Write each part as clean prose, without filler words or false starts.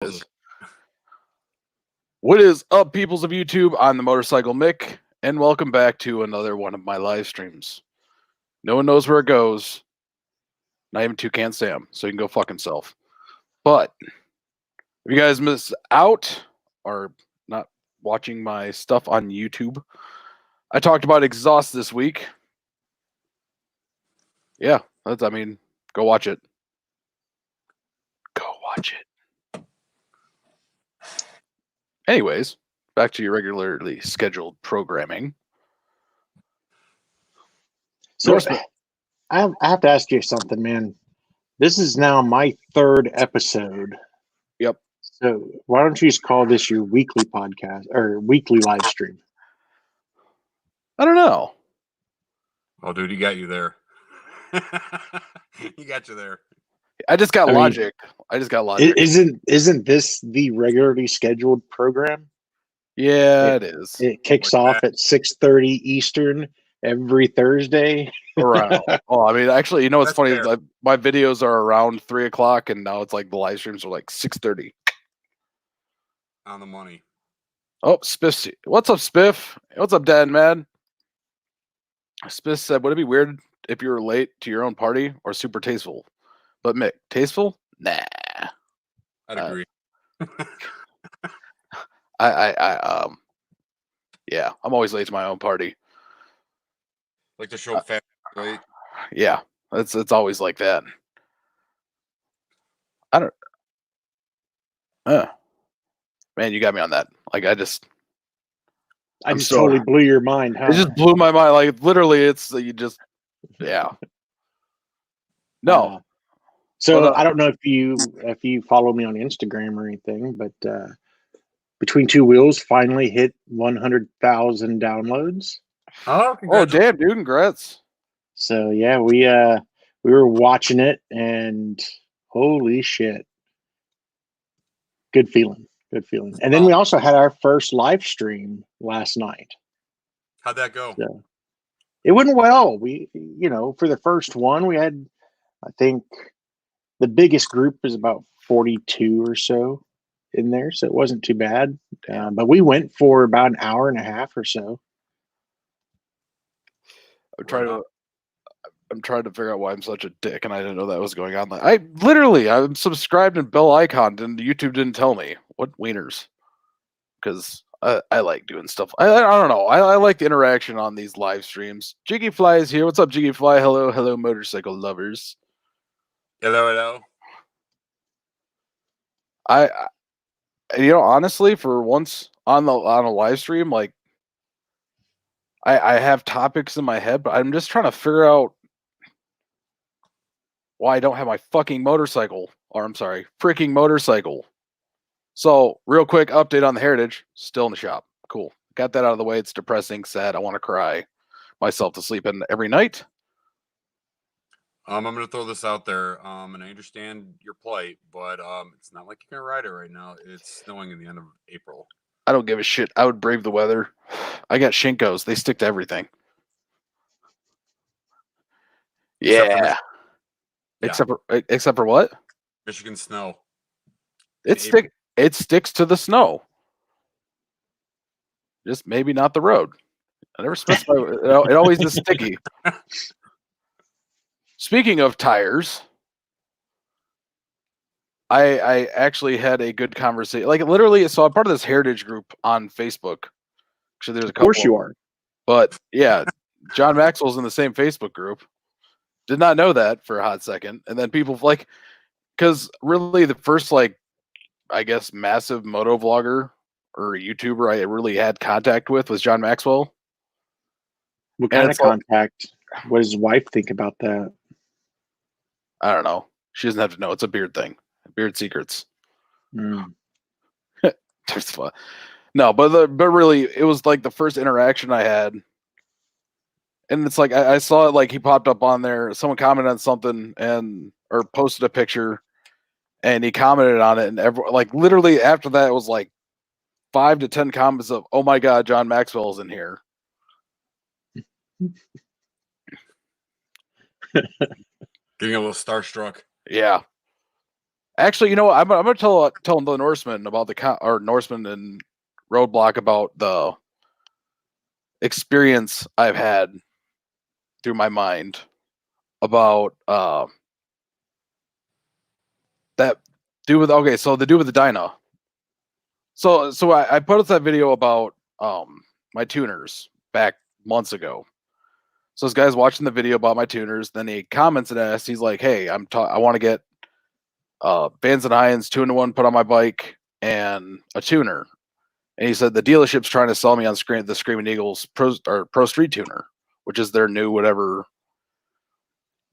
is. What is up, peoples of YouTube? I'm the Motorcycle Mick, and welcome back to another one of my live streams. No one knows where it goes. Not even Toucan Sam, so you can go fuck himself. But if you guys miss out or not watching my stuff on YouTube, I talked about exhaust this week. Yeah, go watch it. Go watch it. Anyways, back to your regularly scheduled programming. So I have to ask you something, man. This is now my third episode. Yep. So why don't you just call this your weekly podcast or weekly live stream? I don't know. Oh, dude, he got you there. He got you there. I just got logic. Isn't this the regularly scheduled program? Yeah, it is. It kicks off at 6:30 Eastern every Thursday. Around. Oh, I mean, actually, you know what's funny? fair. My videos are around 3 o'clock, and now it's like the live streams are like 6:30. On the money. Oh, Spiff. What's up, Spiff? What's up, Dad, man? Spiff said, would it be weird if you were late to your own party or super tasteful? But Mick, tasteful? Nah. I'd agree. Yeah, I'm always late to my own party. Like to show fat late. Yeah, it's always like that. I don't. Man, you got me on that. Like I just totally blew your mind. Huh? It just blew my mind. Like literally, it's you just yeah. No. So I don't know if you follow me on Instagram or anything, but Between Two Wheels finally hit 100,000 downloads. Oh, damn, dude! Congrats. So yeah, we were watching it, and holy shit, good feeling. And then we also had our first live stream last night. How'd that go? So it went well. We, for the first one, we had, I think, the biggest group was about 42 or so in there, so it wasn't too bad. But we went for about an hour and a half or so. I'm trying to figure out why I'm such a dick, and I didn't know that was going on. I'm subscribed and bell icon, and YouTube didn't tell me what wieners, because I like doing stuff. I don't know. I like the interaction on these live streams. Jiggy Fly is here. What's up, Jiggy Fly? Hello, motorcycle lovers. Hello. I honestly, for once on a live stream, like I have topics in my head, but I'm just trying to figure out why I don't have my fucking motorcycle, or I'm sorry, freaking motorcycle. So, real quick update on the Heritage, still in the shop. Cool. Got that out of the way. It's depressing, sad. I want to cry myself to sleep in every night. I'm going to throw this out there, and I understand your plight, but it's not like you can ride it right now. It's snowing in the end of April. I don't give a shit. I would brave the weather. I got Shinkos. They stick to everything. Yeah. Except for what? Michigan snow. It sticks to the snow. Just maybe not the road. I never specify. It always is sticky. Speaking of tires, I actually had a good conversation. Like literally, so I'm part of this Heritage group on Facebook. Actually, there's a couple. Of course you are. But yeah, John Maxwell's in the same Facebook group. Did not know that for a hot second. And then people because really the first I guess massive moto vlogger or YouTuber I really had contact with was John Maxwell. What kind of contact? What does his wife think about that? I don't know. She doesn't have to know. It's a beard thing. Beard secrets. Mm. There's fun. No, but really, it was like the first interaction I had. And it's like I saw it, like he popped up on there. Someone commented on something or posted a picture, and he commented on it, and literally after that, it was like 5 to 10 comments of, "Oh my God, John Maxwell's in here." Getting a little starstruck. Yeah, Actually, you know what? I'm gonna tell the Norseman about Norseman and Roadblock about the experience I've had through my mind about that dude with so the dude with the dyno. So I put up that video about my tuners back months ago. So this guy's watching the video about my tuners, then he comments and asks, he's like, "Hey, I want to get Vans and Hines 2-in-1 put on my bike and a tuner." And he said the dealership's trying to sell me on the Screaming Eagles Pro Street Tuner, which is their new whatever.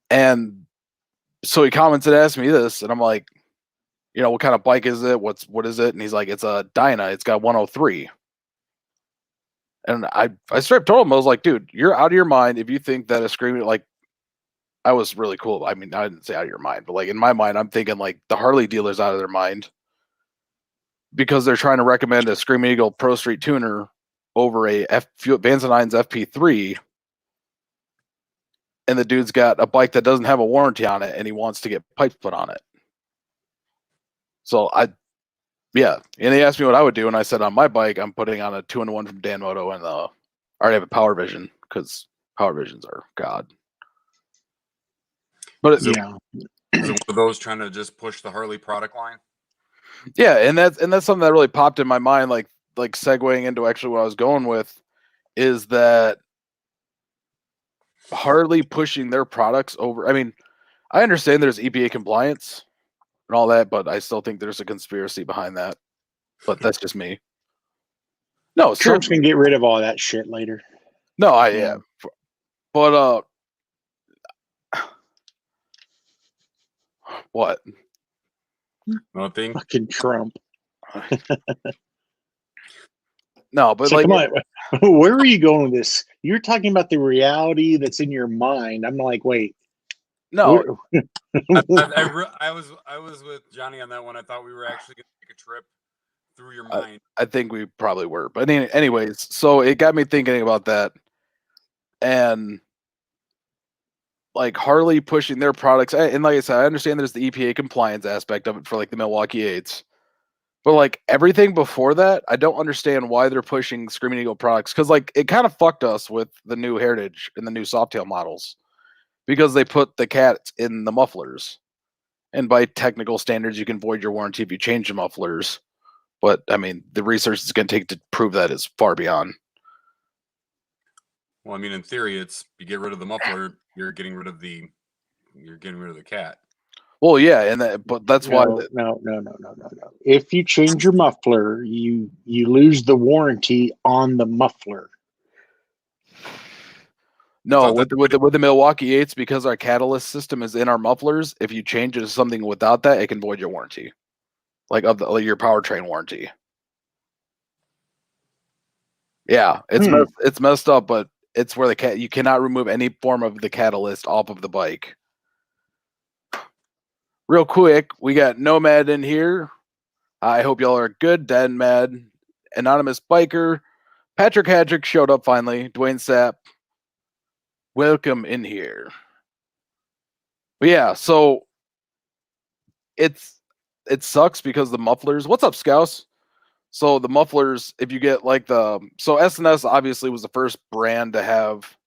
And so he comments and asks me this, and I'm like, what kind of bike is it? What is it? And he's like, it's a Dyna. It's got 103. And I straight up told him, I was like, dude, you're out of your mind if you think that a Screaming, like, I was really cool. I mean, I didn't say out of your mind, but like in my mind, I'm thinking like the Harley dealer's out of their mind because they're trying to recommend a Screaming Eagle Pro Street Tuner over a Vans and Hines FP3. And the dude's got a bike that doesn't have a warranty on it and he wants to get pipes put on it. So and he asked me what I would do, and I said on my bike I'm putting on a 2-in-1 from Dan Moto, and I already have a Power Vision because Power Visions are god. But is it one of those trying to just push the Harley product line? Yeah, and that's something that really popped in my mind, like segueing into actually what I was going with, is that Harley pushing their products over. I mean, I understand there's EPA compliance and all that, but I still think there's a conspiracy behind that. But that's just me. No, Trump's gonna get rid of all that shit later. No, yeah. But what? Nothing. Fucking Trump. No, but so come on, where are you going with this? You're talking about the reality that's in your mind. I'm like, wait. No. I was with Johnny on that one. I thought we were actually going to take a trip through your mind. I think we probably were. But anyways, so it got me thinking about that. And like Harley pushing their products. And like I said, I understand there's the EPA compliance aspect of it for like the Milwaukee 8s. But like everything before that, I don't understand why they're pushing Screaming Eagle products. Because like it kind of fucked us with the new Heritage and the new Softail models. Because they put the cats in the mufflers. And by technical standards, you can void your warranty if you change the mufflers. But I mean, the research it's going to take to prove that is far beyond. Well, I mean, in theory, it's you get rid of the muffler, you're getting rid of the cat. Well, yeah, but that's why. No. If you change your muffler, you lose the warranty on the muffler. No, with the Milwaukee 8s, because our catalyst system is in our mufflers, if you change it to something without that, it can void your warranty, like your powertrain warranty. Yeah, it's messed up, but it's where you cannot remove any form of the catalyst off of the bike. Real quick, we got Nomad in here. I hope y'all are good. Dead Mad, Anonymous Biker, Patrick Hadrick showed up finally. Dwayne Sapp, welcome in here. But yeah, so it sucks because the mufflers. What's up, Scouse? So the mufflers, if you get like so S&S obviously was the first brand to have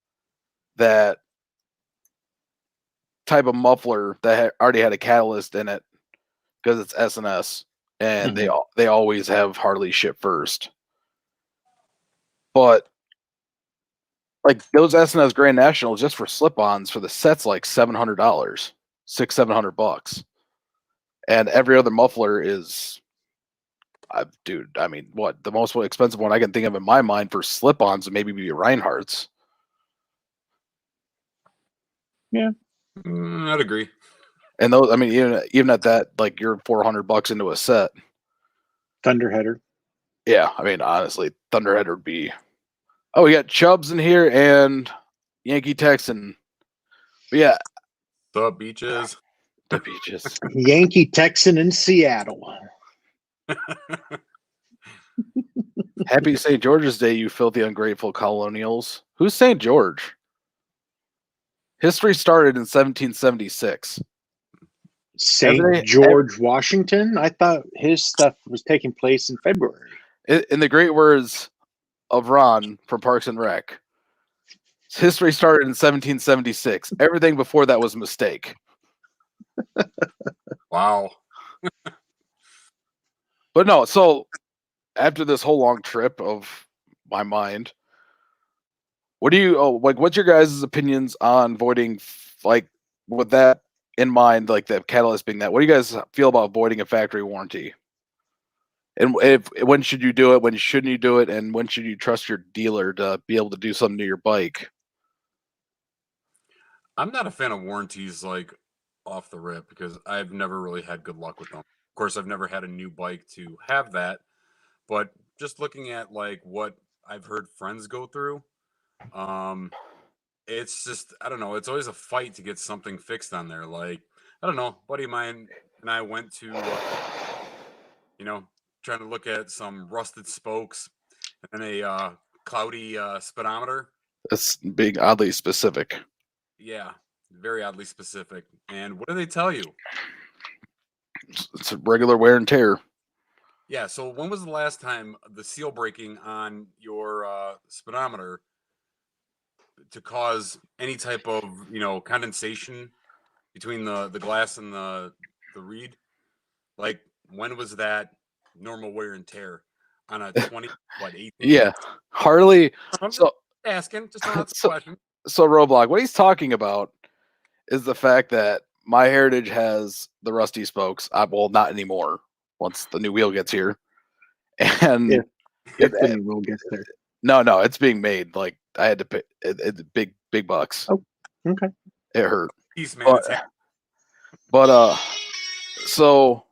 that type of muffler that already had a catalyst in it because it's S&S, and they always have Harley shit first. But like those S&S Grand Nationals just for slip-ons for the set's like $700, $700, and every other muffler is. Dude, I mean, what the most expensive one I can think of in my mind for slip-ons would maybe be Reinhardt's. Yeah, I'd agree. And those, I mean, even at that, like you're $400 into a set. Thunderheader. Yeah, I mean, honestly, Thunderheader would be. Oh, we got Chubbs in here and Yankee Texan. But yeah, the beaches. The beaches. Yankee Texan in Seattle. Happy St. George's Day, you filthy ungrateful colonials. Who's St. George? History started in 1776. St. George, Washington. I thought his stuff was taking place in February. In the great words of Ron from Parks and Rec, history started in 1776. Everything before that was a mistake. Wow. But no, so after this whole long trip of my mind, what do you what's your guys' opinions on voiding, like, with that in mind, like the catalyst being that? What do you guys feel about voiding a factory warranty? And when should you do it? When shouldn't you do it? And when should you trust your dealer to be able to do something to your bike? I'm not a fan of warranties like off the rip because I've never really had good luck with them. Of course, I've never had a new bike to have that, but just looking at like what I've heard friends go through, it's just, I don't know, it's always a fight to get something fixed on there. Like, I don't know, a buddy of mine and I went to trying to look at some rusted spokes and a cloudy speedometer. That's being oddly specific. Yeah, very oddly specific. And what do they tell you? It's a regular wear and tear. Yeah, so when was the last time the seal breaking on your speedometer to cause any type of, condensation between the glass and the reed? Like, when was that normal wear and tear on a 18? Yeah. Harley. I'm So asking, just ask the question. So Roblox, what he's talking about is the fact that my Heritage has the rusty spokes. Well, not anymore. Once the new wheel gets here, and if the new wheel gets there. No, it's being made. Like, I had to pay big bucks. Oh, okay. It hurt. Peace, man. But so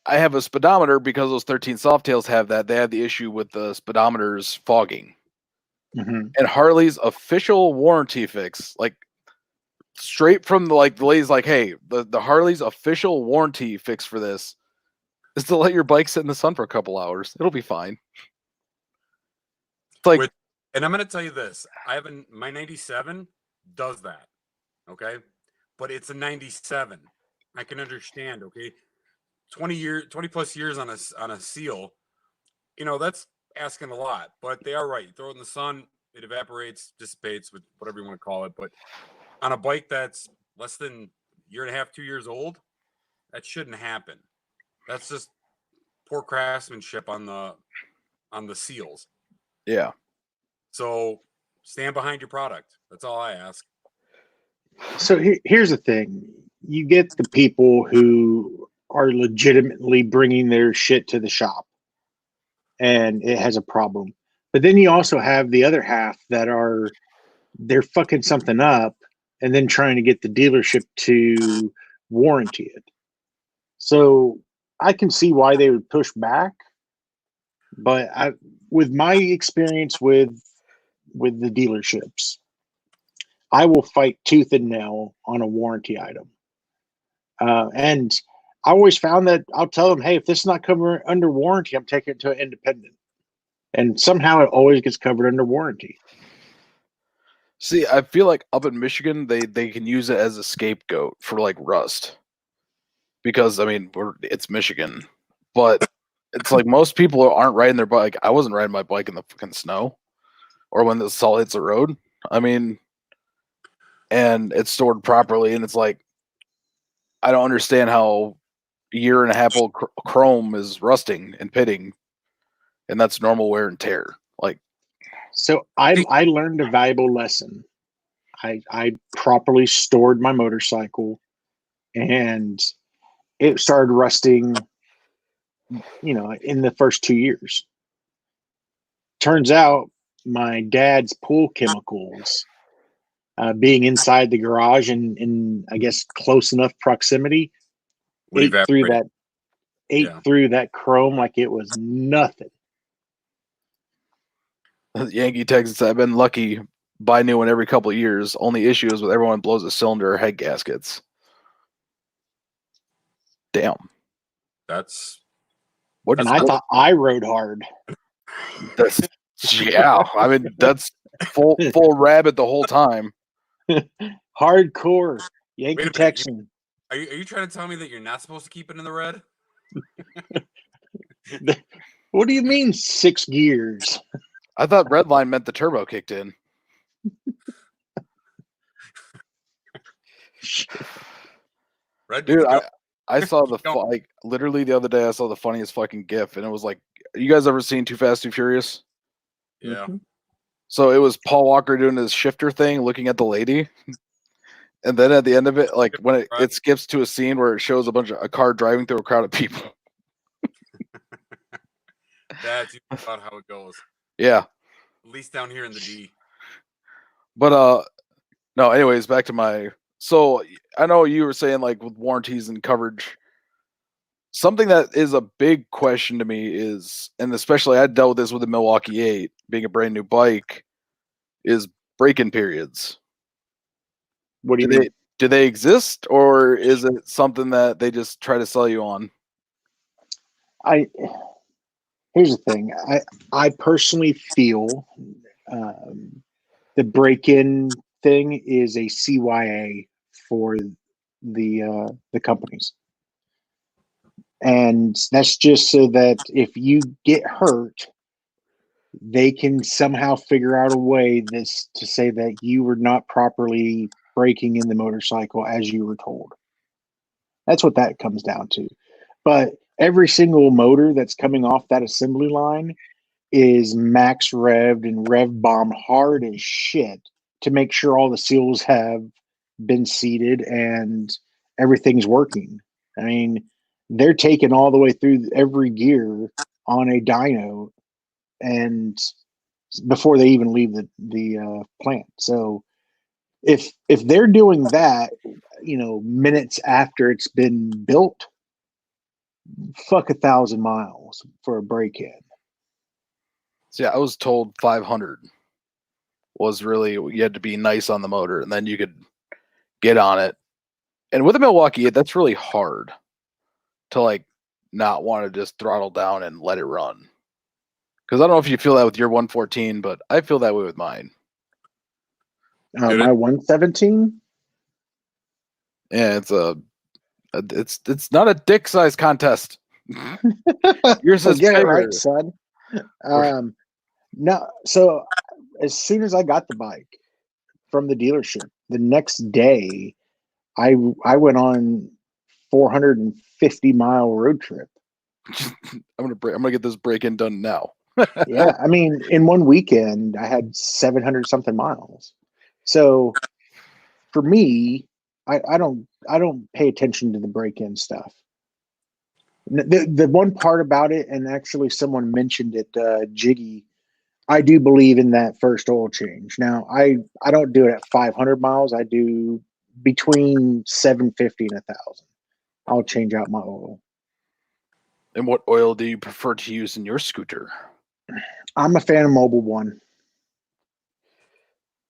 I have a speedometer because those 13 Softails have that. They have the issue with the speedometers fogging. Mm-hmm. And Harley's official warranty fix, like straight from the lady's like, hey, the Harley's official warranty fix for this is to let your bike sit in the sun for a couple hours. It'll be fine. It's like, and I'm going to tell you this. My 97 does that. Okay. But it's a 97. I can understand. Okay. 20 plus years on a seal, that's asking a lot, but they are right. You throw it in the sun, it evaporates, dissipates, with whatever you want to call it. But on a bike that's less than a year and a half, 2 years old, that shouldn't happen. That's just poor craftsmanship on the seals. Yeah. So stand behind your product. That's all I ask. So here's the thing. You get the people who are legitimately bringing their shit to the shop and it has a problem. But then you also have the other half that they're fucking something up and then trying to get the dealership to warranty it. So I can see why they would push back, but with my experience with the dealerships, I will fight tooth and nail on a warranty item. And I always found that I'll tell them, hey, if this is not covered under warranty, I'm taking it to an independent. And somehow it always gets covered under warranty. See, I feel like up in Michigan, they can use it as a scapegoat for like rust. Because, I mean, it's Michigan. But it's like most people aren't riding their bike. I wasn't riding my bike in the fucking snow or when the salt hits the road. I mean, and it's stored properly. And it's like, I don't understand how a year and a half old chrome is rusting and pitting, and that's normal wear and tear. Like, so I learned a valuable lesson. I properly stored my motorcycle, and it started rusting, in the first 2 years. Turns out my dad's pool chemicals, being inside the garage and in, I guess, close enough proximity, ate through that chrome like it was nothing. Yankee, Texas, I've been lucky, buy new one every couple of years. Only issue is with everyone blows a cylinder or head gaskets. Damn. That's what. And I thought I rode hard. Yeah, I mean, that's full rabbit the whole time. Hardcore Yankee minute. Texan. Are you trying to tell me that you're not supposed to keep it in the red? What do you mean 6 gears? I thought red line meant the turbo kicked in. Red Dude, go. I saw the Go. like literally the other day. I saw the funniest fucking GIF, and it was like, you guys ever seen Too Fast Too Furious? Yeah. Mhm. So it was Paul Walker doing his shifter thing, looking at the lady, and then at the end of it, like when it skips to a scene where it shows a car driving through a crowd of people. That's about how it goes. Yeah, At least down here in the D. but no. Anyways, back to my. So I know you were saying like with warranties and coverage. Something that is a big question to me is, and especially I dealt with this with the Milwaukee 8, being a brand new bike, is break-in periods. What do you mean? Do they exist, or is it something that they just try to sell you on? Here's the thing. I personally feel the break-in thing is a CYA for the companies, and that's just so that if you get hurt, they can somehow figure out a way to say that you were not properly braking in the motorcycle as you were told. That's what that comes down to. But every single motor that's coming off that assembly line is max revved and rev bomb hard as shit to make sure all the seals have been seated and everything's working. I mean, they're taking all the way through every gear on a dyno and before they even leave the plant. So if they're doing that, minutes after it's been built, fuck 1,000 miles for a break-in. So yeah, I was told 500 was really, you had to be nice on the motor, and then you could get on it. And with a Milwaukee 8, that's really hard to like not want to just throttle down and let it run. Because I don't know if you feel that with your 114, but I feel that way with mine. My 117. Yeah, it's not a dick size contest. Yours is Get it bigger. right, son. No, so as soon as I got the bike from the dealership, the next day, I went on 450-mile road trip. I'm gonna get this break-in done now. Yeah, I mean, in one weekend, I had 700 something miles. So for me, I don't pay attention to the break-in stuff. The one part about it, and actually someone mentioned it, Jiggy, I do believe in that first oil change. Now, I don't do it at 500 miles. I do between 750 and 1,000. I'll change out my oil. And what oil do you prefer to use in your scooter? I'm a fan of Mobile One.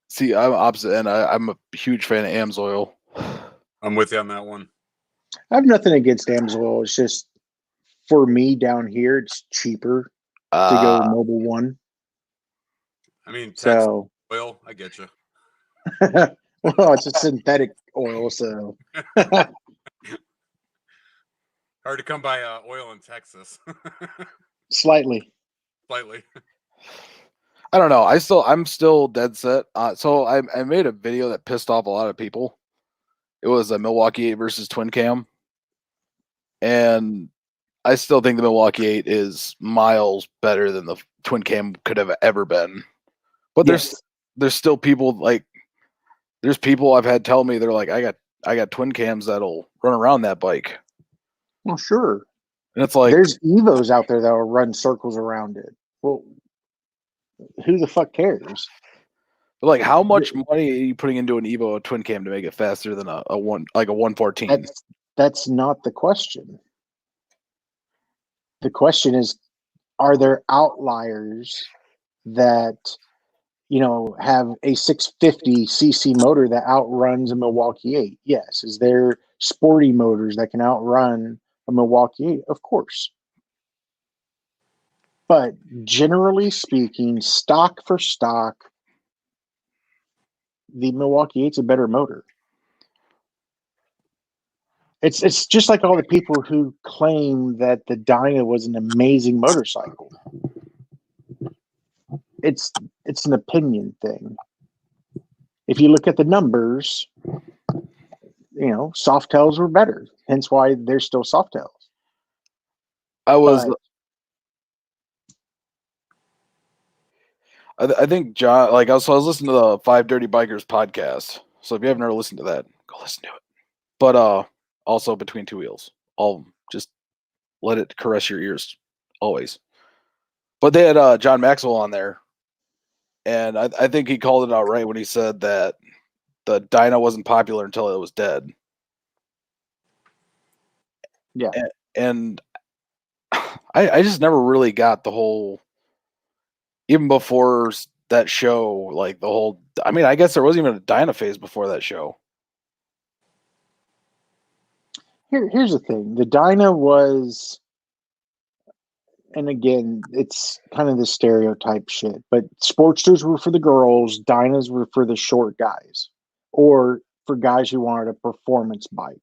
See, I'm opposite, and I'm a huge fan of AMSOIL. I'm with you on that one. I have nothing against AMSOIL. It's just for me down here, it's cheaper to go Mobile One. I mean, so oil, I get you. Well, it's a synthetic oil, so hard to come by oil in Texas. Slightly. I don't know. I'm still dead set. So I made a video that pissed off a lot of people. It was a Milwaukee 8 versus twin cam, and I still think the Milwaukee 8 is miles better than the twin cam could have ever been. But yes. there's still people like, there's people I've had tell me, they're like, I got twin cams that'll run around that bike. Well, sure. And it's like, there's Evos out there that will run circles around it. Well, who the fuck cares? Like, how much money are you putting into an Evo, a twin cam, to make it faster than a 114? That's not the question. The question is, are there outliers that have a 650cc motor that outruns a Milwaukee 8? Yes. Is there sporty motors that can outrun a Milwaukee 8? Of course. But generally speaking, stock for stock, the Milwaukee 8's a better motor. It's just like all the people who claim that the Dyna was an amazing motorcycle. It's an opinion thing. If you look at the numbers, Softails were better. Hence why they're still Softails. I think John, I was listening to the Five Dirty Bikers podcast. So if you haven't ever listened to that, go listen to it. But also Between Two Wheels. I'll just let it caress your ears always. But they had John Maxwell on there, and I think he called it out right when he said that the Dyna wasn't popular until it was dead. Yeah. And I just never really got the whole, even before that show, like the whole, I guess there wasn't even a Dyna phase before that show. Here's the thing. The Dyna was, and again, it's kind of the stereotype shit, but Sportsters were for the girls, Dynas were for the short guys, or for guys who wanted a performance bike.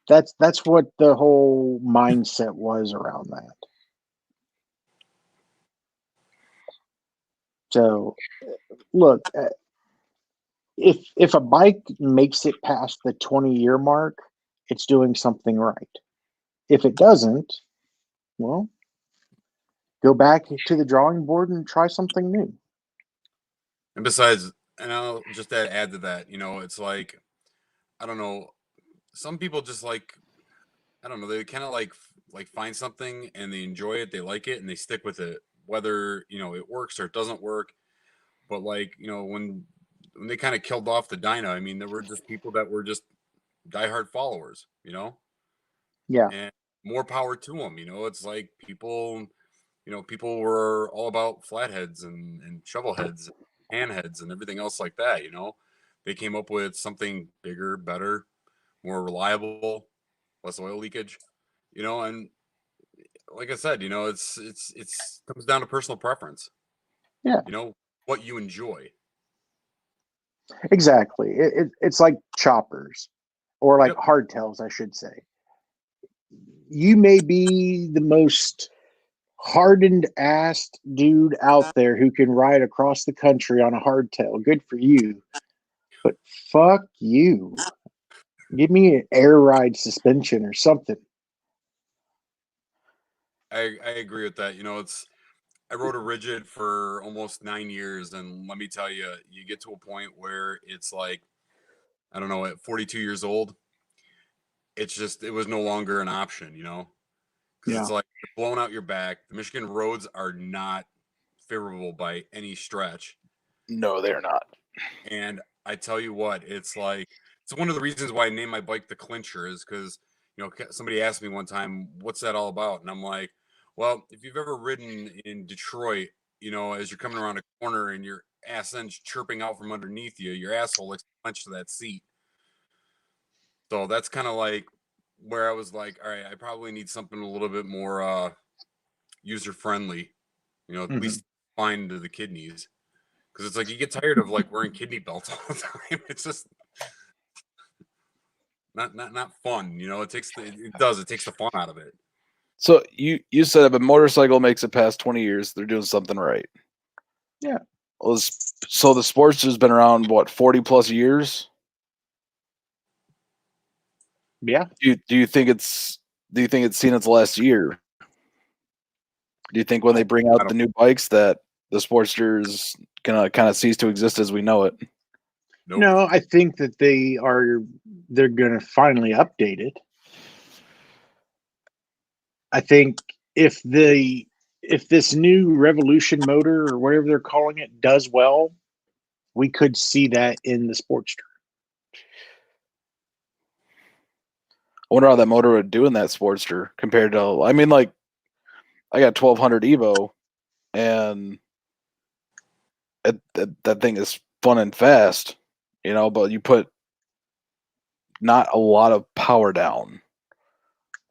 That's what the whole mindset was around that. So, look, if a bike makes it past the 20-year mark, it's doing something right. If it doesn't, well, go back to the drawing board and try something new. And besides, and I'll just add to that, it's like, I don't know, some people just like, I don't know, they kind of like find something and they enjoy it, they like it, and they stick with it, whether, it works or it doesn't work. But when they kind of killed off the Dyna, there were just people that were just diehard followers, Yeah. and more power to them. It's like people were all about flatheads and shovel heads, hand heads, and everything else like that. They came up with something bigger, better, more reliable, less oil leakage. And like I said, it's comes down to personal preference. Yeah. What you enjoy. Exactly. It's like choppers, or like hardtails, I should say. You may be the most hardened ass dude out there who can ride across the country on a hardtail. Good for you. But fuck you. Give me an air ride suspension or something. I agree with that. I rode a rigid for almost 9 years, and let me tell you, you get to a point where it's like, I don't know, at 42 years old, it was no longer an option, because it's like you're blowing out your back. The Michigan roads are not favorable by any stretch. No, they're not. And I tell you what, it's one of the reasons why I named my bike the Clincher is because, somebody asked me one time, what's that all about? And I'm like, well, if you've ever ridden in Detroit, as you're coming around a corner and your ass end's chirping out from underneath you, your asshole is clenched to that seat. So that's kind of like where I was like, all right, I probably need something a little bit more user friendly, at least fine to the kidneys. Because it's like you get tired of like wearing kidney belts all the time. It's just not fun. It takes the fun out of it. So you said if a motorcycle makes it past 20 years, they're doing something right. Yeah. So the Sportster's been around, what, 40 plus years? Yeah. Do you think it's seen its last year? Do you think when they bring out the new bikes that the Sportster's gonna kind of cease to exist as we know it? Nope. No, I think that they're gonna finally update it. I think if this new Revolution motor or whatever they're calling it does well, we could see that in the Sportster. I wonder how that motor would do in that Sportster compared to, I got 1200 Evo, and that thing is fun and fast, but you put not a lot of power down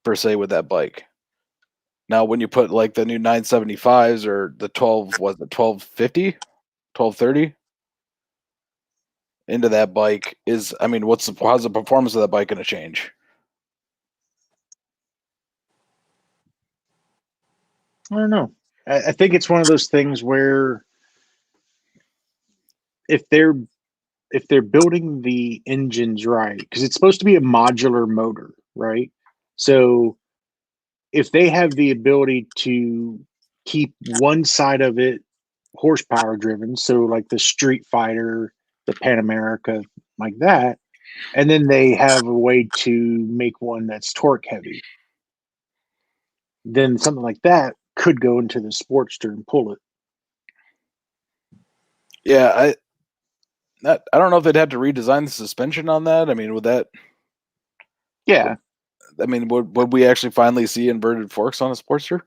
per se with that bike. Now, when you put like the new 975s or the 12, was it 1250, 1230? into that bike is, I mean, how's the performance of that bike going to change? I don't know. I think it's one of those things where if they're building the engines right, because it's supposed to be a modular motor, right? So if they have the ability to keep one side of it horsepower driven, so like the Street Fighter, the Pan America, like that, and then they have a way to make one that's torque heavy, then something like that could go into the Sportster and pull it. Yeah, I don't know if they'd have to redesign the suspension on that. I mean, would that? Yeah, I mean, would we actually finally see inverted forks on a Sportster?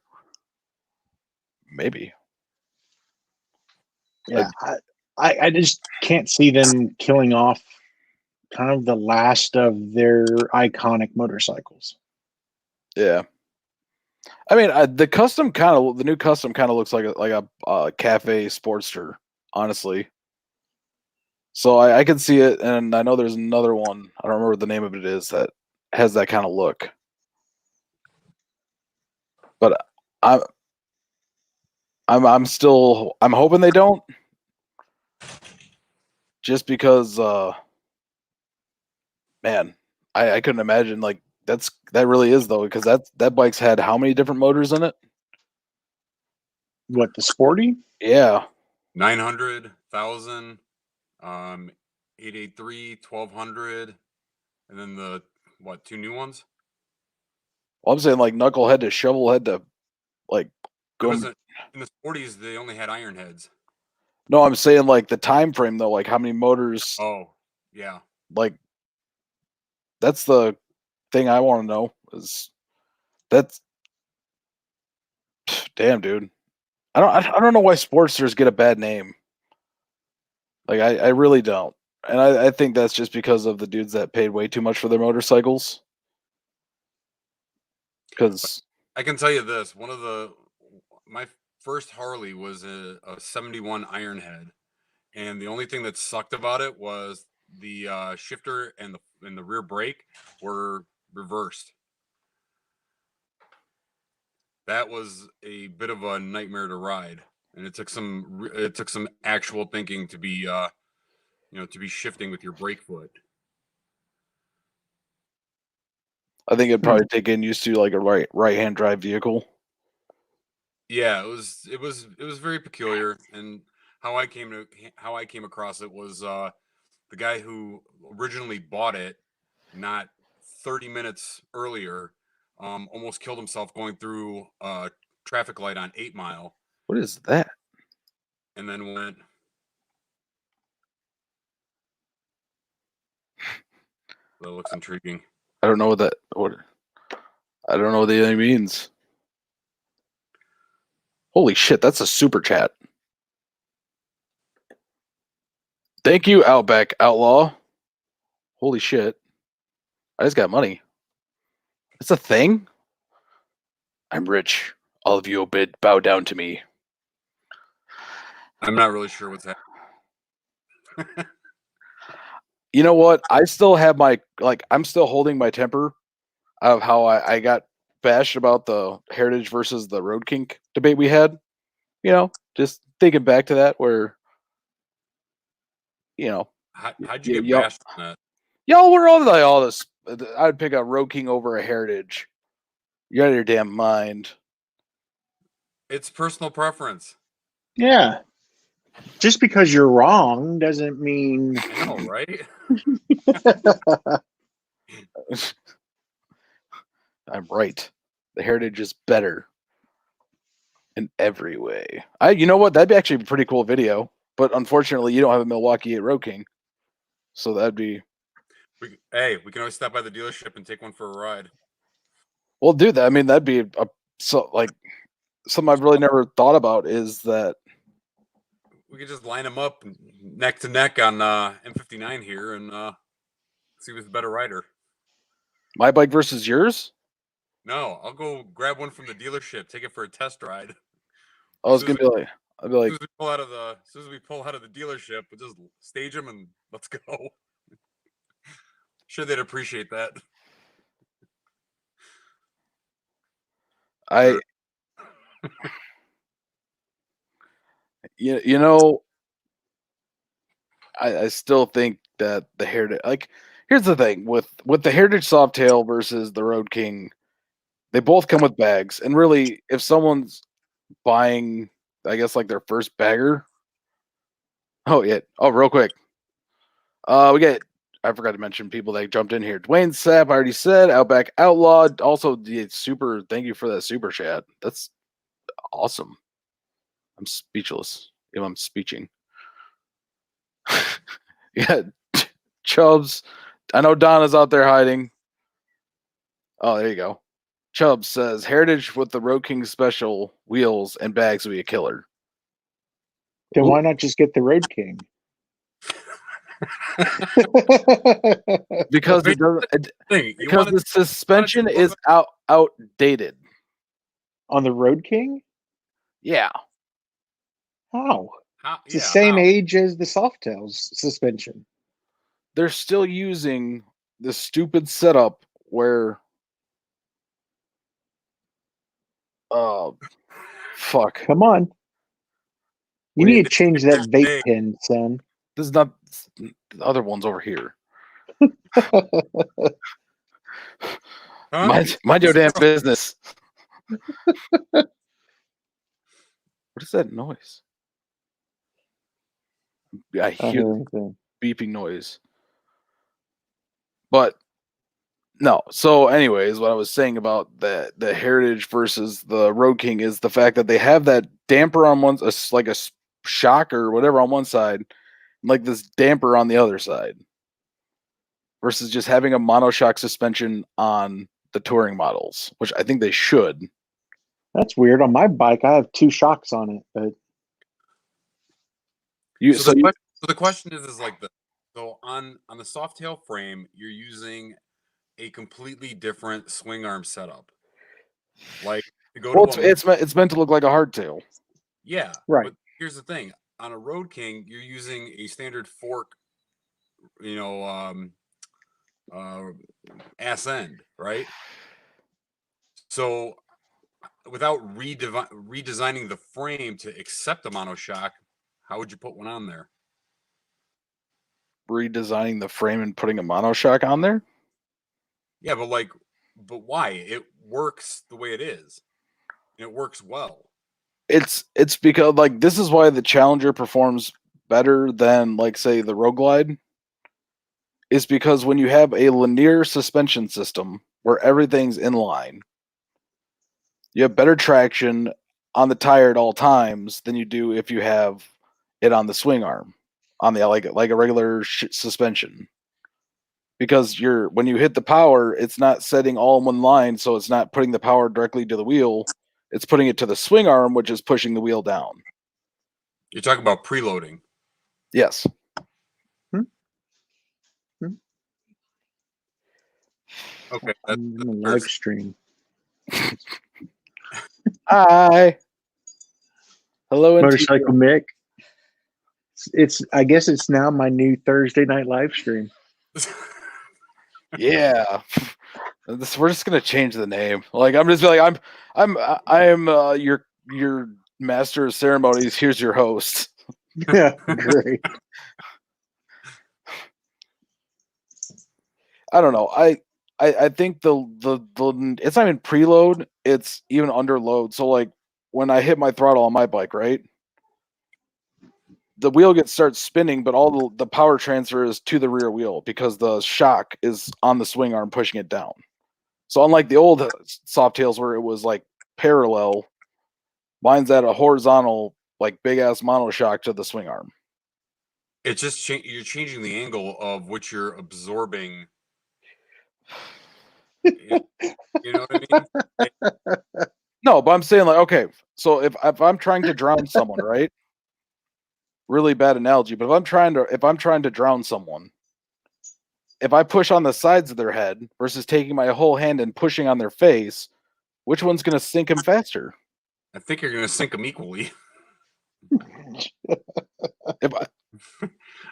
Maybe. yeah. I just can't see them killing off kind of the last of their iconic motorcycles. Yeah. I mean, the new custom kind of looks like a cafe Sportster, honestly. So I can see it, and I know there's another one. I don't remember what the name of it is that has that kind of look. But I'm hoping they don't, just because man, I couldn't imagine like that really is though, because that bike's had how many different motors in it? What, the Sporty? Yeah. 900, 1,000, 883, 1,200, and then the two new ones? Well, I'm saying like knucklehead to shovelhead to like go. In the 40s, they only had iron heads. No, I'm saying like the time frame though, like how many motors. Oh, yeah. Like that's the thing I want to know is that's damn, dude. I don't know why Sportsters get a bad name. Like I really don't. And I think that's just because of the dudes that paid way too much for their motorcycles. Because I can tell you this: my first Harley was a 71 Ironhead, and the only thing that sucked about it was the shifter and the rear brake were reversed. That was a bit of a nightmare to ride, and it took some actual thinking to be to be shifting with your brake foot. I think it'd probably take getting used to like a right hand drive vehicle. Yeah, it was very peculiar, and how I came across it was the guy who originally bought it not 30 minutes earlier almost killed himself going through a traffic light on 8 Mile. What is that? And then went. That looks intriguing. I don't know I don't know what that means. Holy shit, that's a super chat. Thank you, Outback Outlaw. Holy shit. I just got money. It's a thing? I'm rich. All of you bow down to me. I'm not really sure what's happening. You know what? I still have I'm still holding my temper of how I got bashed about the Heritage versus the Road Kink debate we had. You know, just thinking back to that where, you know. How'd you get bashed on that? Y'all were all this. I'd pick a Road King over a Heritage. You're out of your damn mind. It's personal preference. Yeah. Just because you're wrong doesn't mean. I know, right? I'm right. The Heritage is better in every way. You know what? That'd be actually a pretty cool video. But unfortunately, you don't have a Milwaukee 8 Road King. So that'd be. We can always stop by the dealership and take one for a ride. Well, do that. I mean, that'd be something I've really never thought about is that we could just line them up neck to neck on M59 here and see who's the better rider. My bike versus yours? No, I'll go grab one from the dealership, take it for a test ride. I was gonna be like, I'd be like, as soon as we pull out of the dealership, we'll just stage them and let's go. Sure, they'd appreciate that. you know, I still think that the Heritage, like, here's the thing with the Heritage Softail versus the Road King, they both come with bags, and really, if someone's buying, I guess, like their first bagger. Oh yeah. Oh, real quick. We get. I forgot to mention people that jumped in here. Dwayne Sapp, I already said. Outback Outlaw. Also, the super. Thank you for that super chat. That's awesome. I'm speechless. I'm speeching. Yeah, Chubbs. I know Donna's out there hiding. Oh, there you go. Chubbs says Heritage with the Road King special wheels and bags would be a killer. Then why not just get the Road King? Because it doesn't. Because the suspension is outdated on the Road King. Yeah. How? It's the same age as the Softail's suspension. They're still using the stupid setup where fuck. Come on. You need to change that vape pen, son. This is not the other one's over here. Mind your damn business. What is that noise? I hear beeping noise. But no. So anyways, what I was saying about the Heritage versus the Road King is the fact that they have that damper on one, like a shock or whatever on one side, like this damper on the other side, versus just having a monoshock suspension on the touring models, which I think they should. That's weird. On my bike, I have two shocks on it, but the question is like so on the Softail frame, you're using a completely different swing arm setup. Like to go it's meant to look like a hardtail. Yeah, right. But here's the thing: on a Road King, you're using a standard fork, ass end, right? So without redesigning the frame to accept a monoshock, how would you put one on there? Redesigning the frame and putting a monoshock on there? Yeah, but why? It works the way it is. It works well. It's because like this is why the Challenger performs better than like say the Road Glide. Is because when you have a linear suspension system where everything's in line, you have better traction on the tire at all times than you do if you have it on the swing arm, on the like a regular suspension. Because when you hit the power, it's not setting all in one line, so it's not putting the power directly to the wheel. It's putting it to the swing arm, which is pushing the wheel down. You're talking about preloading. Yes. Okay. I'm a live stream. Hi. Hello, Motorcycle Mick. I guess it's now my new Thursday night live stream. Yeah. We're just gonna change the name. Like I'm just like I'm your master of ceremonies. Here's your host. Yeah, great. I don't know. I think the it's not even preload. It's even under load. So like when I hit my throttle on my bike, right, the wheel starts spinning, but all the power transfer is to the rear wheel because the shock is on the swing arm pushing it down. So unlike the old Softails where it was like parallel, mine's at a horizontal, like big ass monoshock to the swing arm. It's just you're changing the angle of which you're absorbing. You know what I mean? No, but I'm saying like, okay, so if I'm trying to drown someone, right? Really bad analogy, but if I'm trying to drown someone, if I push on the sides of their head versus taking my whole hand and pushing on their face, which one's going to sink him faster? I think you're going to sink them equally. If I,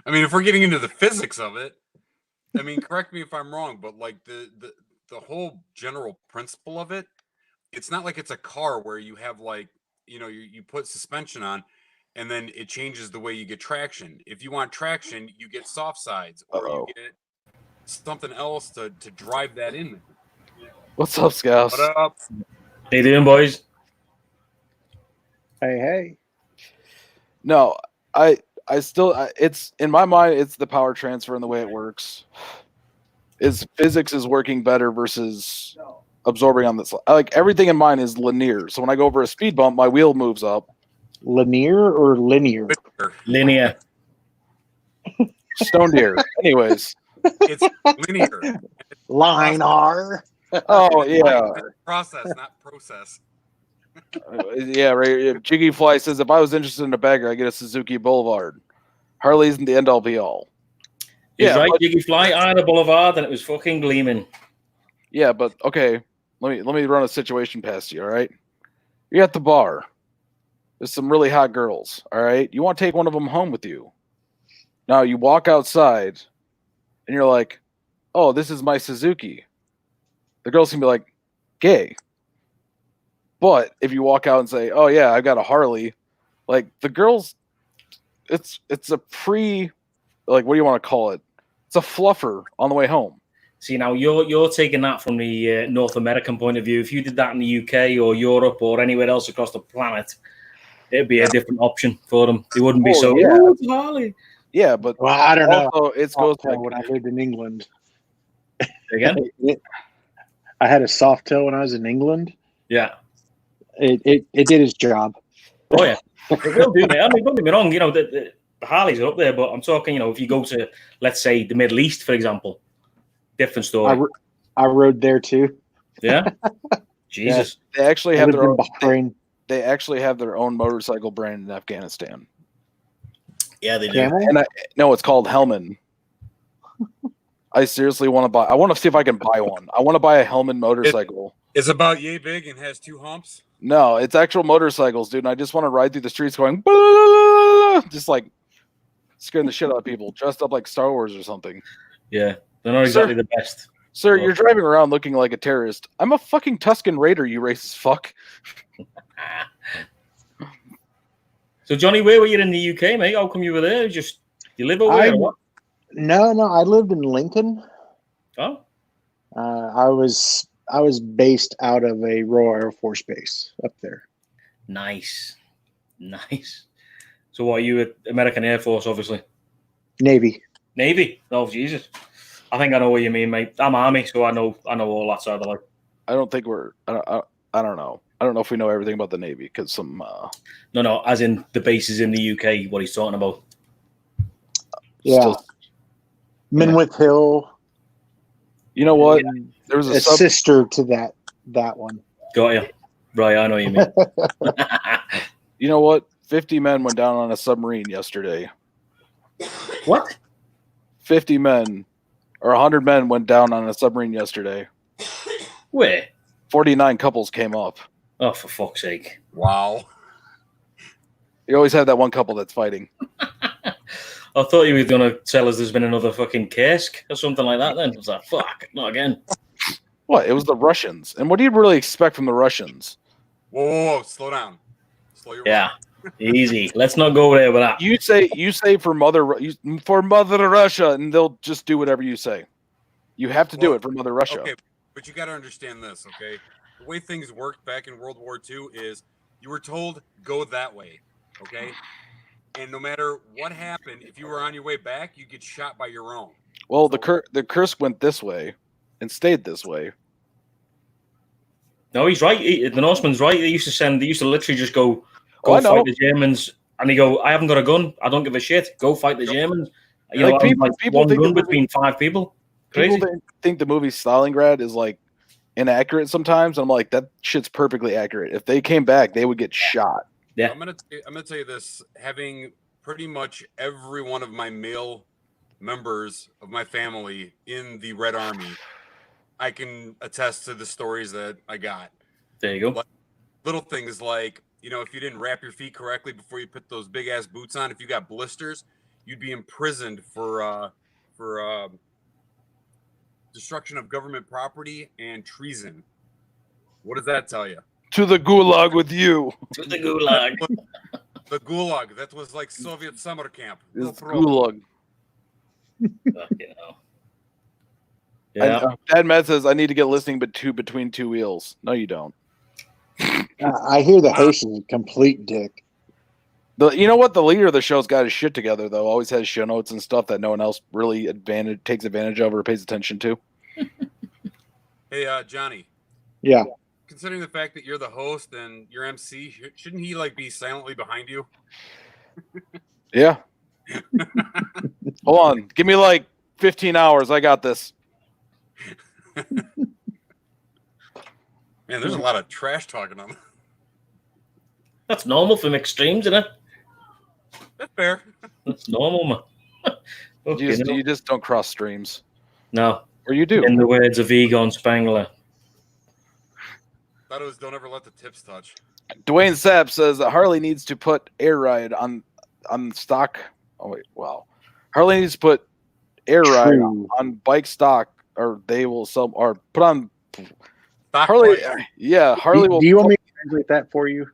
I mean, if we're getting into the physics of it, I mean, correct me if I'm wrong, but like the whole general principle of it, it's not like it's a car where you have like, you put suspension on and then it changes the way you get traction. If you want traction, you get soft sides or you get something else to drive that in there. what's up, Scouts? What up? How you doing, boys? Hey. No, I still it's in my mind it's the power transfer and the way it works. Is physics is working better versus absorbing on this. Like everything in mine is linear. So when I go over a speed bump, my wheel moves up. Linear or linear? Linear. Stone deer. Anyways. It's linear. Line R. Oh yeah. Process, not process. Yeah, right. Jiggy Fly says if I was interested in a bagger, I get a Suzuki Boulevard. Harley isn't the end all be all. He's Yeah, right, but, Jiggy Fly. I had a Boulevard and it was fucking gleaming. yeah, but okay. Let me run a situation past you, all right? You're at the bar. There's some really hot girls, all right? You want to take one of them home with you. Now you walk outside and you're like, oh, this is my Suzuki. The girls can be like, gay. But if you walk out and say, oh yeah, I got a Harley, like the girls, it's a like what do you want to call it? It's a fluffer on the way home. See, now you're taking that from the North American point of view. If you did that in the UK or Europe or anywhere else across the planet, it'd be a different option for them. They wouldn't be so, yeah. it's Harley. Yeah, but Well, I don't know. also it goes Soft tail when I lived in England. Again? I had a soft tail when I was in England. Yeah. It did its job. Oh, yeah. It will do, mate. I mean, don't get me wrong, the Harleys are up there, but I'm talking, if you go to, let's say, the Middle East, for example, different story. I rode there too. Yeah? Jesus. they actually have their own Bahrain. they actually have their own motorcycle brand in Afghanistan. Yeah, they do. Camel? And no, it's called Hellman. I seriously want to buy. I want to see if I can buy one. I want to buy a Hellman motorcycle. It's about yay big and has 2 humps. No, it's actual motorcycles, dude. And I just want to ride through the streets going, "Blah," just like scaring the shit out of people, dressed up like Star Wars or something. Yeah, they're not exactly the best. Sir, you're driving around looking like a terrorist. I'm a fucking Tuscan Raider, you racist fuck. So, Johnny, where were you in the UK, mate? How come you were there? You live over there or what? No, I lived in Lincoln. Oh, I was based out of a Royal Air Force base up there. nice. So, what are you at American Air Force, obviously? Navy. Navy? Oh, Jesus. I think I know what you mean, mate. I'm Army, so I know all that side of life. I don't think I don't know. I don't know if we know everything about the Navy because some. No, as in the bases in the UK, what he's talking about. Yeah. Minwith Hill. You know what? There was a sister to that one. Got you. Right, I know what you mean. You know what? 50 men went down on a submarine yesterday. What? 50 men or 100 men went down on a submarine yesterday. Where? 49 couples came up. Oh, for fuck's sake. Wow. You always have that one couple that's fighting. I thought you were going to tell us there's been another fucking Kursk or something like that then. I was like, fuck, not again. What? It was the Russians. And what do you really expect from the Russians? Whoa, slow down. Slow your Yeah. Easy. Let's not go there with that. You say for Mother Russia, and they'll just do whatever you say. You have to do it for Mother Russia. Okay, but you got to understand this, okay? The way things worked back in World War II is you were told go that way, okay? And no matter what happened, if you were on your way back, you get shot by your own. Well, the Kursk went this way and stayed this way. No, he's right. The Norseman's right. They used to literally just go fight the Germans, and they go, I haven't got a gun. I don't give a shit. Go fight the Germans. You know, people one gun between 5 people. Crazy. People think the movie Stalingrad is like inaccurate sometimes. I'm like, that shit's perfectly accurate. If they came back, they would get shot. Yeah. I'm gonna tell you this, having pretty much every one of my male members of my family in the Red Army, I can attest to the stories that I got. There you go. But little things like, you know, if you didn't wrap your feet correctly before you put those big ass boots on, if you got blisters, you'd be imprisoned for destruction of government property and treason. What does that tell you? To the gulag with you. To the gulag. The gulag. That was like Soviet summer camp. No It's problem. gulag. You know. Yeah. Dad Matt says I need to get listening between two wheels. No, you don't. I hear the host is a complete dick. You know what? The leader of the show's got his shit together, though. Always has show notes and stuff that no one else really takes advantage of or pays attention to. Hey, Johnny. Yeah. Considering the fact that you're the host and you're MC, shouldn't he like be silently behind you? Yeah. Hold on. Give me like 15 hours. I got this. Man, there's a lot of trash talking on. That's normal from extremes, isn't it? That's fair. That's normal, man. You just don't cross streams. No. Or you do. In the words of Egon Spengler. Thought it was don't ever let the tips touch. Dwayne Sapp says that Harley needs to put air ride on stock. Oh wait, wow. Harley needs to put air ride on bike stock, or they will sell or put on Stock Harley. bike. Yeah, Harley will. Do you want me to translate that for you?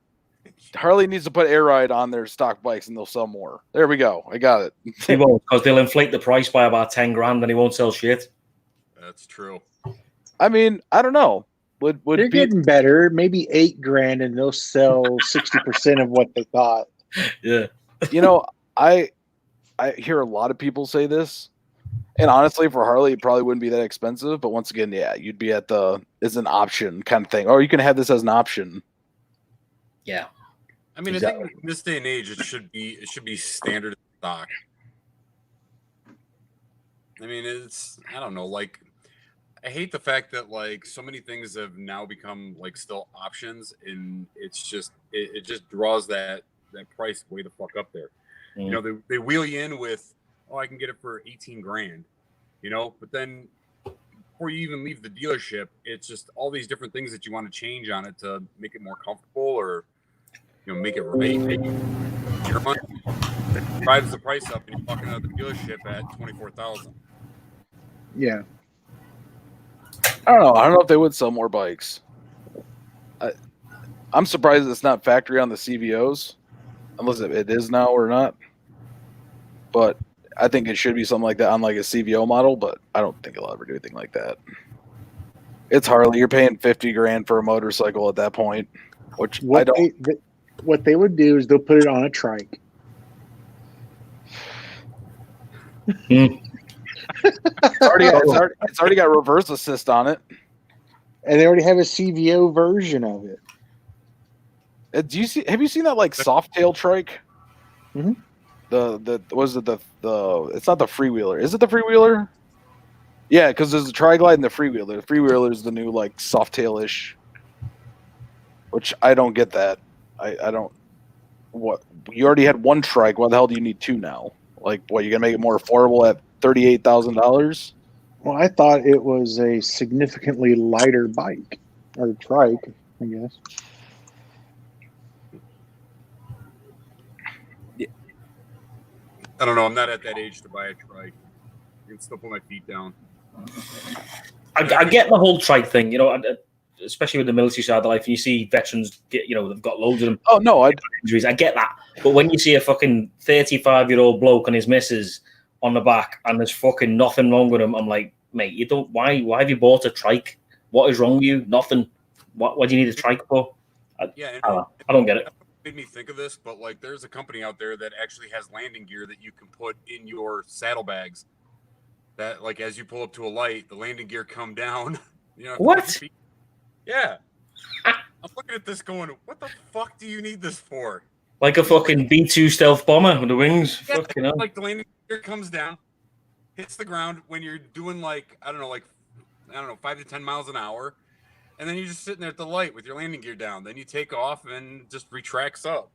Harley needs to put air ride on their stock bikes, and they'll sell more. There we go. I got it. He won't, because they'll inflate the price by about 10 grand, and he won't sell shit. That's true. I mean, I don't know. They're getting better. Maybe $8,000, and they'll sell 60% of what they thought. Yeah. You know, I hear a lot of people say this, and honestly, for Harley, it probably wouldn't be that expensive. But once again, yeah, you'd be at as an option kind of thing, or you can have this as an option. Yeah. I mean, Exactly. I think in this day and age, it should be standard stock. I mean, I don't know, like, I hate the fact that like so many things have now become like still options, and it's just it just draws that price way the fuck up there. Mm. You know, they wheel you in with, oh, I can get it for 18 grand, you know, but then before you even leave the dealership, it's just all these different things that you want to change on it to make it more comfortable, or you know, make it right. Your money drives the price up, and you're walking out of the dealership at 24,000. Yeah. I don't know. I don't know if they would sell more bikes. I'm surprised it's not factory on the CVOs, unless it is now or not. But I think it should be something like that on like a CVO model, but I don't think it'll ever do anything like that. It's Harley. You're paying 50 grand for a motorcycle at that point, which What they would do is they'll put it on a trike. It's already got reverse assist on it. And they already have a CVO version of it. Have you seen that like soft tail trike? Mm-hmm. It's not the freewheeler. Is it the freewheeler? Yeah, because there's the tri-glide and the freewheeler. The freewheeler is the new like soft tail-ish, which I don't get that. I don't. What, you already had one trike. Why the hell do you need two now? Like, what, you're gonna make it more affordable at $38,000? Well, I thought it was a significantly lighter bike or trike, I guess. I don't know. I'm not at that age to buy a trike. I can still put my feet down. I get the whole trike thing, you know, especially with the military side of life. And you see veterans get, you know, they've got loads of them. Oh no, injuries. I get that, but when you see a fucking 35-year-old bloke and his missus on the back, and there's fucking nothing wrong with him, I'm like, mate, you don't. Why have you bought a trike? What is wrong with you? Nothing. What do you need a trike for? I don't get it. Made me think of this, but like, there's a company out there that actually has landing gear that you can put in your saddlebags. That, like, as you pull up to a light, the landing gear come down. You know what? Yeah. I'm looking at this going, what the fuck do you need this for? Like a fucking B-2 stealth bomber with the wings. Yeah, fucking hell. like the landing gear comes down, hits the ground when you're doing like, I don't know, 5 to 10 miles an hour. And then you're just sitting there at the light with your landing gear down. Then you take off and just retracts up.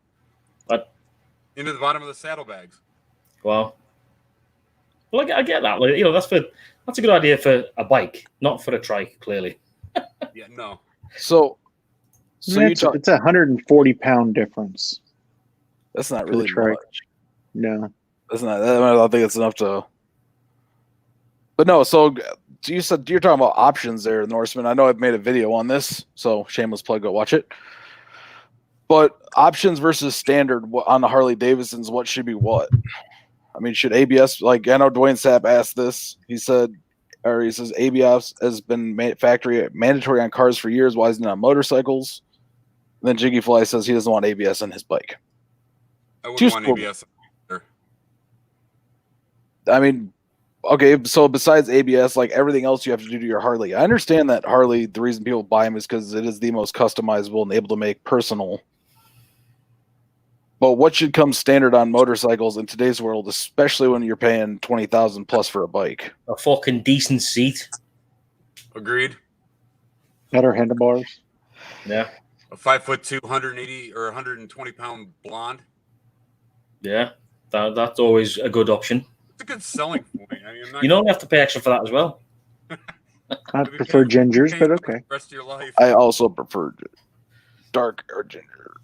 What? Into the bottom of the saddlebags. Wow. Well, I get that. Like, you know, that's a good idea for a bike, not for a trike, clearly. Yeah, no. So So it's a 140-pound difference. That's not really much. No, that's not. I don't think it's enough to. But no, so you said you're talking about options there, Norseman. I know I've made a video on this, so shameless plug, go watch it. But options versus standard on the Harley-Davidsons, what should be what? I mean, should ABS, like I know Dwayne Sapp asked this, he says ABS has been factory mandatory on cars for years. Why isn't it on motorcycles? And then Jiggy Fly says he doesn't want ABS on his bike. I wouldn't want ABS. I mean, okay, so besides ABS, like everything else you have to do to your Harley. I understand that Harley, the reason people buy them is because it is the most customizable and able to make personal. But what should come standard on motorcycles in today's world, especially when you're paying $20,000 plus for a bike? A fucking decent seat. Agreed. Better handlebars. Yeah. A 5'2", 180 or 120-pound blonde. Yeah, that's always a good option. It's a good selling point. I mean, you don't have to pay extra for that as well. I prefer gingers, but okay. The rest of your life. I also prefer dark or ginger.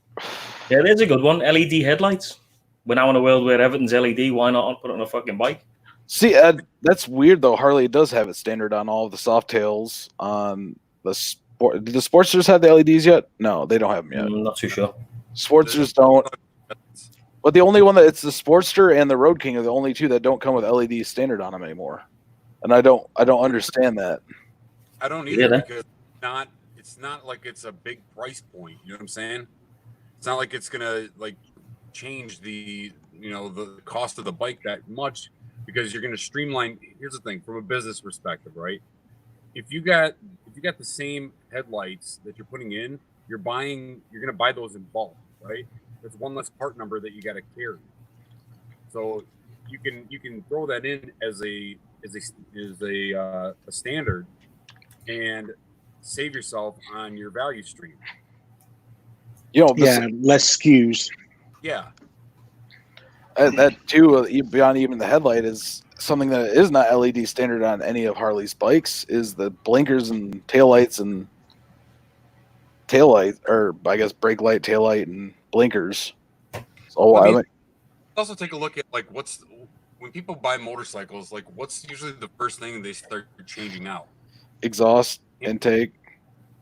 Yeah, there's a good one. LED headlights. We're now in a world where everything's LED. Why not put it on a fucking bike? See, that's weird though. Harley does have it standard on all of the soft tails. On the sport, do the Sportsters have the LEDs yet? No, they don't have them yet. I'm not too sure. Sportsters don't. But the only one that it's the Sportster and the Road King are the only two that don't come with LED standard on them anymore. And I don't understand that. I don't either because it's not like it's a big price point. You know what I'm saying? It's not like it's gonna like change the cost of the bike that much because you're gonna streamline. Here's the thing from a business perspective, right? If you got the same headlights that you're putting in, you're gonna buy those in bulk, right? There's one less part number that you got to carry, so you can throw that in as a standard and save yourself on your value stream. Less SKUs. Yeah, that too. Beyond even the headlight is something that is not LED standard on any of Harley's bikes. Is the blinkers and taillights and taillight, or I guess brake light, taillight, and blinkers. So also take a look at like when people buy motorcycles, like what's usually the first thing they start changing out? Exhaust, intake.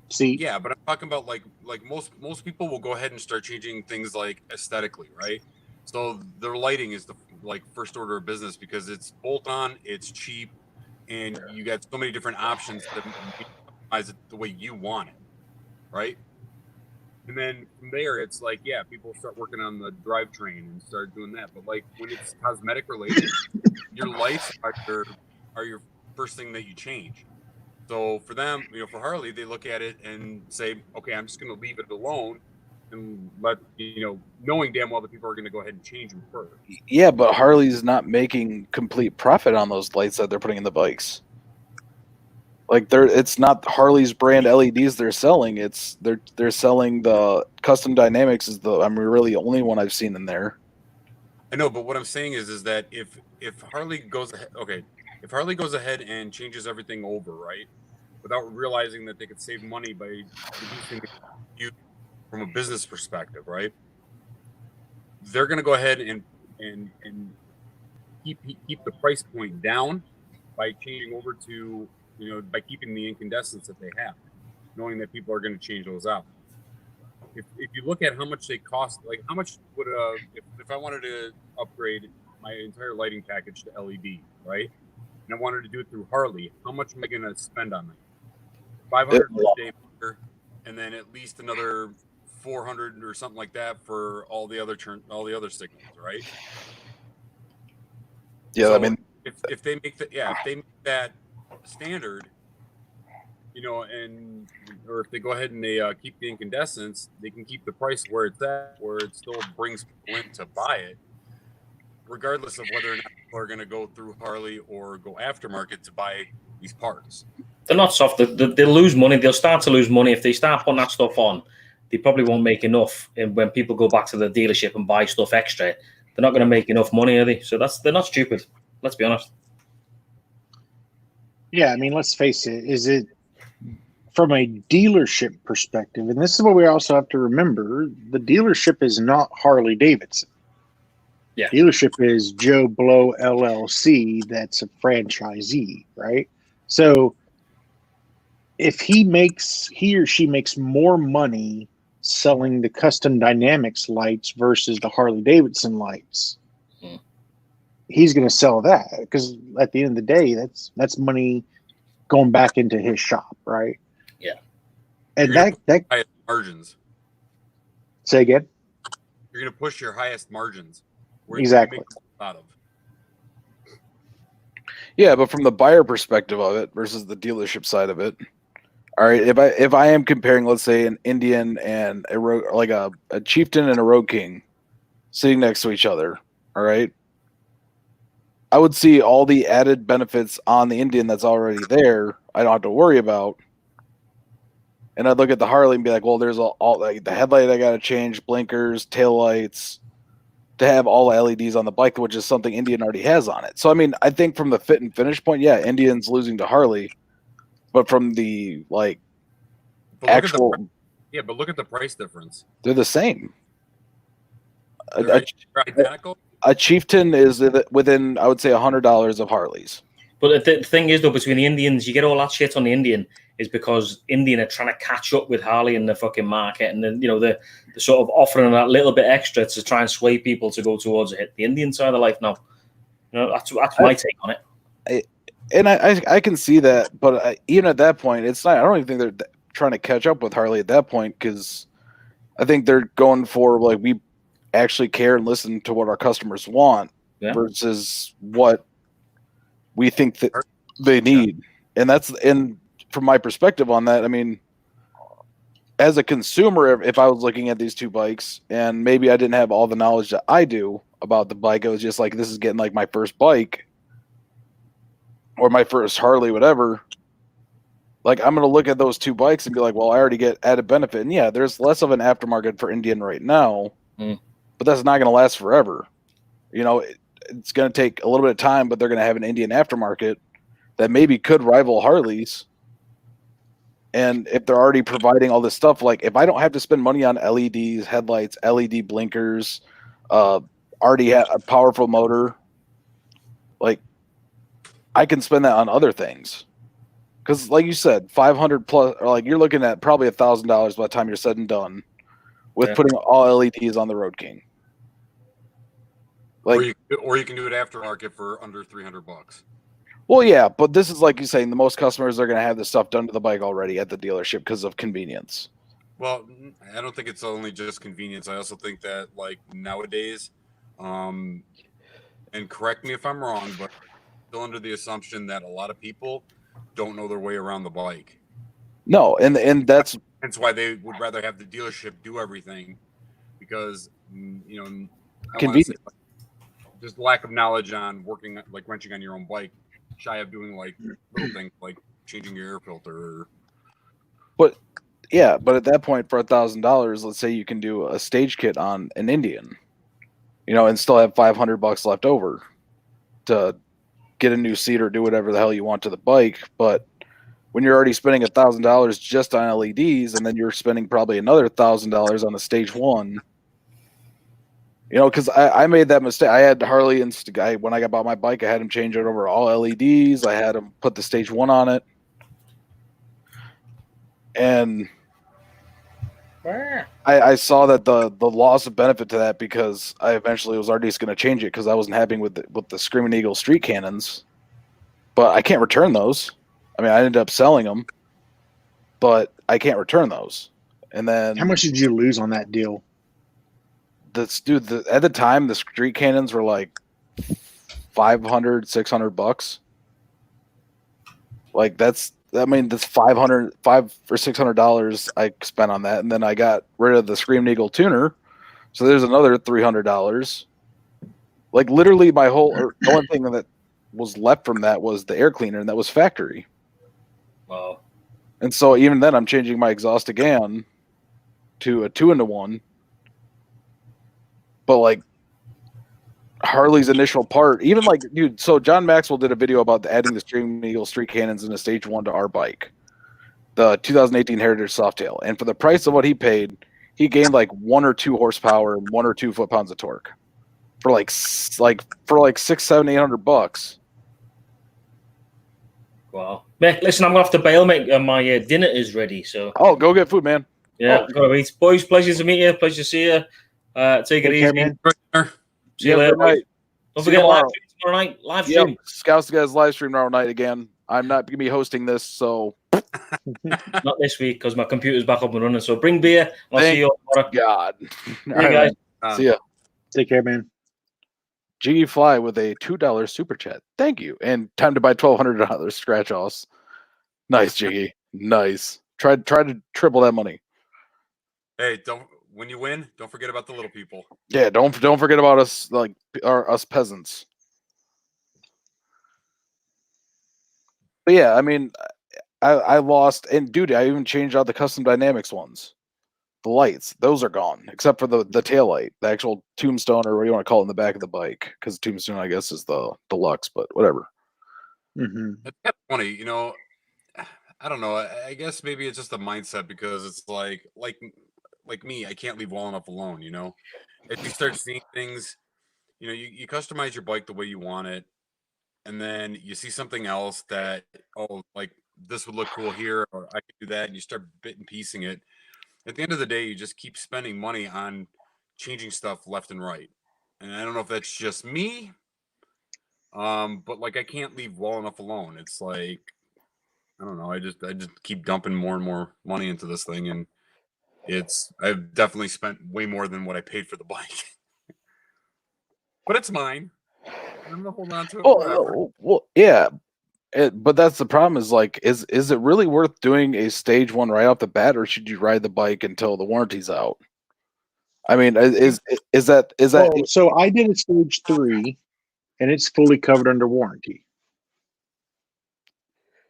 See, yeah, but I'm talking about like most people will go ahead and start changing things like aesthetically, right? So their lighting is the first order of business because it's bolt on, it's cheap, and you got so many different options to customize it the way you want it, right? And then from there, it's like, yeah, people start working on the drivetrain and start doing that. But like when it's cosmetic related, your lights are your first thing that you change. So for them, for Harley, they look at it and say, okay, I'm just going to leave it alone and let, knowing damn well that people are going to go ahead and change them first. Yeah, but Harley's not making complete profit on those lights that they're putting in the bikes. Like it's not Harley's brand LEDs they're selling. It's they're selling the custom dynamics I'm really the only one I've seen in there. I know, but what I'm saying is that if Harley goes ahead, if Harley goes ahead and changes everything over, right, without realizing that they could save money by reducing you from a business perspective, right, they're going to go ahead and keep the price point down by changing over to. By keeping the incandescents that they have, knowing that people are going to change those out. If you look at how much they cost, like how much would if I wanted to upgrade my entire lighting package to LED, right? And I wanted to do it through Harley, how much am I going to spend on that? $500 a day, and then at least another $400 or something like that for all the other signals, right? Yeah, so I mean, if they make that standard, or if they go ahead and they keep the incandescents, they can keep the price where it's at, where it still brings people in to buy it, regardless of whether or not people are going to go through Harley or go aftermarket to buy these parts. They're not soft. They'll lose money. They'll start to lose money if they start putting that stuff on. They probably won't make enough. And when people go back to the dealership and buy stuff extra, they're not going to make enough money, are they? So they're not stupid. Let's be honest. Yeah, I mean, let's face it. Is it from a dealership perspective, and this is what we also have to remember, the dealership is not Harley-Davidson. Yeah. Dealership is Joe Blow LLC that's a franchisee, right? So if he or she makes more money selling the custom dynamics lights versus the Harley-Davidson lights, he's going to sell that, because at the end of the day, that's money going back into his shop, right? Yeah. And You're that highest margins. Say again? You're going to push your highest margins. Exactly. You make out of. Yeah, but from the buyer perspective of it versus the dealership side of it. All right, if I am comparing, let's say, an Indian and a chieftain and a road king sitting next to each other, all right, I would see all the added benefits on the Indian that's already there. I don't have to worry about. And I'd look at the Harley and be like, well, there's all like the headlight I got to change, blinkers, tail lights, to have all the LEDs on the bike, which is something Indian already has on it. So, I mean, I think from the fit and finish point, yeah, Indian's losing to Harley. But from the, like, actual... But look at the price difference. They're the same. They're identical? A chieftain is within, I would say, $100 of Harley's. But the thing is, though, between the Indians, you get all that shit on the Indian is because Indian are trying to catch up with Harley in the fucking market, and then they're sort of offering that little bit extra to try and sway people to go towards it. The Indian side of life now. That's my take on it. I can see that, but even at that point, it's not. I don't even think they're trying to catch up with Harley at that point, because I think they're going for, like, we actually care and listen to what our customers want versus what we think that they need. And from my perspective on that, I mean, as a consumer, if I was looking at these two bikes and maybe I didn't have all the knowledge that I do about the bike, it was just like, this is getting like my first bike or my first Harley, whatever. Like, I'm going to look at those two bikes and be like, well, I already get added benefit. And yeah, there's less of an aftermarket for Indian right now, but that's not going to last forever. It's going to take a little bit of time, but they're going to have an Indian aftermarket that maybe could rival Harley's. And if they're already providing all this stuff, like, if I don't have to spend money on LEDs, headlights, LED blinkers, already have a powerful motor, like, I can spend that on other things. Because, like you said, 500 plus, or like, you're looking at probably $1,000 by the time you're said and done with putting all LEDs on the Road King. Like, or you can do it aftermarket for under $300. Well, yeah, but this is, like you're saying, the most customers are going to have this stuff done to the bike already at the dealership because of convenience. Well, I don't think it's only just convenience. I also think that, like, nowadays, and correct me if I'm wrong, but still under the assumption that a lot of people don't know their way around the bike. No, and that's why they would rather have the dealership do everything, because convenience. Just lack of knowledge on working, like, wrenching on your own bike, shy of doing, like, little things like changing your air filter. But at that point, for $1,000, let's say you can do a stage kit on an Indian, and still have $500 left over to get a new seat or do whatever the hell you want to the bike. But when you're already spending $1,000 just on LEDs, and then you're spending probably another $1,000 on the stage one, because I made that mistake. I had Harley and when I bought my bike, I had him change it over all LEDs. I had him put the stage one on it, and I saw that the loss of benefit to that, because I eventually was already just going to change it because I wasn't happy with the Screaming Eagle street cannons. But I can't return those. I mean, I ended up selling them, but I can't return those. And then, how much did you lose on that deal? At the time, the street cannons were like $500, $600. Like, that's $500 or $600 I spent on that, and then I got rid of the Screaming Eagle tuner, so there's another $300. Like, literally, the only thing that was left from that was the air cleaner, and that was factory. Wow. And so even then, I'm changing my exhaust again to a 2-in-1. But, like, Harley's initial part, even, like, dude, so John Maxwell did a video about adding the Screaming Eagle street cannons in a stage one to our bike. the 2018 Heritage Softail, and for the price of what he paid, he gained like 1 or 2 horsepower and 1 or 2 foot-pounds of torque for like 6, 7, $800. Wow. Mick, listen, I'm gonna have to bail, mate. My dinner is ready, so. Oh, go get food, man. Yeah, gotta eat. Boys, pleasure to meet you. Pleasure to see you. Take it easy. Man. See you later. Night. Don't forget live stream tomorrow night. Live stream. Yep. Scouts guys live stream tomorrow night again. I'm not gonna be hosting this, so not this week because my computer's back up and running. So bring beer. I'll see you tomorrow. God. See you guys. See ya. Take care, man. G Fly with a $2 super chat. Thank you. And time to buy $1,200 scratch offs. Nice, Jiggy. Nice. Try to triple that money. Hey, when you win, don't forget about the little people. Yeah, don't forget about us, like us peasants. But yeah, I mean, I lost, and dude, I even changed out the custom dynamics ones. The lights, those are gone, except for the tail light, the actual tombstone, or what you want to call it, in the back of the bike, because tombstone, I guess, is the deluxe, but whatever. Mm-hmm. It's kind of funny, you know. I don't know. I guess maybe it's just a mindset because it's like me, I can't leave well enough alone, you know. If you start seeing things, you know, you customize your bike the way you want it, and then you see something else that, oh, like this would look cool here, or I could do that, and you start bit and piecing it. At the end of the day, you just keep spending money on changing stuff left and right. And I don't know if that's just me, but like I can't leave well enough alone. It's like, I don't know. I just keep dumping more and more money into this thing, and I've definitely spent way more than what I paid for the bike. But it's mine. I'm gonna hold on to it forever. Well, yeah. But that's the problem, is like, is it really worth doing a stage 1 right off the bat, or should you ride the bike until the warranty's out? I mean, is that So I did a stage 3, and it's fully covered under warranty.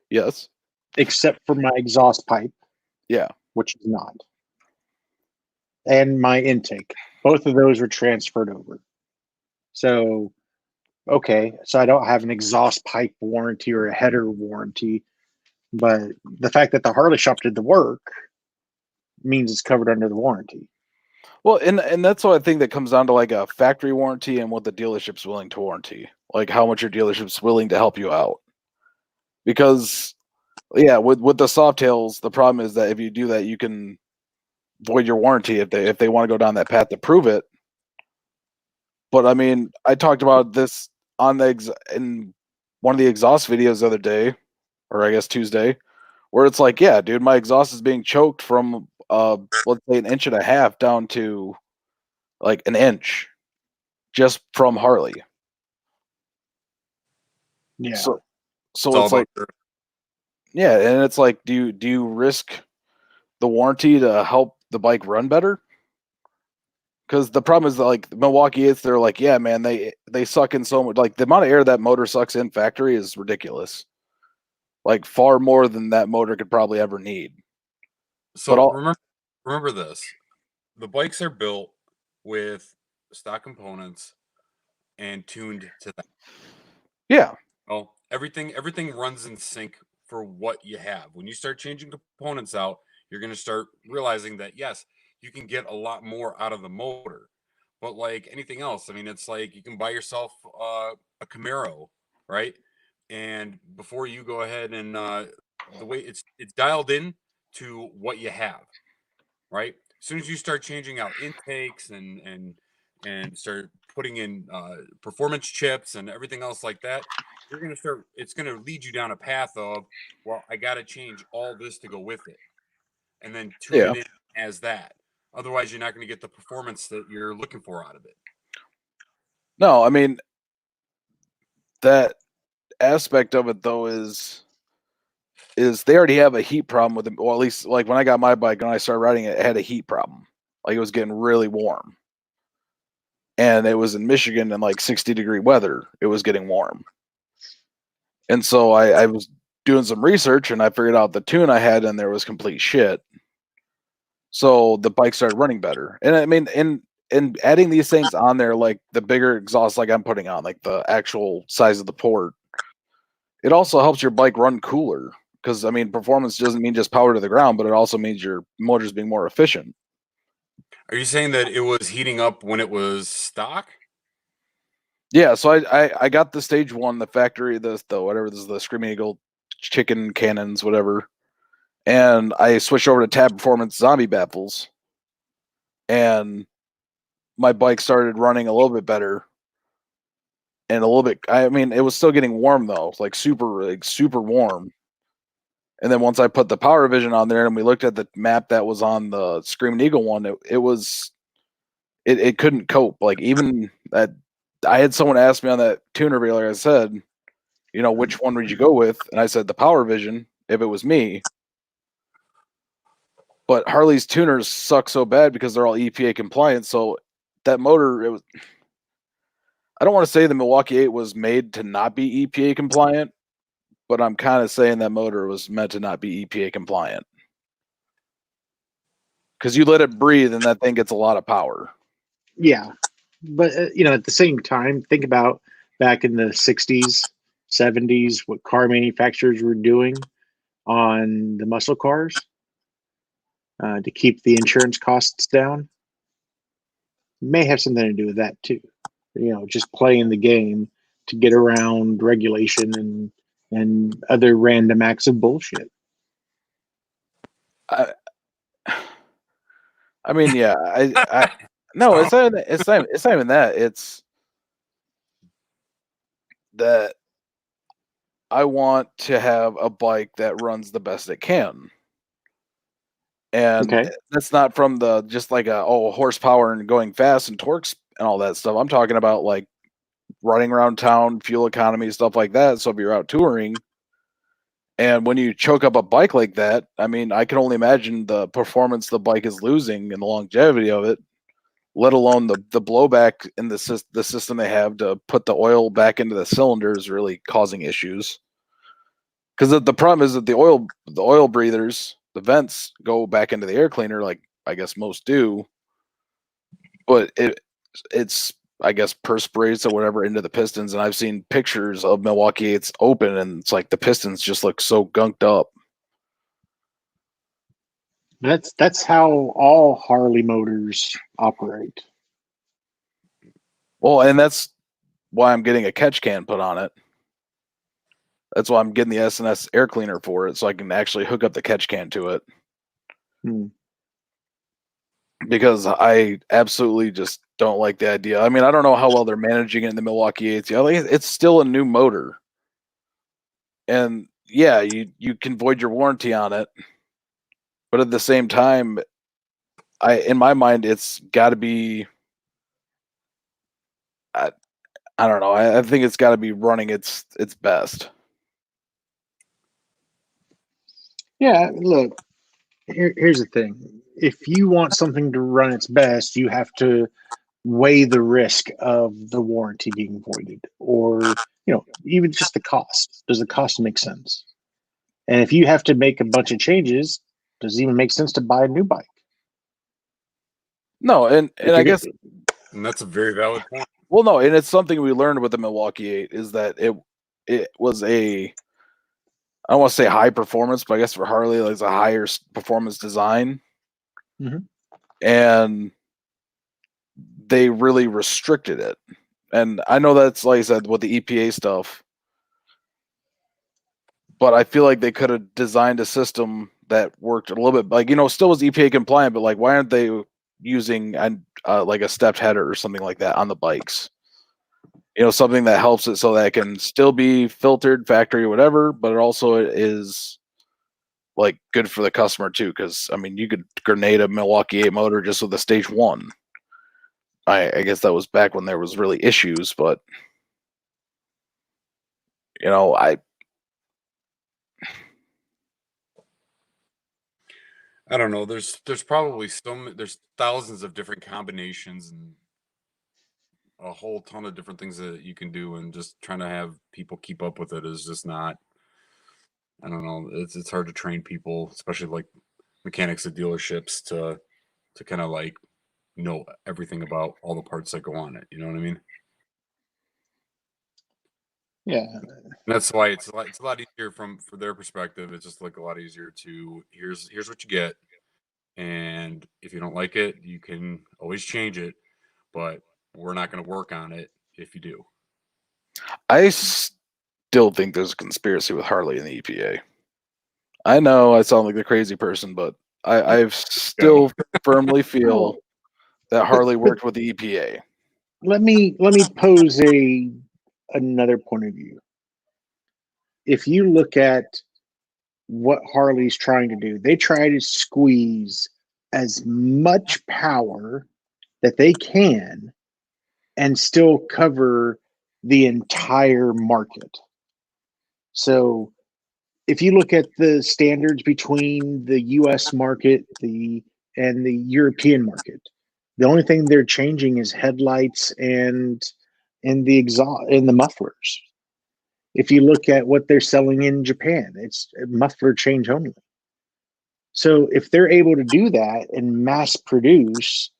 Yes. Except for my exhaust pipe. Yeah. Which is not. And my intake. Both of those were transferred over. So, okay, so I don't have an exhaust pipe warranty or a header warranty, but the fact that the Harley shop did the work means it's covered under the warranty. Well, and that's what I think that comes down to, like a factory warranty and what the dealership's willing to warranty, like how much your dealership's willing to help you out. Because, yeah, with the Softails, the problem is that if you do that, you can void your warranty if they want to go down that path to prove it. But I mean, I talked about this in one of the exhaust videos the other day, or I guess Tuesday, where it's like, yeah, dude, my exhaust is being choked from let's say 1.5 inches down to like 1 inch, just from Harley. Yeah. So it's like, yeah, and it's like, do you risk the warranty to help the bike run better? Because the problem is that, like, Milwaukee 8s, they're like, yeah, man, they suck in so much. Like, the amount of air that motor sucks in factory is ridiculous. Like, far more than that motor could probably ever need. So remember this: the bikes are built with stock components and tuned to that. Yeah. Well, everything runs in sync for what you have. When you start changing components out, you're going to start realizing that, yes, you can get a lot more out of the motor. But like anything else, I mean, it's like you can buy yourself a Camaro, right? And before you go ahead and the way it's dialed in to what you have, right? As soon as you start changing out intakes and start putting in performance chips and everything else like that, you're going to start, it's going to lead you down a path of, well, I got to change all this to go with it, and then tune it in as that. Otherwise, you're not going to get the performance that you're looking for out of it. No, I mean, that aspect of it, though, is they already have a heat problem with it. Well, at least, like, when I got my bike and I started riding it, it had a heat problem. Like, it was getting really warm. And it was in Michigan in, like, 60-degree weather. It was getting warm. And so I was doing some research, and I figured out the tune I had in there was complete shit. So the bike started running better. And I mean, and adding these things on there, like the bigger exhaust, like I'm putting on, like the actual size of the port, it also helps your bike run cooler. because I mean, performance doesn't mean just power to the ground, but it also means your motor's being more efficient. Are you saying that it was heating up when it was stock? Yeah, so I got the stage 1, the factory, the whatever this is, the Screaming Eagle chicken cannons, whatever, and I switched over to Tab Performance zombie baffles, and my bike started running a little bit better, and a little bit. I mean, it was still getting warm though, like super warm. And then once I put the Power Vision on there, and we looked at the map that was on the Screaming Eagle one, it couldn't cope. Like even that, I had someone ask me on that tuner revealer. I said, you know, which one would you go with? And I said the Power Vision if it was me. But Harley's tuners suck so bad because they're all EPA compliant. So that motor, it was. I don't want to say the Milwaukee 8 was made to not be EPA compliant, but I'm kind of saying that motor was meant to not be EPA compliant. Because you let it breathe and that thing gets a lot of power. Yeah. But, you know, at the same time, think about back in the 60s, 70s, what car manufacturers were doing on the muscle cars to keep the insurance costs down. May have something to do with that too. You know, just playing the game to get around regulation and other random acts of bullshit. I mean, yeah, no, it's not even that. It's that I want to have a bike that runs the best it can. And that's not from the just like horsepower and going fast and torques and all that stuff. I'm talking about like running around town, fuel economy, stuff like that. So if you're out touring and when you choke up a bike like that, I mean, I can only imagine the performance the bike is losing and the longevity of it, let alone the blowback in the system they have to put the oil back into the cylinders really causing issues. Because the problem is that the oil breathers, the vents go back into the air cleaner, like I guess most do, but it's I guess perspirates or whatever into the pistons, and I've seen pictures of Milwaukee 8s open, and it's like the pistons just look so gunked up. That's how all Harley motors operate. Well, and that's why I'm getting a catch can put on it. That's why I'm getting the S&S air cleaner for it, so I can actually hook up the catch can to it. Because I absolutely just don't like the idea. I mean, I don't know how well they're managing it in the Milwaukee 8s. Yeah, it's still a new motor. And yeah, you can void your warranty on it. But at the same time, in my mind, it's got to be. I don't know. I think it's got to be running its best. Yeah, look, here's the thing. If you want something to run its best, you have to weigh the risk of the warranty being voided, or you know, even just the cost. Does the cost make sense? And if you have to make a bunch of changes, does it even make sense to buy a new bike? No, and I guess that's a very valid point. Well, no, and it's something we learned with the Milwaukee 8 is that it was I don't want to say high performance, but I guess for Harley, it's a higher performance design. And they really restricted it. And I know that's, like I said, with the EPA stuff. But I feel like they could have designed a system that worked a little bit, like, you know, still was EPA compliant, but like, why aren't they using like a stepped header or something like that on the bikes? You know, something that helps it so that it can still be filtered factory or whatever, but it also is like good for the customer too. Because I mean, you could grenade a Milwaukee 8 motor just with a stage 1. I guess that was back when there was really issues, but you know, I don't know. There's probably there's thousands of different combinations and a whole ton of different things that you can do, and just trying to have people keep up with it is just not. I don't know. It's hard to train people, especially like mechanics at dealerships, to kind of like know everything about all the parts that go on it. You know what I mean? Yeah. That's why it's a lot easier from their perspective. It's just like a lot easier to here's what you get, and if you don't like it, you can always change it, but we're not going to work on it if you do. I still think there's a conspiracy with Harley and the EPA. I know I sound like the crazy person, but I still firmly feel that Harley worked with the EPA. Let me pose another point of view. If you look at what Harley's trying to do, they try to squeeze as much power that they can and still cover the entire market. So if you look at the standards between the US market and the European market, the only thing they're changing is headlights and the exhaust and the mufflers. If you look at what they're selling in Japan, it's muffler change only. So if they're able to do that and mass produce,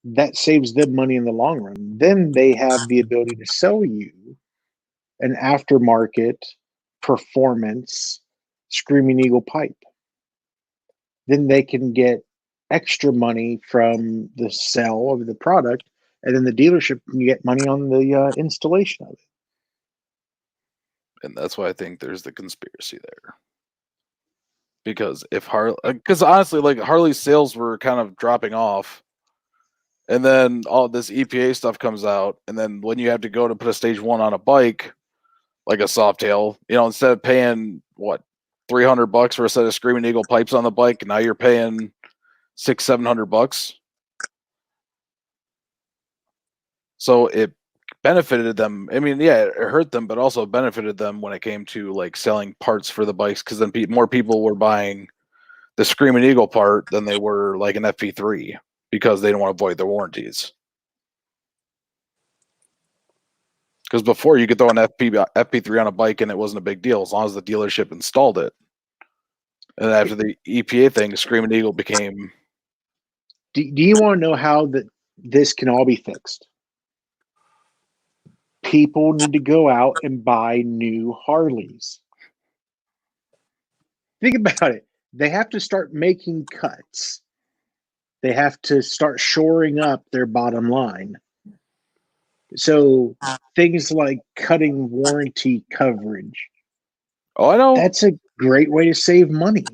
that saves them money in the long run. Then they have the ability to sell you an aftermarket performance Screaming Eagle pipe. Then they can get extra money from the sale of the product, and then the dealership can get money on the installation of it. And that's why I think there's the conspiracy there. Because if because honestly, like Harley's sales were kind of dropping off, and then all this EPA stuff comes out, and then when you have to go to put a stage 1 on a bike, like a Softail, instead of paying what $300 for a set of Screaming Eagle pipes on the bike, now you're paying $600-700. So it benefited them. I mean, yeah, it hurt them, but also benefited them when it came to like selling parts for the bikes, because then more people were buying the Screaming Eagle part than they were like an FP3 because they don't want to void their warranties. Because before you could throw an FP3 on a bike and it wasn't a big deal as long as the dealership installed it. And after the EPA thing, Screaming Eagle became. Do you want to know how this can all be fixed? People need to go out and buy new Harleys. Think about it. They have to start making cuts. They have to start shoring up their bottom line. So things like cutting warranty coverage. Oh, I know. That's a great way to save money.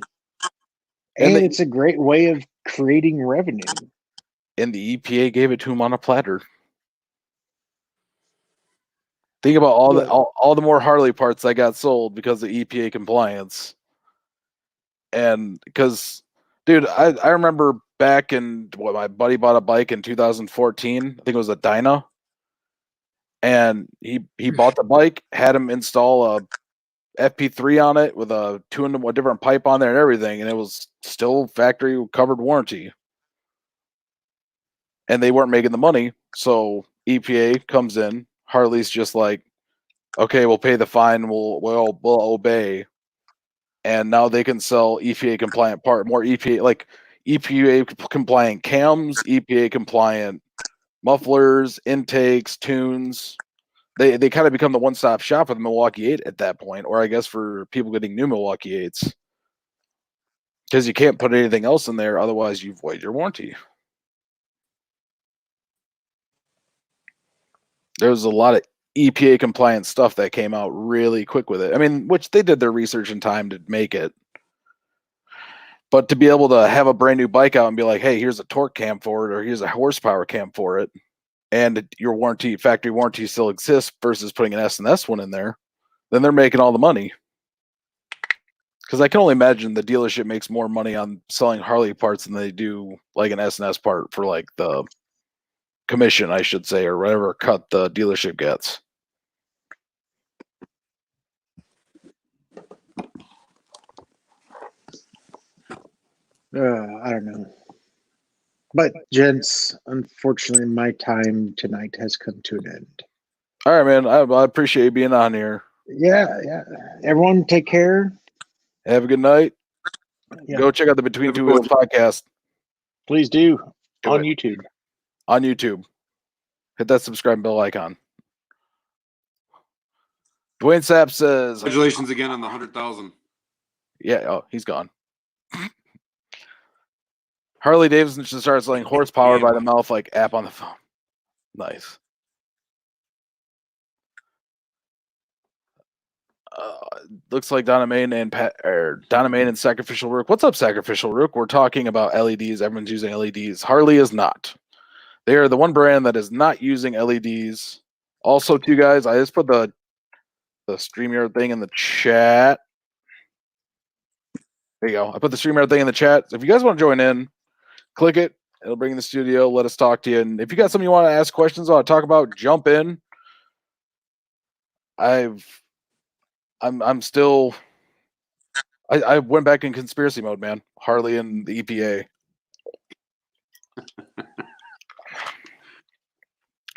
And it's a great way of creating revenue. And the EPA gave it to him on a platter. Think about all the more Harley parts that got sold because of EPA compliance. And because, dude, I remember back in my buddy bought a bike in 2014. I think it was a Dyna. And he bought the bike, had him install a FP3 on it with a different pipe on there and everything, and it was still factory covered warranty. And they weren't making the money, so EPA comes in. Harley's just like, okay, we'll pay the fine, we'll obey, and now they can sell EPA compliant more EPA compliant cams, EPA compliant mufflers, intakes, tunes. They kind of become the one-stop shop for the Milwaukee 8 at that point, or I guess for people getting new Milwaukee 8s. Because you can't put anything else in there, otherwise you void your warranty. There was a lot of EPA compliant stuff that came out really quick with it. I mean, which they did their research and time to make it. But to be able to have a brand new bike out and be like, hey, here's a torque cam for it, or here's a horsepower cam for it, and your factory warranty still exists versus putting an S&S one in there, then they're making all the money. Because I can only imagine the dealership makes more money on selling Harley parts than they do like an S&S part for like the commission, I should say, or whatever cut the dealership gets. I don't know. But, gents, unfortunately, my time tonight has come to an end. All right, man. I appreciate you being on here. Yeah. Everyone, take care. Have a good night. Yeah. Go check out the Between Two Wheels podcast. Please do on YouTube. On YouTube. Hit that subscribe bell icon. Dwayne Sapp says, congratulations again on the 100,000. Yeah, oh, he's gone. Harley-Davidson should start selling horsepower by the mouth like app on the phone. Nice. Looks like Donna Main and Sacrificial Rook. What's up, Sacrificial Rook? We're talking about LEDs. Everyone's using LEDs. Harley is not. They are the one brand that is not using LEDs. Also, too, guys, I just put the StreamYard thing in the chat. There you go. I put the StreamYard thing in the chat. So if you guys want to join in, click it. It'll bring you in the studio. Let us talk to you. And if you got something you want to ask questions on, talk about, jump in. I'm still. I went back in conspiracy mode, man. Harley and the EPA.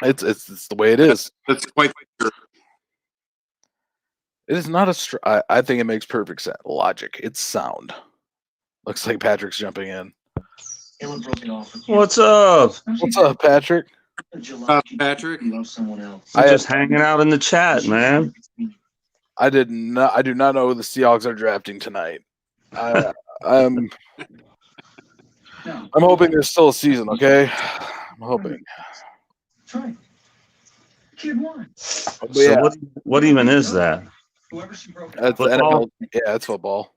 It's the way it is. That's quite true. It is not a. I think it makes perfect sense. Logic. It's sound. Looks like Patrick's jumping in. What's up? What's up, Patrick? Patrick. I'm just hanging out in the chat, man. I do not know who the Seahawks are drafting tonight. I'm hoping there's still a season. Okay, I'm hoping. So what even is that? That's NFL. Yeah, it's football.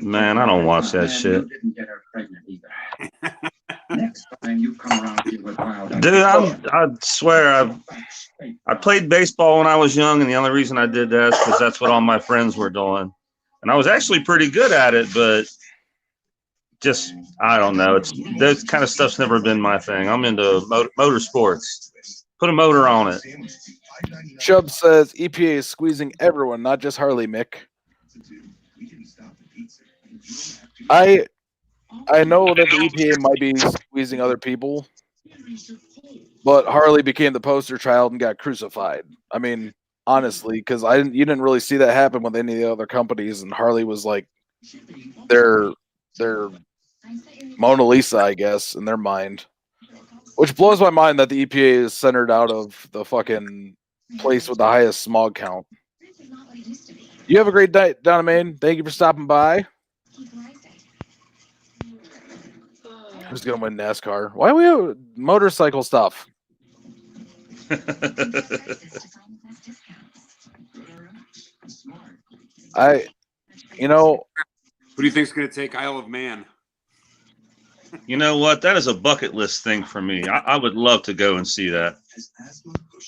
Man, I don't watch that shit. Dude, I swear I played baseball when I was young, and the only reason I did that is because that's what all my friends were doing. And I was actually pretty good at it, but just, I don't know. That kind of stuff's never been my thing. I'm into motorsports. Put a motor on it. Chubb says EPA is squeezing everyone, not just Harley, Mick. I know that the EPA might be squeezing other people, but Harley became the poster child and got crucified. I mean, honestly, because you didn't really see that happen with any of the other companies, and Harley was like their Mona Lisa, I guess, in their mind. Which blows my mind that the EPA is centered out of the fucking place with the highest smog count. You have a great night, Donna Main. Thank you for stopping by. Who's gonna win NASCAR? Why do we have motorcycle stuff? Who do you think's gonna take Isle of Man? You know what? That is a bucket list thing for me. I would love to go and see that.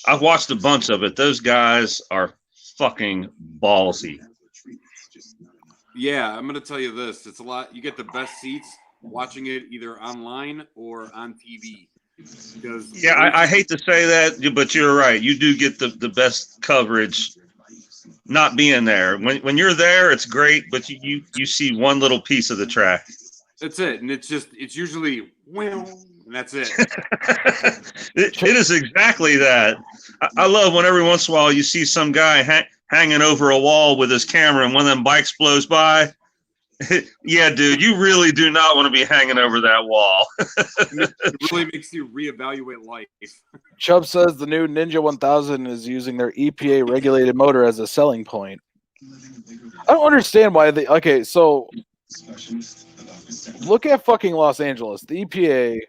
I've watched a bunch of it. Those guys are fucking ballsy. Yeah, I'm going to tell you this. It's a lot. You get the best seats watching it either online or on TV. Yeah, I hate to say that, but you're right. You do get the best coverage not being there. When you're there, it's great, but you see one little piece of the track. That's it. And it's usually, and that's it. It is exactly that. I love when every once in a while you see some guy hanging over a wall with his camera and one of them bikes blows by. Yeah, dude, you really do not want to be hanging over that wall. It really makes you reevaluate life. Chubb says the new Ninja 1000 is using their EPA regulated motor as a selling point. I don't understand why they. Okay, so look at fucking Los Angeles. The EPA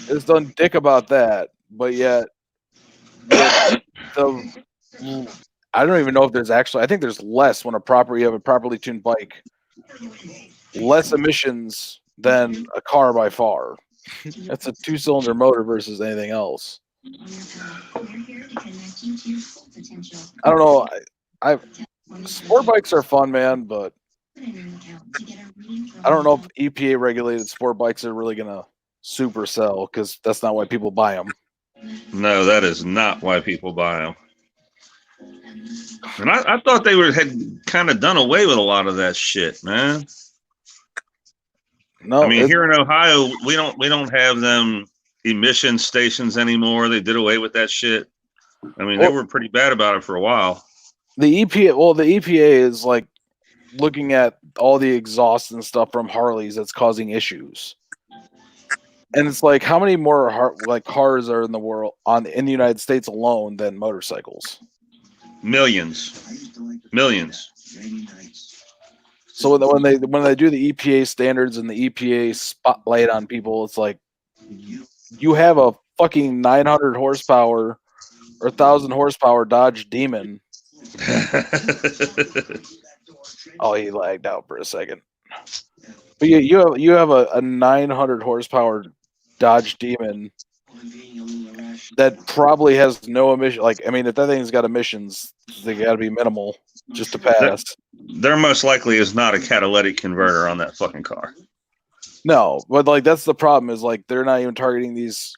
has done dick about that, but yet I don't even know if there's actually. I think there's less when you have a properly tuned bike. Less emissions than a car by far. That's a 2-cylinder motor versus anything else. I don't know. Sport bikes are fun, man, but I don't know if EPA regulated sport bikes are really gonna super sell because that's not why people buy them. No, that is not why people buy them. And I thought they had kind of done away with a lot of that shit, man. No, I mean, here in Ohio, we don't have them emission stations anymore. They did away with that shit. I mean, they were pretty bad about it for a while. The EPA is like looking at all the exhaust and stuff from Harleys that's causing issues. And it's like, how many more cars are in the world in the United States alone than motorcycles? Millions. So when they do the EPA standards and the EPA spotlight on people, it's like you have a fucking 900 horsepower or 1,000 horsepower Dodge Demon. Oh, he lagged out for a second. But you have a 900 horsepower Dodge Demon that probably has no emission. Like, I mean, if that thing's got emissions, they got to be minimal just to pass. There most likely is not a catalytic converter on that fucking car. No, but like that's the problem is like they're not even targeting these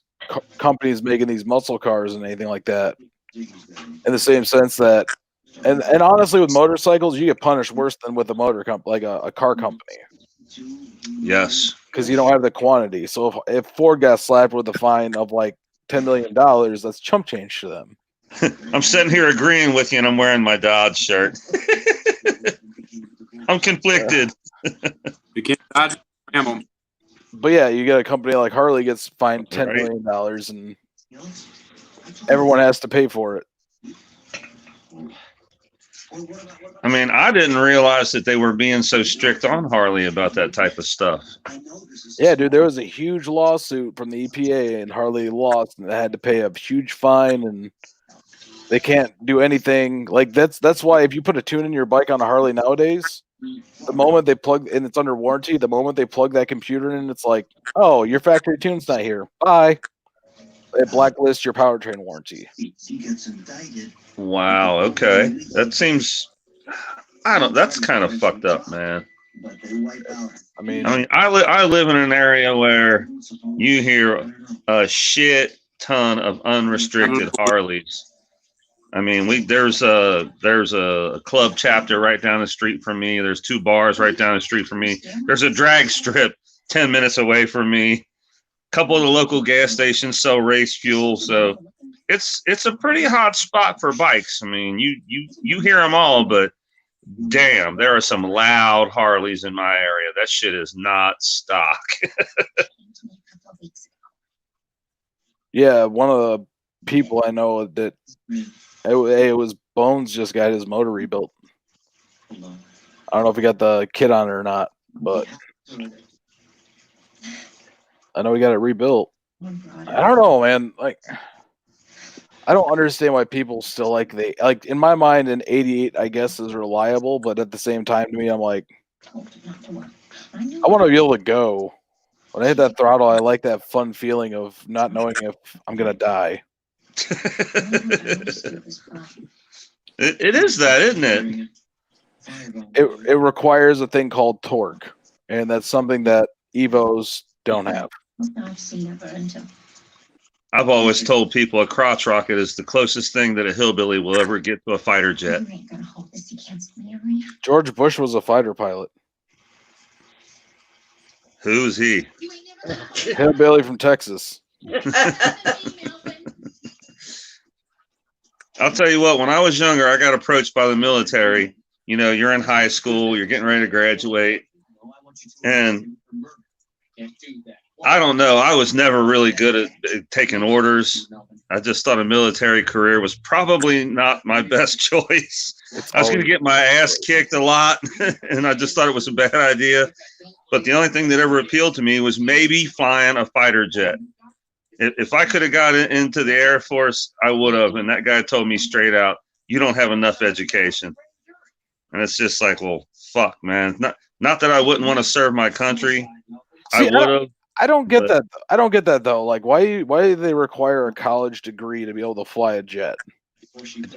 companies making these muscle cars and anything like that. In the same sense that, and honestly, with motorcycles, you get punished worse than with a motor company, like a car company. Yes, because you don't have the quantity. So if Ford got slapped with a fine of like $10 million, that's chump change to them. I'm sitting here agreeing with you, and I'm wearing my Dodge shirt. I'm conflicted. You can't dodge them. But yeah, you get a company like Harley gets fined $10 million, and everyone has to pay for it. I mean, I didn't realize that they were being so strict on Harley about that type of stuff. Yeah, dude, there was a huge lawsuit from the EPA, and Harley lost, and they had to pay a huge fine, and they can't do anything. Like that's why if you put a tune in your bike on a Harley nowadays, the moment they plug and it's under warranty, the moment they plug that computer in, it's like, oh, your factory tune's not here. Bye. They blacklist your powertrain warranty. Wow. Okay, that seems. That's kind of fucked up, man. I mean, I live in an area where you hear a shit ton of unrestricted Harleys. I mean, there's a club chapter right down the street from me. There's 2 bars right down the street from me. There's a drag strip 10 minutes away from me. A couple of the local gas stations sell race fuel, so it's a pretty hot spot for bikes. I mean, you hear them all, but damn, there are some loud Harleys in my area. That shit is not stock. yeah, one of the people I know that it was Bones just got his motor rebuilt. I don't know if he got the kit on it or not, but I know he got it rebuilt. I don't know, man. Like, I don't understand why people still like in my mind an 88 I guess is reliable, but at the same time to me I'm like I want to be able to go. When I hit that throttle, I like that fun feeling of not knowing if I'm gonna die. It is that, isn't it? It requires a thing called torque, and that's something that Evos don't have. I've always told people a crotch rocket is the closest thing that a hillbilly will ever get to a fighter jet. George Bush was a fighter pilot. Who's he? Hillbilly from Texas. I'll tell you what, when I was younger, I got approached by the military. You know, you're in high school, you're getting ready to graduate, and I don't know. I was never really good at taking orders. I just thought a military career was probably not my best choice. I was going to get my ass kicked a lot, and I just thought it was a bad idea. But the only thing that ever appealed to me was maybe flying a fighter jet. If I could have got into the Air Force, I would have. And that guy told me straight out, you don't have enough education. And it's just like, well, fuck, man. Not that I wouldn't want to serve my country. I would have. I don't get that. I don't get that though. Like, why do they require a college degree to be able to fly a jet?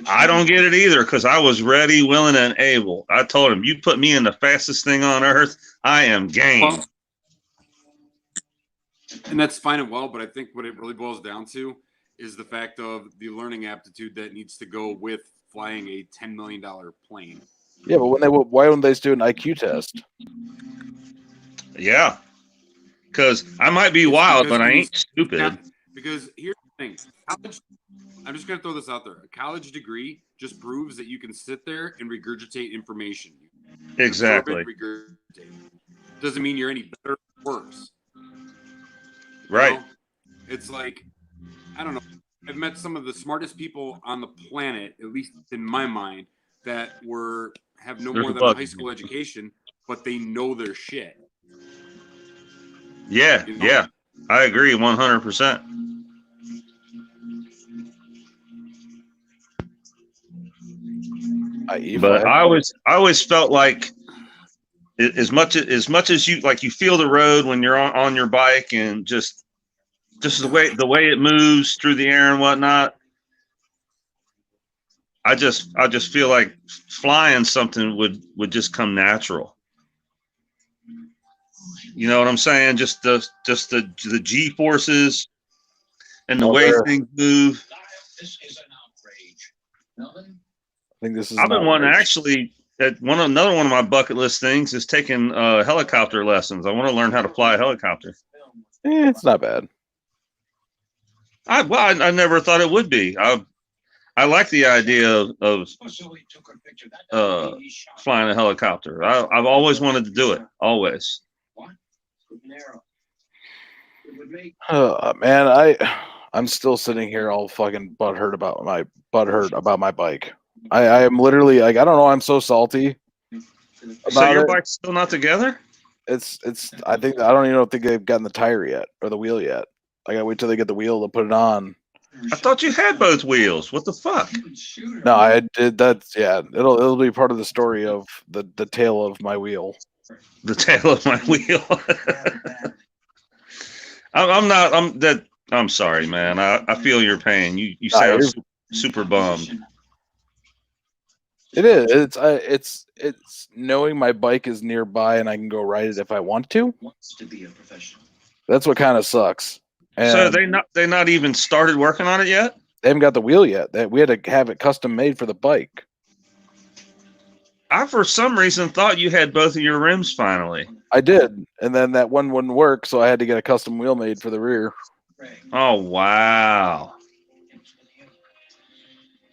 I don't get it either, because I was ready, willing, and able. I told him, you put me in the fastest thing on earth, I am game. And that's fine and well, but I think what it really boils down to is the fact of the learning aptitude that needs to go with flying a $10 million plane. Yeah, but why wouldn't they do an IQ test? Yeah. Because I might be wild, but I ain't stupid. Because here's the thing. I'm just going to throw this out there. A college degree just proves that you can sit there and regurgitate information. Exactly. Doesn't mean you're any better or worse. Right. You know? It's like, I don't know. I've met some of the smartest people on the planet, at least in my mind, that have no more than a high school education, but they know their shit. Yeah, you know? Yeah, I agree 100%. But I always felt like as much as you like, you feel the road when you're on your bike, and just the way it moves through the air and whatnot. I just feel like flying something would just come natural. You know what I'm saying? Just the G forces and the way things move. This is an outrage. Melvin? I think this is. I've been wanting to actually. Another one of my bucket list things is taking helicopter lessons. I want to learn how to fly a helicopter. It's not bad. I never thought it would be. I like the idea of flying a helicopter. I've always wanted to do it. Always. Man, I'm still sitting here all fucking butthurt about my bike. I am literally like, I don't know. I'm so salty. So your bike's still not together? It's. I don't even think they've gotten the tire yet or the wheel yet. I gotta wait till they get the wheel to put it on. I thought you had both wheels. What the fuck? No, I did. That's It'll be part of the story of the tail of my wheel. The tail of my wheel. I'm sorry, man. I feel your pain. You sound super bummed. It is. It's knowing my bike is nearby and I can go ride it if I want to. That's what kind of sucks. And so they not even started working on it yet? They haven't got the wheel yet. We had to have it custom made for the bike. I, for some reason, thought you had both of your rims finally. I did, and then that one wouldn't work, so I had to get a custom wheel made for the rear. Oh, wow.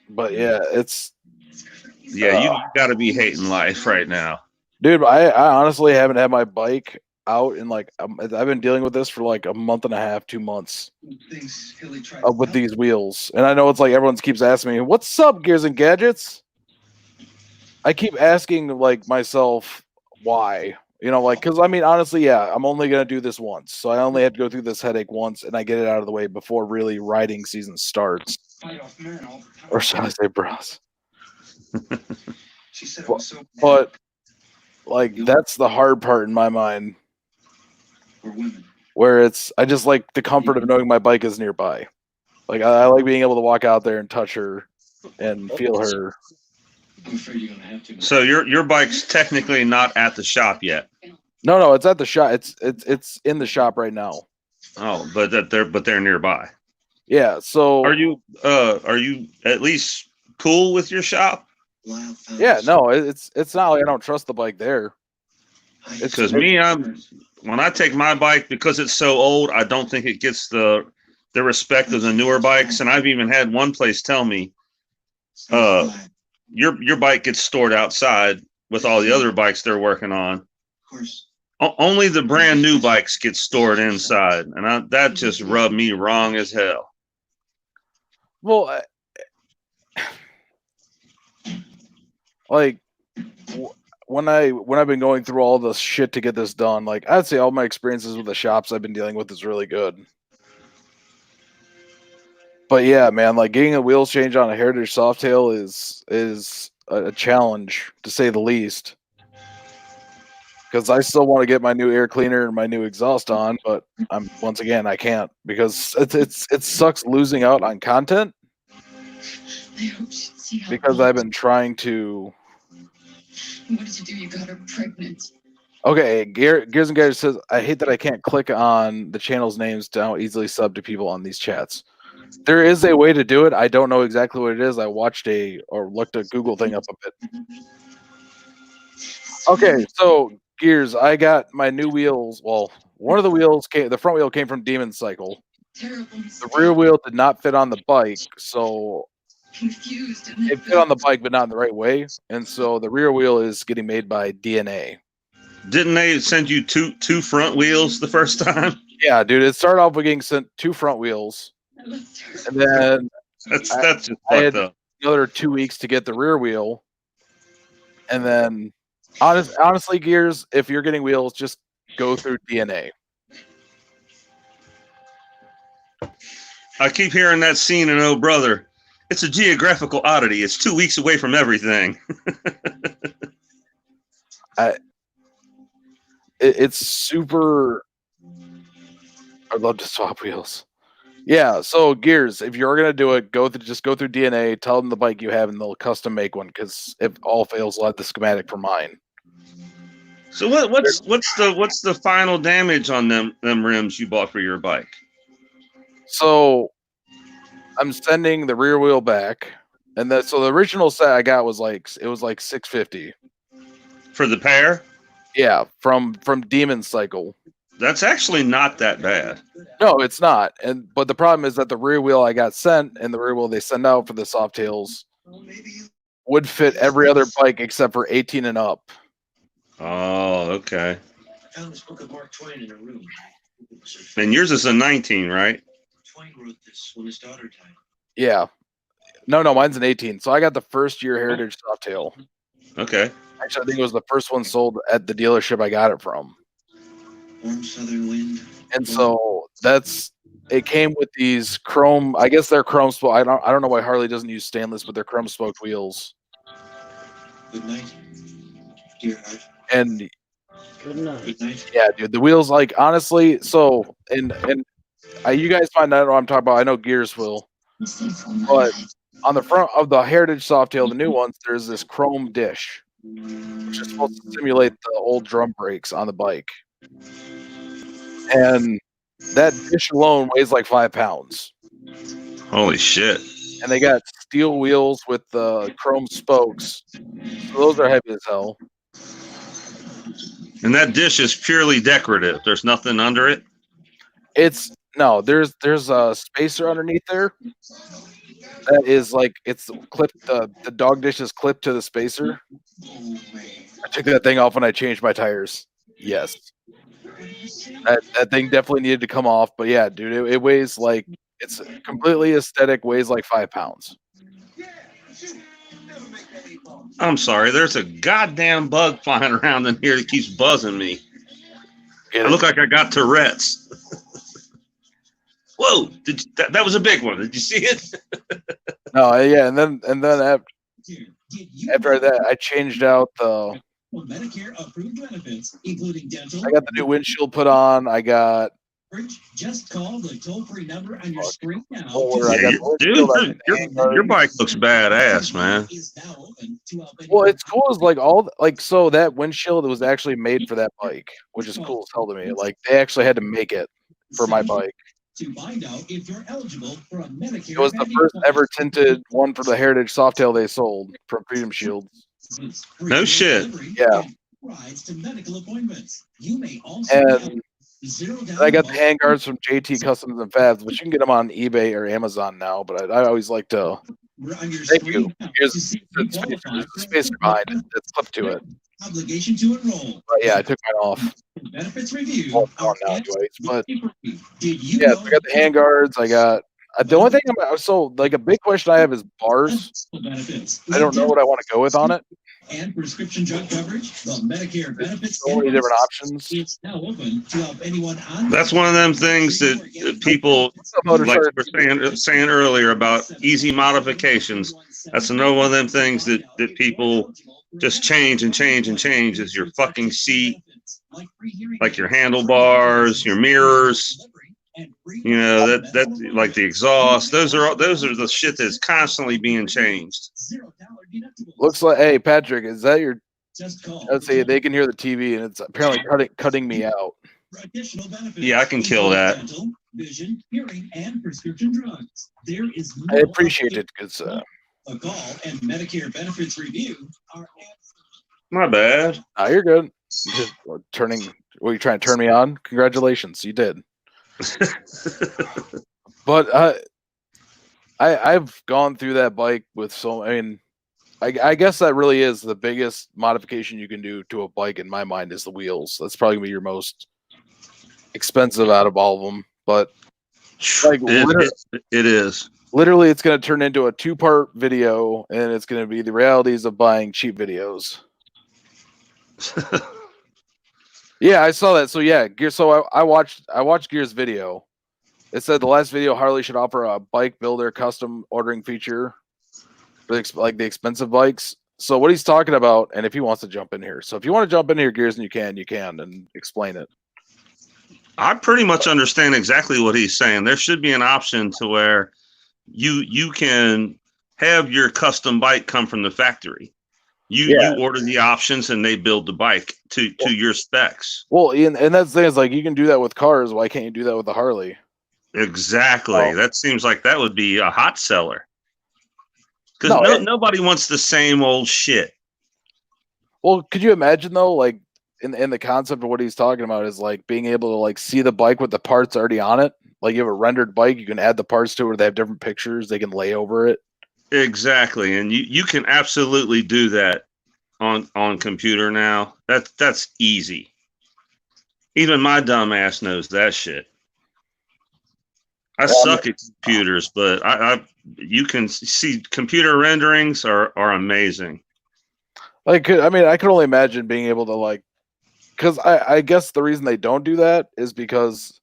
But yeah, it's... Yeah, you got to be hating life right now. Dude, I honestly haven't had my bike out in like... I've been dealing with this for like a month and a half, 2 months. With these wheels. And I know it's like everyone keeps asking me, what's up, Gears and Gadgets? I keep asking like myself why, because I mean, honestly, yeah, I'm only going to do this once. So I only have to go through this headache once and I get it out of the way before really riding season starts. Or should I say bros? But like, that's the hard part in my mind where I just like the comfort of knowing my bike is nearby. Like I like being able to walk out there and touch her and feel her. I'm afraid you're gonna have to. So your bike's technically not at the shop yet. No, it's at the shop. It's in the shop right now. Oh, but they're nearby. Yeah. So are you at least cool with your shop? Yeah. No, it's not like I don't trust the bike there. Because when I take my bike, because it's so old, I don't think it gets the respect of the newer bikes. And I've even had one place tell me, your bike gets stored outside with all the other bikes they're working on. Of course. Only the brand new bikes get stored inside, and that just rubbed me wrong as hell. Well, like when I've been going through all this shit to get this done, like I'd say all my experiences with the shops I've been dealing with is really good. But yeah, man, like getting a wheels change on a Heritage Softail is a challenge to say the least. Because I still want to get my new air cleaner and my new exhaust on, but once again I can't because it sucks losing out on content. Because I've been trying to. What did you do? You got her pregnant. Okay, Gears and Gadgets says, I hate that I can't click on the channel's names to easily sub to people on these chats. There is a way to do it. I don't know exactly what it is. I watched looked a Google thing up a bit. Okay, so Gears, I got my new wheels. Well, one of the wheels the front wheel came from Demon Cycle. The rear wheel did not fit on the bike, so it fit on the bike, but not in the right way. And so the rear wheel is getting made by DNA. Didn't they send you two front wheels the first time? Yeah, dude. It started off with getting sent 2 front wheels. And then That's just I had fucked up. another 2 weeks to get the rear wheel. And then, honestly, Gears, if you're getting wheels, just go through DNA. I keep hearing that scene in Oh Brother. It's a geographical oddity. It's 2 weeks away from everything. It's super. I'd love to swap wheels. Yeah, so Gears, if you're gonna do it, just go through DNA, tell them the bike you have, and they'll custom make one. Because if all fails, I'll have the schematic for mine. So what's the final damage on them rims you bought for your bike? So I'm sending the rear wheel back, and so the original set I got was like $650 for the pair. Yeah, from Demon Cycle. That's actually not that bad. No, it's not. But the problem is that the rear wheel I got sent and the rear wheel they send out for the Softails would fit every other bike except for 18 and up. Oh, okay. I found this book of Mark Twain in a room. And yours is a 19, right? Twain wrote this when his daughter died. Yeah. No, mine's an 18. So I got the first year Heritage Softail. Okay. Actually, I think it was the first one sold at the dealership I got it from. Warm southern wind. And so it came with these chrome. I guess they're chrome spoke. I don't know why Harley doesn't use stainless, but they're chrome spoked wheels. Good night, dear heart. And Good night. yeah, dude, the wheels, like, honestly. So you guys might not know what I'm talking about. I know Gears will, but on the front of the Heritage Softail, the new ones, there's this chrome dish, which is supposed to simulate the old drum brakes on the bike. And that dish alone weighs like 5 pounds. Holy shit. And they got steel wheels with the chrome spokes. So those are heavy as hell. And that dish is purely decorative. There's nothing under it? There's a spacer underneath there. That is like, it's clipped, the dog dish is clipped to the spacer. I took that thing off when I changed my tires. Yes. That thing definitely needed to come off, but yeah, dude, it weighs like, it's completely aesthetic, weighs like 5 pounds. I'm sorry, there's a goddamn bug flying around in here that keeps buzzing me. I look like I got Tourette's. Whoa, that was a big one. Did you see it? No, yeah, and then after that, I changed out the Medicare approved benefits, including dental. I got the new windshield put on. I got. Just call the toll-free number on your screen now. Your bike looks badass, man. Well, it's cool as so that windshield was actually made for that bike, which is cool as hell to me. Like, they actually had to make it for my bike. To find out if you're eligible for a Medicare. It was the first ever tinted one for the Heritage Softail they sold from Freedom Shields. No shit. Yeah. Rides to medical appointments. You may also and I got the handguards from JT Customs and Fabs, but you can get them on eBay or Amazon now. But I always like to. Thank you. Here's the spacer behind it that's clipped to it. Obligation to enroll. But yeah, I took mine off. Benefits review. Well, now, anyways, but yeah, so I got the handguards. I got the only thing a big question I have is bars. I don't know what I want to go with on it. And prescription drug coverage, the Medicare benefits. So many different options. It's now open to help anyone on. That's one of them things that people, like we were saying earlier about easy modifications. That's another one of them things that people just change is your fucking seat, like your handlebars, your mirrors. You know, that like the exhaust. Those are the shit that's constantly being changed. Looks like, hey Patrick, is that your? Let's see, they can hear the TV and it's apparently cutting me out. Yeah, I can kill that. Vision, hearing, and prescription drugs. There is I appreciate it because a call and Medicare benefits review are. My bad. Oh, you're good. Turning. Were you trying to turn me on? Congratulations, you did. But I've gone through that bike with I guess that really is the biggest modification you can do to a bike in my mind is the wheels. That's probably gonna be your most expensive out of all of them. But Like it is. Literally, it's going to turn into a 2-part video, and it's going to be the realities of buying cheap videos. Yeah, I saw that. So yeah, I watched Gear's video. It said the last video Harley should offer a bike builder custom ordering feature for the expensive bikes. So what he's talking about, and if he wants to jump in here, so if you want to jump in here, Gears, and you can and explain it. I pretty much understand exactly what he's saying. There should be an option to where you can have your custom bike come from the factory. You order the options and they build the bike to your specs. Well, and that's the thing is like you can do that with cars. Why can't you do that with the Harley? Exactly. That seems like that would be a hot seller. Because nobody wants the same old shit. Well, could you imagine though, like in the concept of what he's talking about is like being able to like see the bike with the parts already on it. Like you have a rendered bike, you can add the parts to it. They have different pictures. They can lay over it. Exactly, and you can absolutely do that on computer now. That's easy. Even my dumb ass knows that shit. I suck at computers, but you can see computer renderings are amazing. I could only imagine being able to like, because I guess the reason they don't do that is because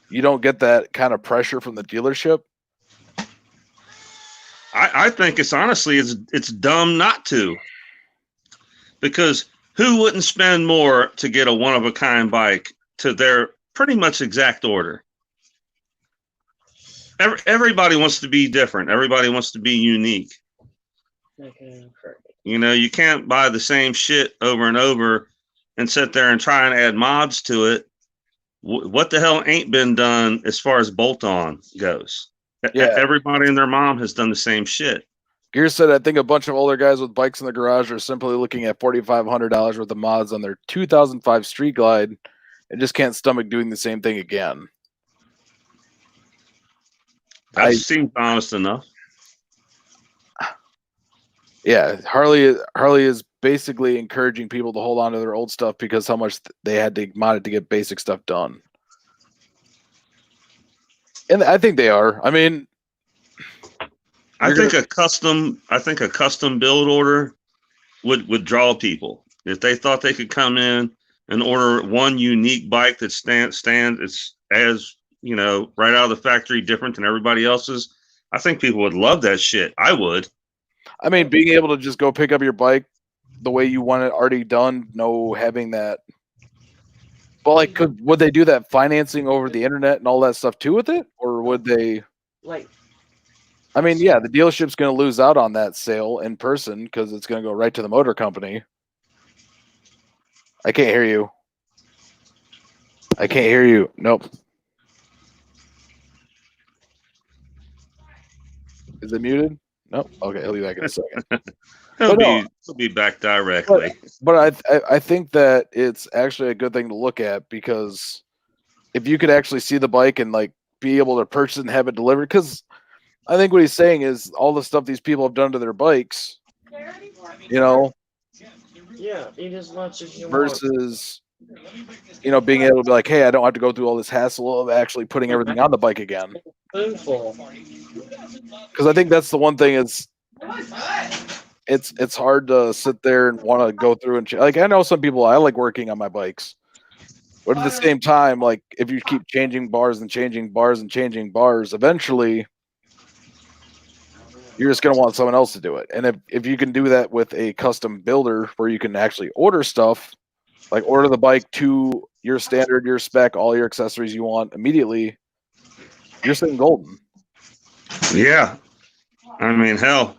you don't get that kind of pressure from the dealership. I think it's dumb not to, because who wouldn't spend more to get a one-of-a-kind bike to their pretty much exact order? Everybody wants to be different. Everybody wants to be unique. You know, you can't buy the same shit over and over and sit there and try and add mods to it. What the hell ain't been done as far as bolt-on goes? Yeah. Everybody and their mom has done the same shit. Gear said, I think a bunch of older guys with bikes in the garage are simply looking at $4,500 worth of mods on their 2005 Street Glide and just can't stomach doing the same thing again. That seems honest enough. Yeah, Harley is basically encouraging people to hold on to their old stuff because how much they had to mod it to get basic stuff done. And I think they are. I mean, I think a custom build order would draw people. If they thought they could come in and order one unique bike that stands it's as, you know, right out of the factory, different than everybody else's, I think people would love that shit. I would. I mean, being able to just go pick up your bike the way you want it already done, no having that. But like, would they do that financing over the internet and all that stuff too with it, or would they? Like, I mean, yeah, the dealership's going to lose out on that sale in person because it's going to go right to the motor company. I can't hear you. I can't hear you. Nope. Is it muted? Nope. Okay, he'll be back in a second. He'll be back directly. But I think that it's actually a good thing to look at, because if you could actually see the bike and like be able to purchase and have it delivered, because I think what he's saying is all the stuff these people have done to their bikes, you know, yeah, eat as much as you versus, you know, being able to be like, hey, I don't have to go through all this hassle of actually putting everything on the bike again. Spoonful. Because I think that's the one thing is it's hard to sit there and want to go through and like, I know some people, I like working on my bikes, but at the same time, like if you keep changing bars and changing bars and changing bars, eventually you're just going to want someone else to do it. And if you can do that with a custom builder where you can actually order stuff, like order the bike to your standard, your spec, all your accessories you want immediately, you're sitting golden. Yeah. I mean, hell,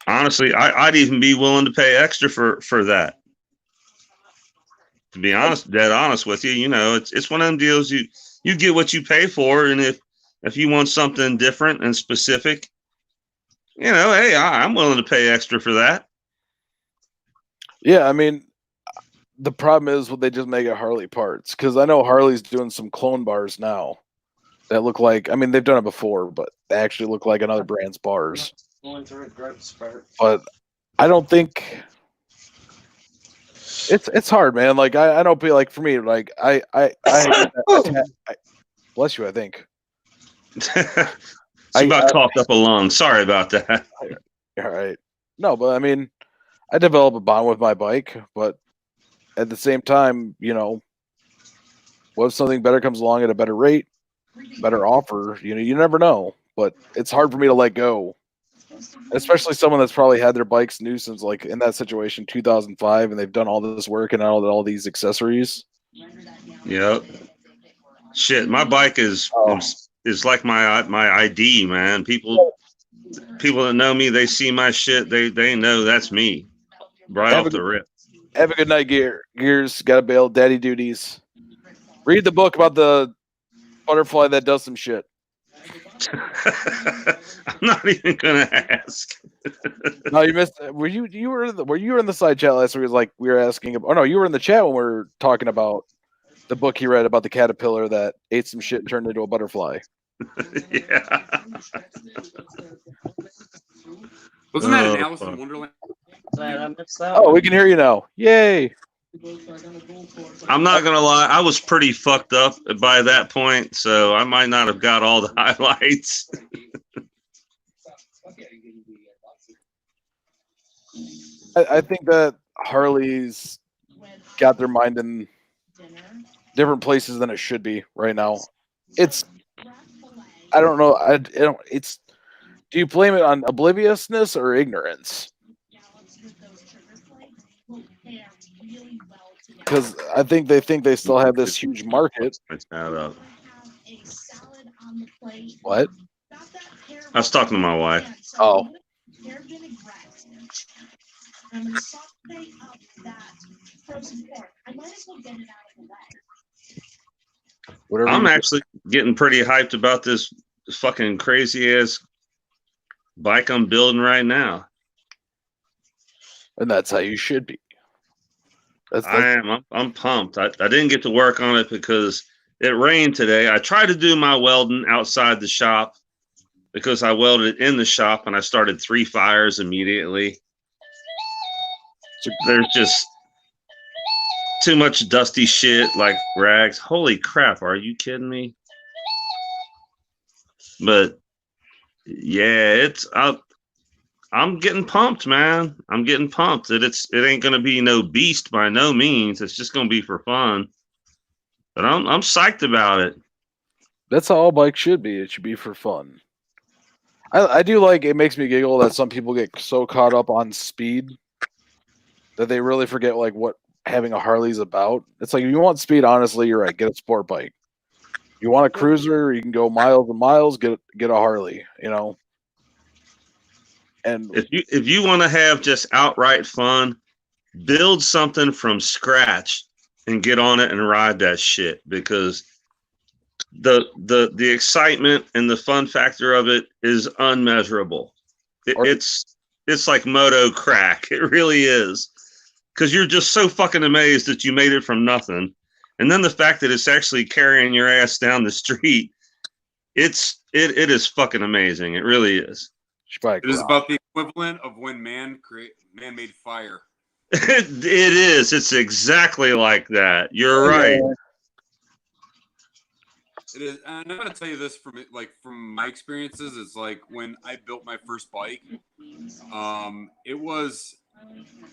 honestly, I'd even be willing to pay extra for that. To be honest, dead honest with you, you know, it's one of them deals you get what you pay for, and if you want something different and specific, you know, hey, I'm willing to pay extra for that. Yeah, I mean, the problem is when they just make it Harley parts, because I know Harley's doing some clone bars now that look like, I mean, they've done it before, but they actually look like another brand's bars. But I don't think it's hard, man. Like I don't feel like, for me, like I Bless you, I think. She about coughed up a lung. Sorry about that. All right. No, but I mean, I develop a bond with my bike, but at the same time, you know, what if something better comes along at a better rate, better offer? You know, you never know. But it's hard for me to let go, especially someone that's probably had their bikes new since, like, in that situation, 2005, and they've done all this work and all these accessories. Yep. Shit, my bike is like my ID, man. People that know me, they see my shit, they know that's me right off the rip. Have a good night, Gears. Got to bail. Daddy duties. Read the book about the butterfly that does some shit. I'm not even gonna ask. No, you missed. Were you were in the side chat last week? It was like we were asking. Oh no, you were in the chat when we were talking about the book he read about the caterpillar that ate some shit and turned into a butterfly. Yeah. Wasn't that an Alice in Wonderland? Oh, we can hear you now. Yay! I'm not gonna lie, I was pretty fucked up by that point, so I might not have got all the highlights. I think that Harley's got their mind in different places than it should be right now. I don't know. Do you blame it on obliviousness or ignorance? Because I think they still have this huge market. What? I was talking to my wife. Oh. I'm actually getting pretty hyped about this fucking crazy ass bike I'm building right now. And that's how you should be. I'm pumped. I didn't get to work on it because it rained today. I tried to do my welding outside the shop because I welded in the shop and I started 3 fires immediately. So there's just too much dusty shit like rags. Holy crap, are you kidding me? But yeah, I'm getting pumped, man. I'm getting pumped. It ain't gonna be no beast by no means. It's just gonna be for fun. But I'm psyched about it. That's how all bikes should be. It should be for fun. I do like, it makes me giggle that some people get so caught up on speed that they really forget like what having a Harley's about. It's like, if you want speed, honestly, you're right. Get a sport bike. You want a cruiser, you can go miles and miles, get a Harley, you know. And if you want to have just outright fun, build something from scratch and get on it and ride that shit, because the excitement and the fun factor of it is unmeasurable. It's like moto crack. It really is, because you're just so fucking amazed that you made it from nothing, and then the fact that it's actually carrying your ass down the street, it is fucking amazing. It really is. It is about the equivalent of when man made fire. It is. It's exactly like that. You're right. It is. And I'm gonna tell you this from my experiences. It's like when I built my first bike. It was,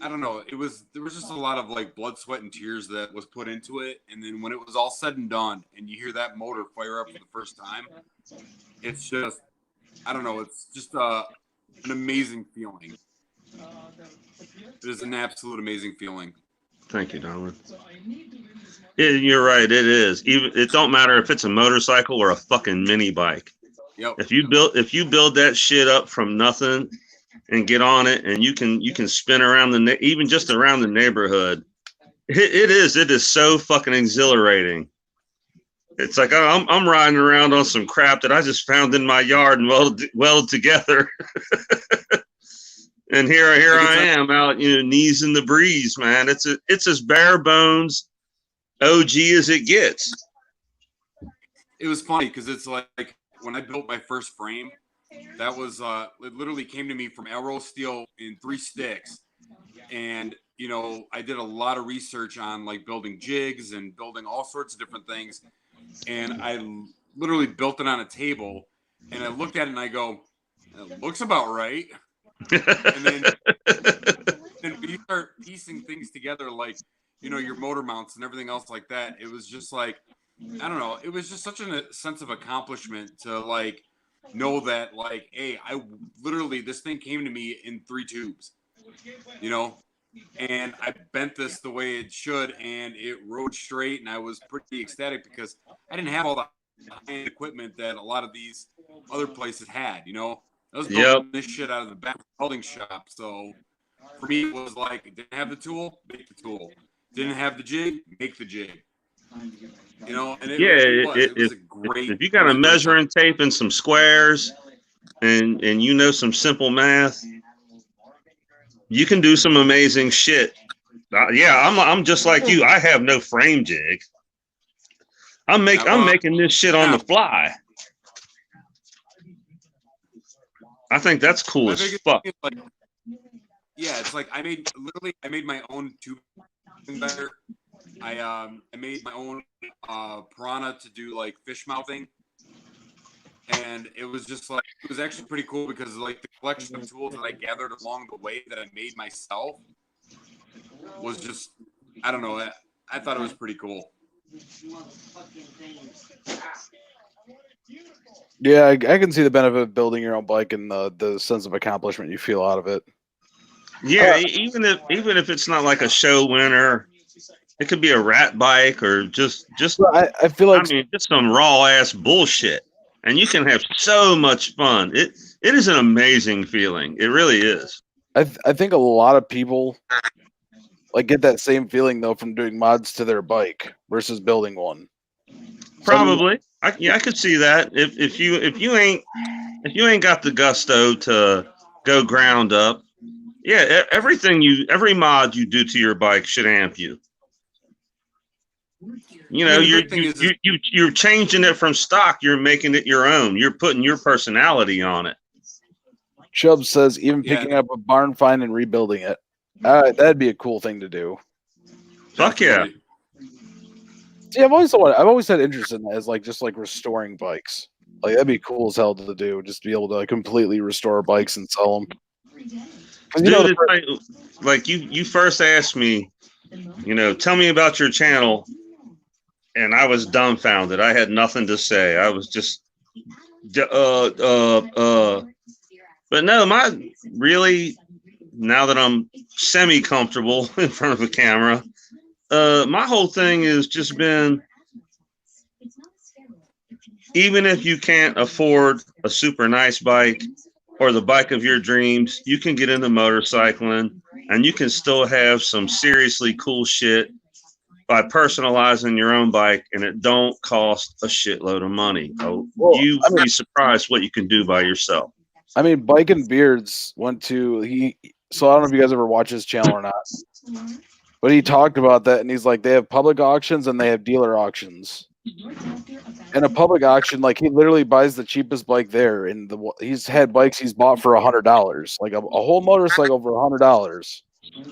I don't know. There was just a lot of like blood, sweat, and tears that was put into it. And then when it was all said and done, and you hear that motor fire up for the first time, it's just, I don't know. It's just an amazing feeling. It is an absolute amazing feeling. Thank you, Donald. You're right. It is. It don't matter if it's a motorcycle or a fucking mini bike. Yep. If you build that shit up from nothing and get on it, and you can spin around even just around the neighborhood, it is so fucking exhilarating. It's like I'm riding around on some crap that I just found in my yard and welded together. And here I am out, knees in the breeze, man. It's as bare bones OG as it gets. It was funny because it's like when I built my first frame, that was it literally came to me from Arrow Steel in 3 sticks. And I did a lot of research on like building jigs and building all sorts of different things. And I literally built it on a table, and I looked at it and I go, it looks about right. And then when you start piecing things together, like, you know, your motor mounts and everything else like that, it was just like, I don't know, it was just such a sense of accomplishment to like know that, like, hey, I literally, this thing came to me in 3 tubes, you know, and I bent this the way it should, and it rode straight, and I was pretty ecstatic because I didn't have all the high-end equipment that a lot of these other places had, you know. I was building this shit out of the back of the welding shop, so for me it was like, didn't have the tool, make the tool. Didn't have the jig, make the jig. You know, and it was a great. If you got a measuring tape and some squares, and you know some simple math, you can do some amazing shit. I'm just like you. I have no frame jig. I'm making this shit on the fly. I think that's cool as fuck. Like, yeah, it's like I made my own tube better. I made my own piranha to do like fish mouthing, and it was just like, it was actually pretty cool because like the collection of tools that I gathered along the way that I made myself was just, I don't know, I thought it was pretty cool. Yeah, I can see the benefit of building your own bike and the sense of accomplishment you feel out of it. Yeah, even if it's not like a show winner, it could be a rat bike or just I feel like, I mean, just some raw ass bullshit, and you can have so much fun. It is an amazing feeling. It really is. I think a lot of people like get that same feeling though from doing mods to their bike versus building one. Probably, I could see that. If you ain't got the gusto to go ground up, yeah, every mod you do to your bike should amp you. You know, you're changing it from stock. You're making it your own. You're putting your personality on it. Chubb says even picking up a barn find and rebuilding it. That'd be a cool thing to do. Fuck yeah. See, I've always had interest in that, as like just like restoring bikes. Like that'd be cool as hell to do. Just to be able to completely restore bikes and sell them. Dude, like you first asked me, you know, tell me about your channel, and I was dumbfounded. I had nothing to say. I was just, but no, now that I'm semi-comfortable in front of a camera, my whole thing has just been, even if you can't afford a super nice bike or the bike of your dreams, you can get into motorcycling and you can still have some seriously cool shit by personalizing your own bike, and it don't cost a shitload of money. You'd be surprised what you can do by yourself. I mean, Bike and Beards went to so I don't know if you guys ever watch his channel or not, but he talked about that, and he's like, they have public auctions and they have dealer auctions. And a public auction, like he literally buys the cheapest bike there, and he's had bikes he's bought for $100, like a whole motorcycle for $100.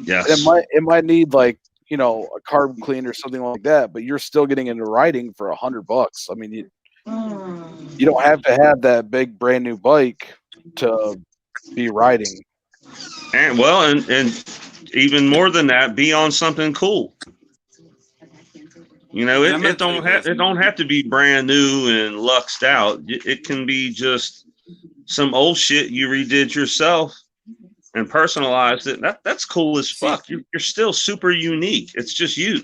Yes, it might need like, you know, a carb clean or something like that, but you're still getting into riding for $100. I mean, you don't have to have that big brand new bike to be riding. And and even more than that, be on something cool. You know, it don't have to be brand new and luxed out. It can be just some old shit you redid yourself and personalized it. That's cool as fuck. You're still super unique. It's just you.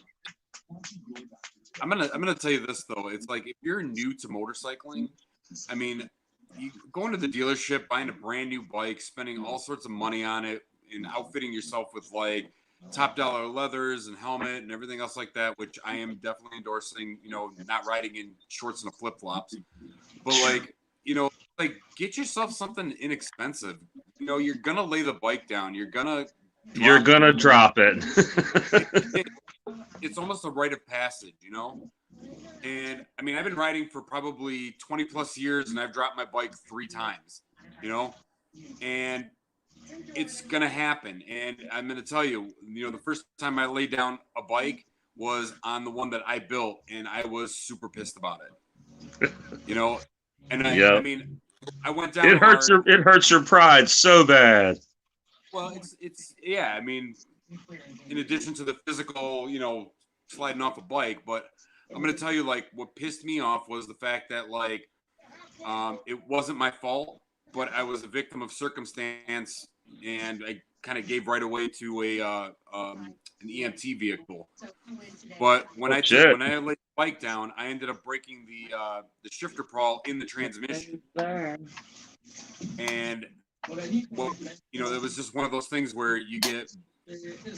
I'm gonna tell you this though. It's like, if you're new to motorcycling, I mean, you going to the dealership, buying a brand new bike, spending all sorts of money on it, and outfitting yourself with like top dollar leathers and helmet and everything else like that, which I am definitely endorsing. You know, not riding in shorts and flip flops, but like, you know, like get yourself something inexpensive. You know, you're gonna lay the bike down. You're gonna drop it. It's almost a rite of passage, you know? And I mean, I've been riding for probably 20 plus years, and I've dropped my bike 3 times, you know? And it's going to happen. And I'm going to tell you, you know, the first time I laid down a bike was on the one that I built, and I was super pissed about it. You know, and Yeah. I mean, I went down. It hurts hard. it hurts your pride so bad. Well, it's yeah. I mean, in addition to the physical, you know, sliding off a bike, but I'm gonna tell you, like, what pissed me off was the fact that, like, it wasn't my fault, but I was a victim of circumstance, and I kind of gave right away to an EMT vehicle. But when I laid the bike down, I ended up breaking the shifter pawl in the transmission, and well, you know, it was just one of those things where you get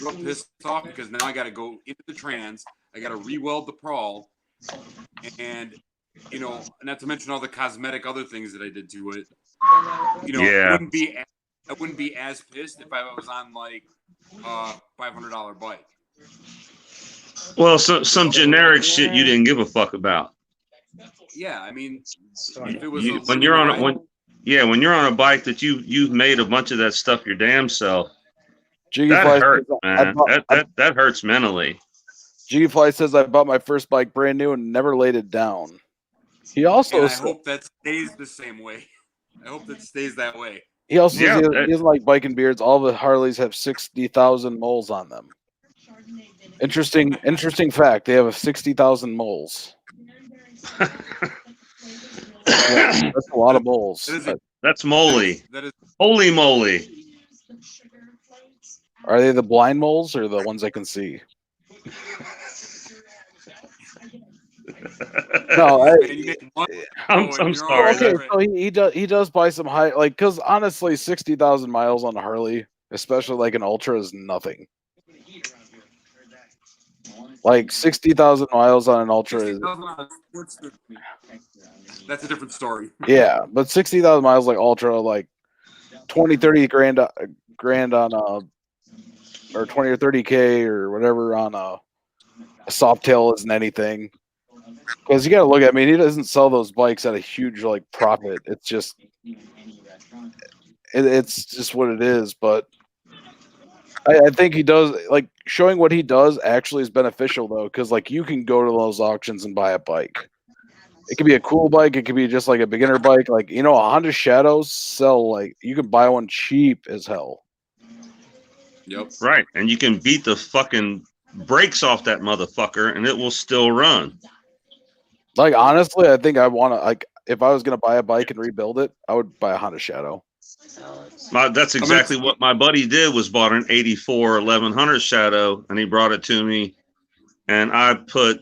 real pissed off because now I got to go into the trans, I got to re-weld the pawl, and you know, not to mention all the cosmetic other things that I did to it. You know, I wouldn't be as pissed if I was on like $500 bike. Well, some generic shit you didn't give a fuck about. Yeah, I mean, if it was when you're on a bike that you've made a bunch of that stuff your damn self. That hurts, man. That hurts mentally. G-Fly says I bought my first bike brand new and never laid it down. He also I hope that stays the same way. I hope that stays that way. He also says he doesn't like biking beards. All the Harleys have 60,000 moles on them. Interesting fact. They have 60,000 moles. That's a lot of moles. That's moly. Holy moly. Are they the blind moles or the ones I can see? No, I'm sorry. Okay, so he does buy some high, like, because honestly, 60,000 miles on a Harley, especially like an Ultra, is nothing. Like 60,000 miles on an Ultra is. That's a different story. Yeah, but 60,000 miles like Ultra, like 20, 30 grand on a, or 20 or 30K or whatever on a Softail isn't anything. Because you got to look at, I mean, he doesn't sell those bikes at a huge like profit. It's just, it's just what it is. But I think he does, like, showing what he does actually is beneficial though, because like you can go to those auctions and buy a bike. It could be a cool bike. It could be just like a beginner bike. Like, you know, a Honda Shadows sell, like, you can buy one cheap as hell. Yep. Right. And you can beat the fucking brakes off that motherfucker and it will still run. Like, honestly, I think I want to, like, if I was going to buy a bike and rebuild it, I would buy a Honda Shadow. That's exactly what my buddy did, was bought an 84 1100 Shadow, and he brought it to me, and I put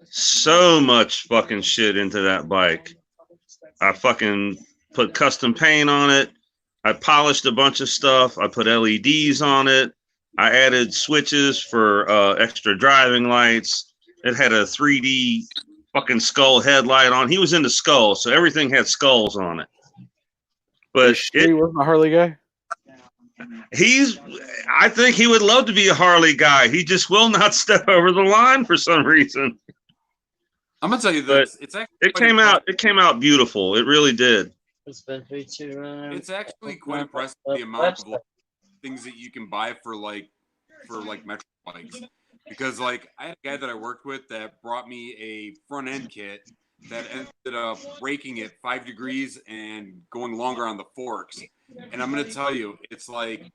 so much fucking shit into that bike. I fucking put custom paint on it. I polished a bunch of stuff. I put LEDs on it. I added switches for extra driving lights. It had a 3D fucking skull headlight on. He was into skulls, so everything had skulls on it. But he wasn't a Harley guy? I think he would love to be a Harley guy. He just will not step over the line for some reason. I'm gonna tell you this. It came out beautiful. It really did. It's been It's actually quite impressive the amount of things that you can buy for metro bikes. Because like I had a guy that I worked with that brought me a front end kit that ended up breaking it 5 degrees and going longer on the forks. And I'm gonna tell you, it's like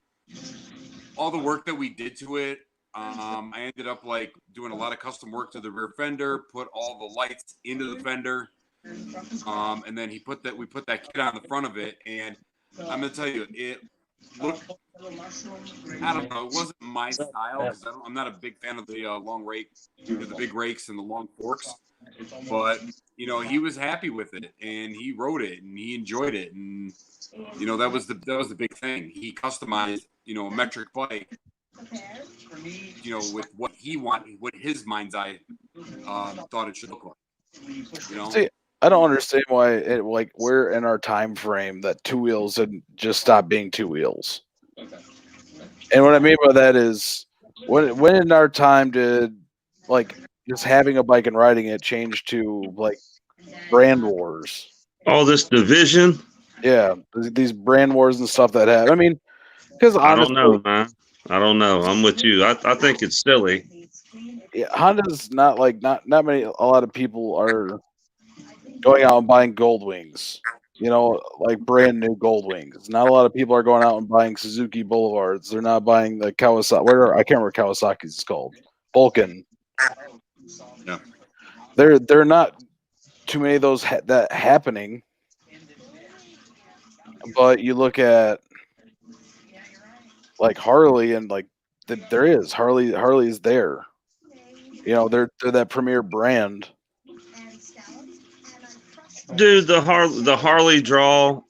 all the work that we did to it. I ended up like doing a lot of custom work to the rear fender, put all the lights into the fender, and then we put that kit on the front of it. And I'm gonna tell you, it looked, I don't know, it wasn't my style because I'm not a big fan of the long rake, the big rakes and the long forks. But you know, he was happy with it and he rode it and he enjoyed it, and you know, that was the big thing. He customized, you know, a metric bike, you know, with what he wanted, what his mind's eye thought it should look like. You know? See, I don't understand why we're in our time frame that two wheels had just stopped being two wheels. And what I mean by that is when in our time did like just having a bike and riding it change to like brand wars? All this division. Yeah, these brand wars and stuff that have. I mean, because I don't know, man. I don't know. I'm with you. I think it's silly. Yeah, Honda's not like not many. A lot of people are going out and buying gold wings. You know, like brand new gold wings. Not a lot of people are going out and buying Suzuki Boulevards. They're not buying the Kawasaki. I can't remember what Kawasaki's called. Vulcan. Yeah. They're not too many of those that happening. But you look at like Harley and like there is Harley's there. You know, they're that premier brand. Dude, the Harley draw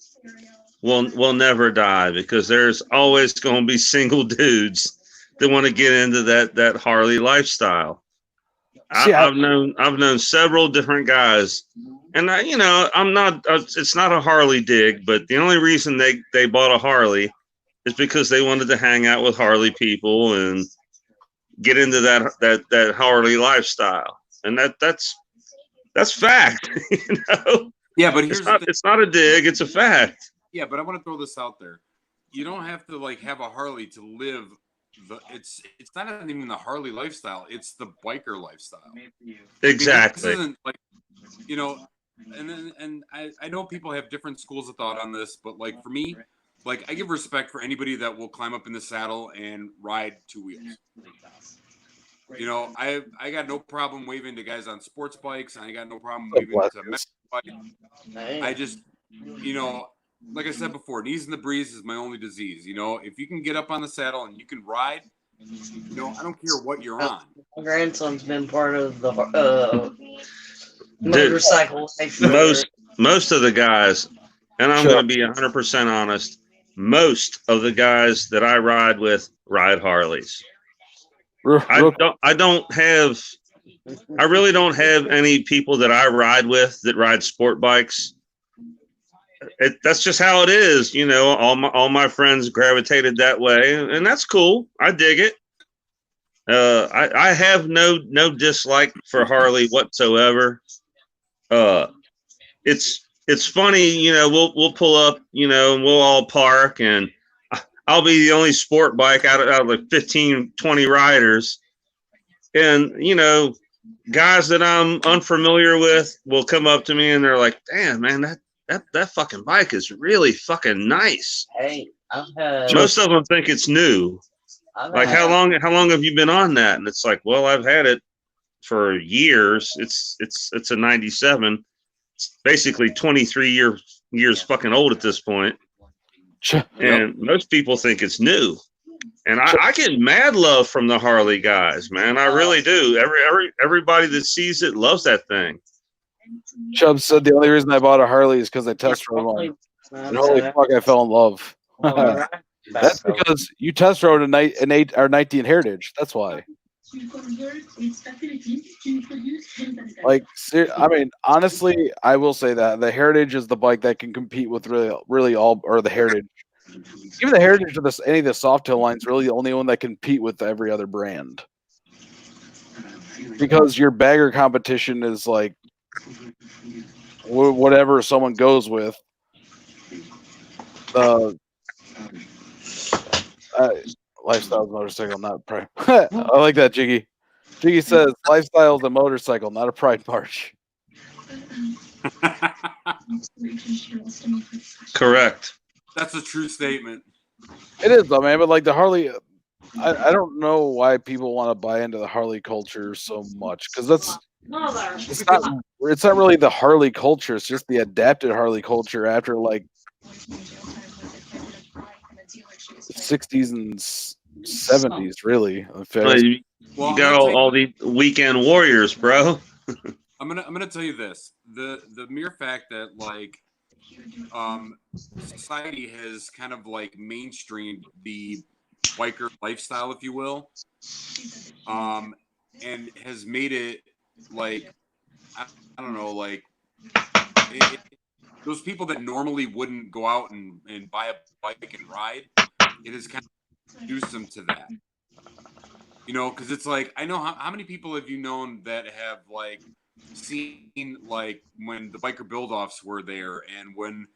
will never die because there's always going to be single dudes that want to get into that Harley lifestyle. I've known several different guys, and I'm not. It's not a Harley dig, but the only reason they bought a Harley is because they wanted to hang out with Harley people and get into that Harley lifestyle, and that's fact. Yeah, but it's not a dig; it's a fact. Yeah, but I want to throw this out there. You don't have to like have a Harley to live. It's not even the Harley lifestyle. It's the biker lifestyle. Exactly. I mean, this isn't and I know people have different schools of thought on this, but like for me, like I give respect for anybody that will climb up in the saddle and ride two wheels. I got no problem waving to guys on sports bikes. I got no problem waving to bikes. I just, like I said before, knees in the breeze is my only disease. If you can get up on the saddle and you can ride, I don't care what you're on. My grandson's been part of the motorcycle life. Most of the guys, and I'm going to be 100% honest, most of the guys that I ride with ride Harleys. I really don't have any people that I ride with that ride sport bikes. That's just how it is. All my friends gravitated that way, and that's cool. I dig it. I have no dislike for Harley whatsoever. It's funny, we'll pull up, and we'll all park, and I'll be the only sport bike out of like 15, 20 riders. And, guys that I'm unfamiliar with will come up to me and they're like, damn, man, that fucking bike is really fucking nice. Hey, most of them think it's new. How long have you been on that? And it's like, well, I've had it for years. It's a 97. It's basically 23 years fucking old at this point. And most people think it's new. And I get mad love from the Harley guys, man. I really do. Everybody that sees it loves that thing. Chubb said the only reason I bought a Harley is because I test rode one. And holy fuck, I fell in love. That's because you test rode a 19 Heritage. That's why. Like, I mean, honestly, I will say that the Heritage is the bike that can compete with really all, or the Heritage. Even the Heritage of any of the Softail lines, really the only one that can compete with every other brand. Because your bagger competition is like whatever someone goes with. Lifestyle motorcycle, not pride. I like that, Jiggy. Jiggy says lifestyle is a motorcycle, not a pride march. Correct. That's a true statement. It is though, man. But like the Harley, I don't know why people want to buy into the Harley culture so much, because it's not really the Harley culture. It's just the adapted Harley culture after like 60s and 70s, really. You got all the weekend warriors, bro. I'm gonna tell you this: the mere fact that like society has kind of like mainstreamed the biker lifestyle, if you will, and has made it like I don't know, like those people that normally wouldn't go out and buy a bike and ride, it has kind of introduced them to that. Because it's like, I know how many people have you known that have like seen like when the biker build-offs were there, and when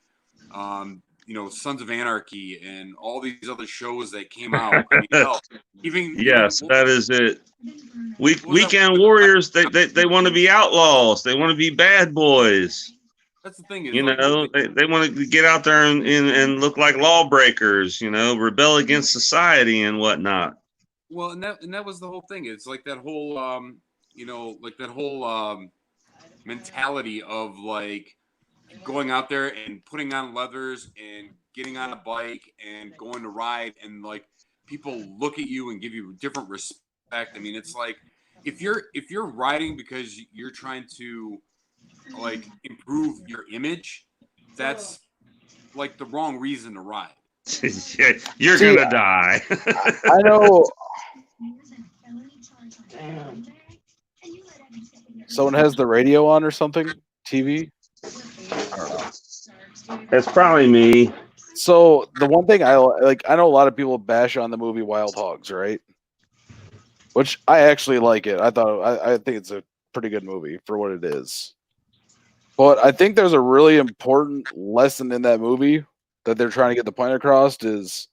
Sons of Anarchy and all these other shows that came out. I mean, that is it. Weekend warriors, they want to be outlaws. They want to be bad boys. That's the thing is, You know, they want to get out there and look like lawbreakers, you know, rebel against society and whatnot. Well, and that was the whole thing. It's like that whole like that whole mentality of like going out there and putting on leathers and getting on a bike and going to ride, and like people look at you and give you different respect. I mean, it's like if you're riding because you're trying to like improve your image, that's like the wrong reason to ride. You're gonna die. I know. Someone has the radio on or something? TV? I don't know. That's probably me. So the one thing I like, I know a lot of people bash on the movie Wild Hogs, right? Which I actually like it. I think it's a pretty good movie for what it is. But I think there's a really important lesson in that movie that they're trying to get the point across is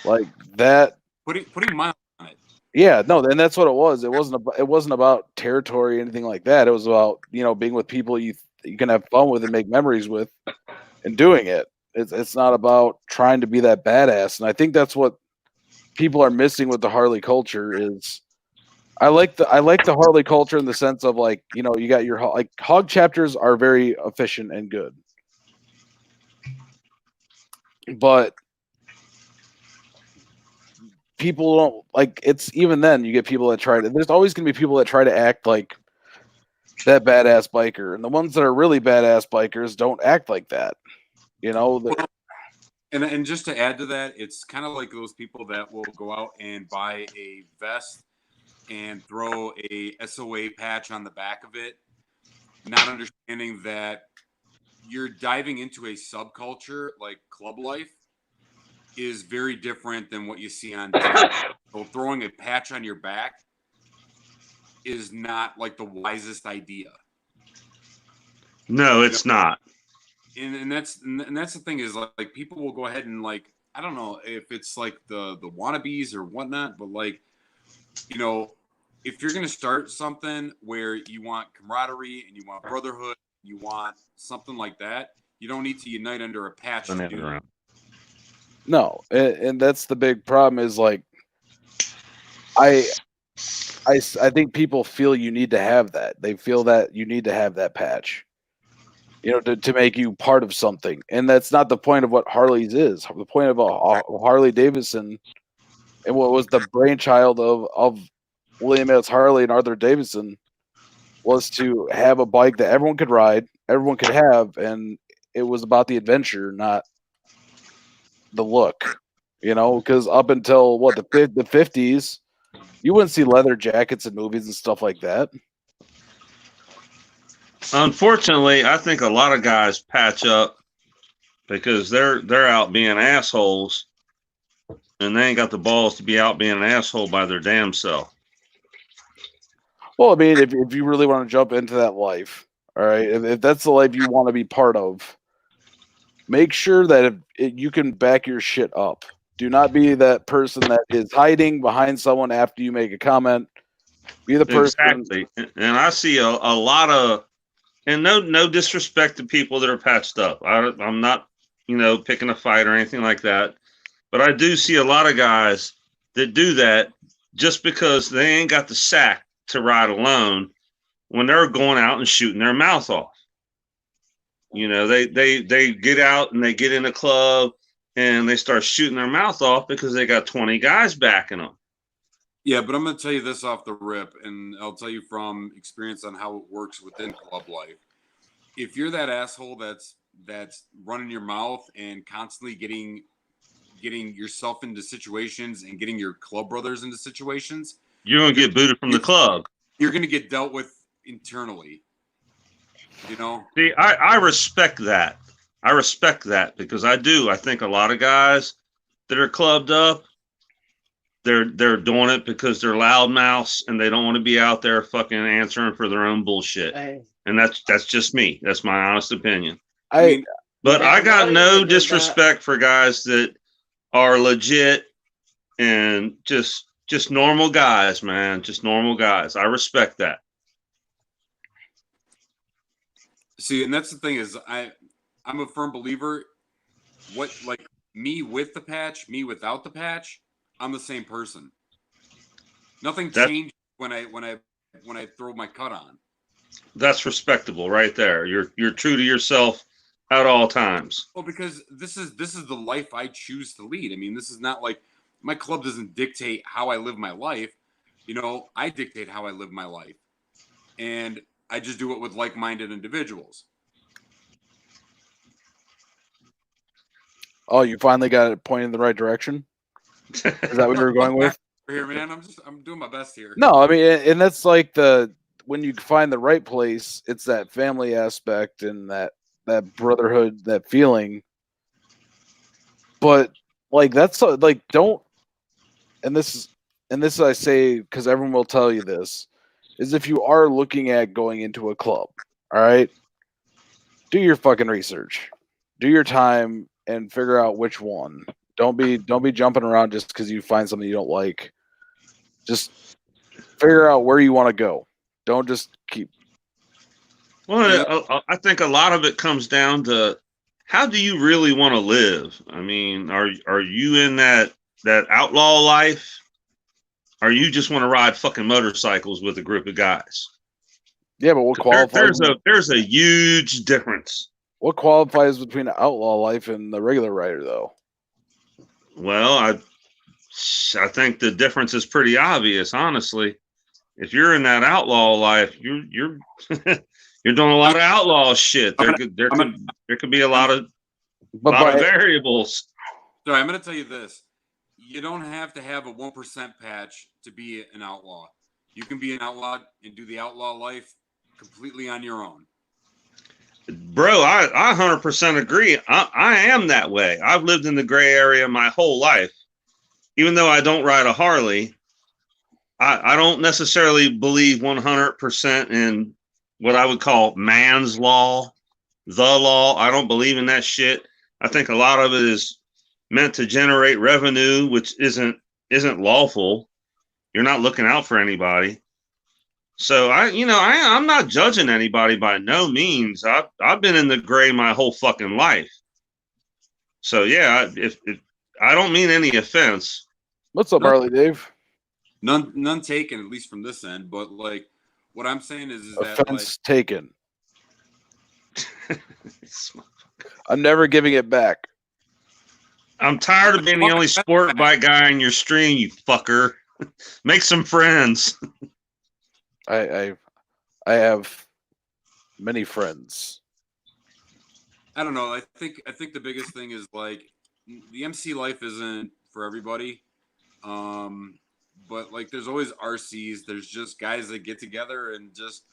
like that. Putting miles on it. Yeah, no, and that's what it was. It wasn't about territory or anything like that. It was about, being with people you can have fun with and make memories with and doing it. It's not about trying to be that badass. And I think that's what people are missing with the Harley culture is I like the Harley culture in the sense of like, you got your like hog chapters are very efficient and good. But people don't like it's even then you get people that there's always going to be people that try to act like that badass biker, and the ones that are really badass bikers don't act like that, and just to add to that, it's kind of like those people that will go out and buy a vest and throw a SOA patch on the back of it, not understanding that you're diving into a subculture like club life is very different than what you see on TV. So throwing a patch on your back is not like the wisest idea. No, it's not. And that's the thing is like people will go ahead and like, I don't know if it's like the wannabes or whatnot, but like, if you're going to start something where you want camaraderie and you want brotherhood, you want something like that, you don't need to unite under a patch to do it. No, and that's the big problem is like I think people feel you need to have that. They feel that you need to have that patch, to make you part of something. And that's not the point of what Harley's is. The point of a Harley-Davidson and what was the brainchild of William S. Harley and Arthur Davidson was to have a bike that everyone could ride, everyone could have, and it was about the adventure, not the look, because up until the 50s, you wouldn't see leather jackets in movies and stuff like that. Unfortunately, I think a lot of guys patch up because they're out being assholes, and they ain't got the balls to be out being an asshole by their damn self. Well, I mean, if you really want to jump into that life, all right, if that's the life you want to be part of, make sure that you can back your shit up. Do not be that person that is hiding behind someone after you make a comment. Be the person. Exactly. And I see a lot of, and no disrespect to people that are patched up. I'm not, picking a fight or anything like that. But I do see a lot of guys that do that just because they ain't got the sack to ride alone when they're going out and shooting their mouth off. They get out and they get in a club and they start shooting their mouth off because they got 20 guys backing them. Yeah, but I'm going to tell you this off the rip, and I'll tell you from experience on how it works within club life. If you're that asshole that's running your mouth and constantly getting yourself into situations and getting your club brothers into situations, you're going to get booted from the club. You're going to get dealt with internally. See, I respect that. I respect that because I think a lot of guys that are clubbed up, they're doing it because they're loudmouths and they don't want to be out there fucking answering for their own bullshit. And that's just me. That's my honest opinion. I got no disrespect for guys that are legit and just normal guys, man. Just normal guys. I respect that. See, and that's the thing is, I'm a firm believer. What like me with the patch, me without the patch, I'm the same person. Nothing changed when I throw my cut on. That's respectable right there. You're true to yourself at all times. Well, because this is the life I choose to lead. I mean, this is not like my club doesn't dictate how I live my life. You know, I dictate how I live my life. And I just do it with like-minded individuals. Oh, you finally got it pointed in the right direction? Is that what you were going with? Here, man, I'm doing my best here. No, I mean, and that's like when you find the right place, it's that family aspect and that brotherhood, that feeling. But like that's like don't, and this I say because everyone will tell you this, is if you are looking at going into a club, all right, do your fucking research, do your time, and figure out which one. Don't be jumping around just because you find something you don't like. Just figure out where you want to go. Don't just keep. Well, I think a lot of it comes down to how do you really want to live? I mean, are you in that outlaw life? Or you just want to ride fucking motorcycles with a group of guys? Yeah, but what qualifies? There's a huge difference. What qualifies between the outlaw life and the regular rider, though? Well, I think the difference is pretty obvious, honestly. If you're in that outlaw life, you're you're doing a lot of outlaw shit. There could be a lot of variables. So I'm going to tell you this: you don't have to have a 1% patch to be an outlaw. You can be an outlaw and do the outlaw life completely on your own. Bro, I 100% agree. I am that way. I've lived in the gray area my whole life. Even though I don't ride a Harley, I don't necessarily believe 100% in what I would call man's law, the law. I don't believe in that shit. I think a lot of it is meant to generate revenue, which isn't lawful. You're not looking out for anybody. So I'm not judging anybody by no means. I've been in the gray my whole fucking life. So yeah, if I don't mean any offense. What's up, Harley Dave? None taken, at least from this end. But like, what I'm saying is that offense taken. I'm never giving it back. I'm tired of being the only sport bike guy in your stream, you fucker. Make some friends. I have many friends. I don't know. I think the biggest thing is like the MC life isn't for everybody. But like there's always RCs. There's just guys that get together and just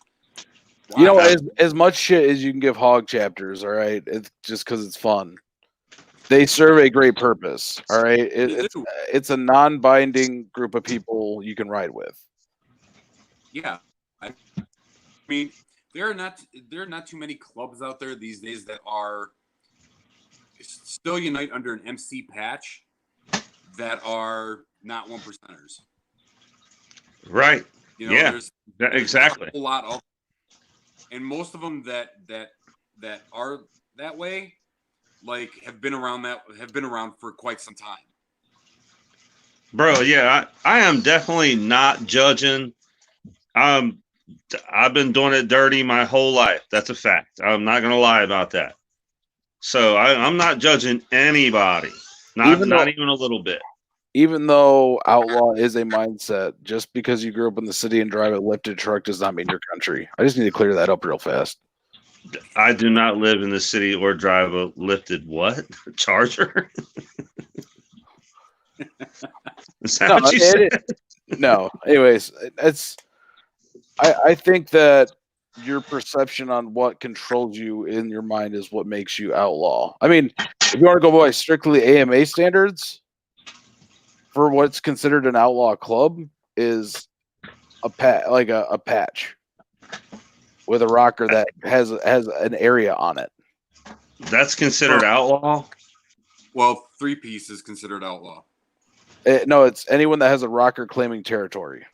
as much shit as you can give hog chapters, all right? It's just because it's fun. They serve a great purpose, all right? It's a non-binding group of people you can ride with. Yeah, I mean, there are not too many clubs out there these days that are still unite under an MC patch that are not 1%ers. Right. There's exactly a whole lot of, and most of them that are that way, like have been around for quite some time. Bro, yeah, I am definitely not judging. I've been doing it dirty my whole life. That's a fact. I'm not going to lie about that. So I'm not judging anybody, not even a little bit. Even though outlaw is a mindset, just because you grew up in the city and drive a lifted truck does not mean your country. I just need to clear that up real fast. I do not live in the city or drive a lifted what? Charger? Is that what you said? No. Anyways, I think that your perception on what controls you in your mind is what makes you outlaw. I mean, if you want to go by strictly AMA standards, for what's considered an outlaw club is a patch with a rocker that has an area on it. That's considered outlaw? Well, 3-piece is considered outlaw. No, it's anyone that has a rocker claiming territory.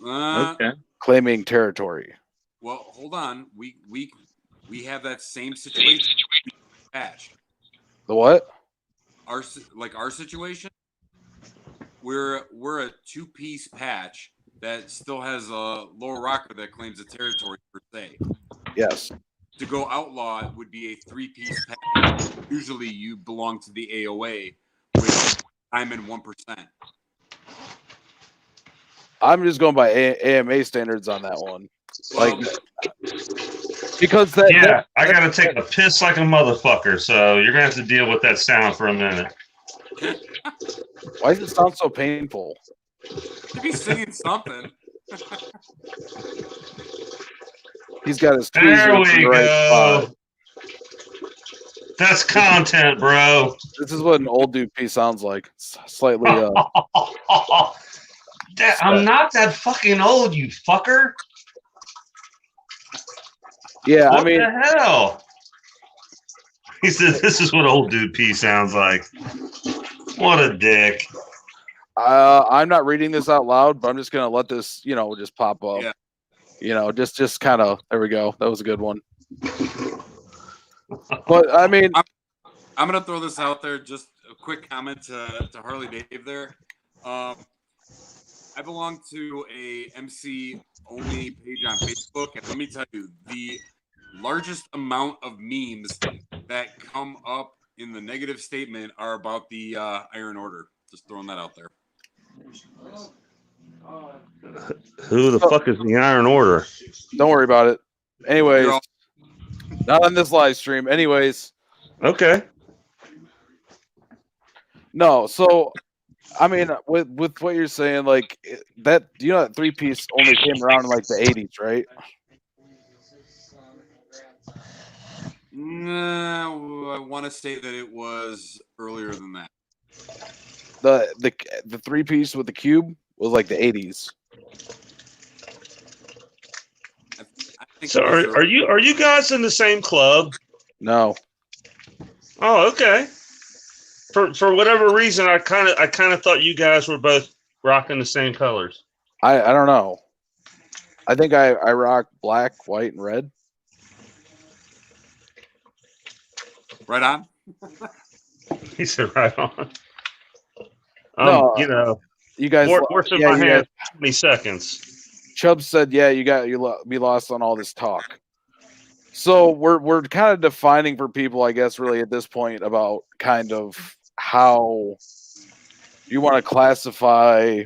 Okay. Claiming territory. Well, hold on. We we have that same situation patch. The what? Our situation, we're a 2-piece patch that still has a lower rocker that claims the territory per se. Yes. To go outlaw, it would be a 3-piece patch. Usually you belong to the AOA, which I'm in 1%. I'm just going by AMA standards on that one. Well, like, because I got to take a piss like a motherfucker, so you're going to have to deal with that sound for a minute. Why does it sound so painful? Could be singing something. He's got his There we right go. spot. That's content, bro. This is what an old dude piece sounds like. It's slightly. I'm not that fucking old, you fucker. Yeah, what I mean, the hell? He said, "This is what old dude P sounds like." What a dick. I'm not reading this out loud, but I'm just gonna let this, just pop up. Yeah. Just kind of. There we go. That was a good one. But I mean, I'm gonna throw this out there. Just a quick comment to Harley Dave there. I belong to a MC only page on Facebook, and let me tell you, the largest amount of memes that come up in the negative statement are about the Iron Order. Just throwing that out there. Who the fuck is the Iron Order? Don't worry about it. Anyways, not on this live stream. Anyways. Okay. No, so I mean, with what you're saying, like that, that 3-piece only came around in like the 80s, right? No, I want to say that it was earlier than that. The 3-piece with the cube was like the 80s. So are you guys in the same club? No. Oh, okay. For whatever reason, I kind of thought you guys were both rocking the same colors. I don't know. I think I rock black, white, and red. Right on. He said, "Right on." No, you guys worse in my hands. 20 seconds. Chubb said, "Yeah, you be lost on all this talk." So we're kind of defining for people, I guess, really at this point about kind of how you want to classify.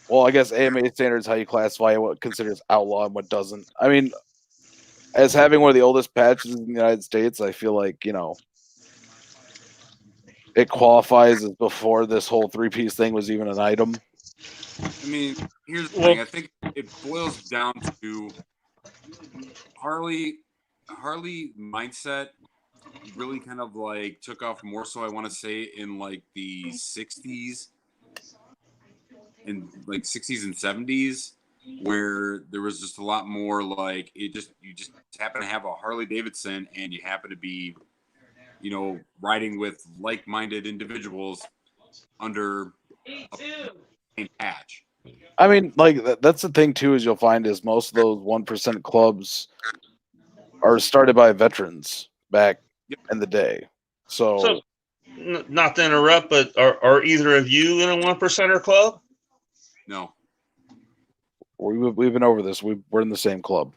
Well, I guess AMA standards, how you classify what considers outlaw and what doesn't. I mean, as having one of the oldest patches in the United States, I feel like it qualifies as before this whole 3-piece thing was even an item. I mean, here's the thing. I think it boils down to Harley mindset really kind of like took off more so, I want to say, in like the 60s and like 60s and 70s, where there was just a lot more like you just happen to have a Harley-Davidson and you happen to be, riding with like-minded individuals under a patch. I mean, like that's the thing too, is you'll find is most of those 1% clubs are started by veterans back in the day. So not to interrupt, but are either of you in a 1%er club? No. We've been over this. We're in the same club.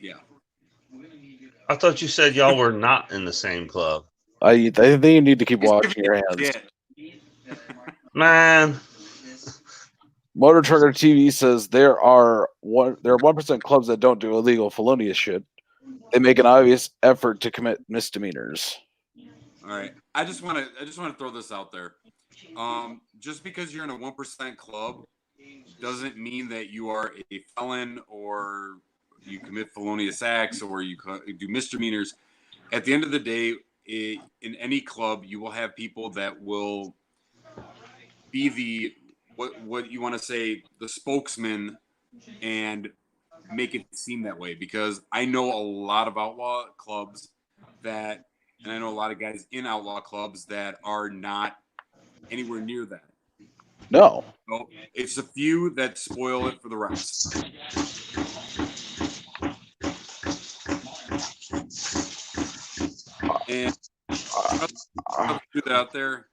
Yeah. I thought you said y'all were not in the same club. I think you need to keep washing your hands. Man. Motor Trucker TV says there are 1% clubs that don't do illegal felonious shit. They make an obvious effort to commit misdemeanors. All right. I just want to throw this out there. Just because you're in a 1% club doesn't mean that you are a felon or you commit felonious acts or you do misdemeanors. At the end of the day, in any club, you will have people that will be the what you want to say, the spokesman, and make it seem that way. Because I know a lot of outlaw clubs and I know a lot of guys in outlaw clubs that are not anywhere near that. No. So it's a few that spoil it for the rest. And do that out there.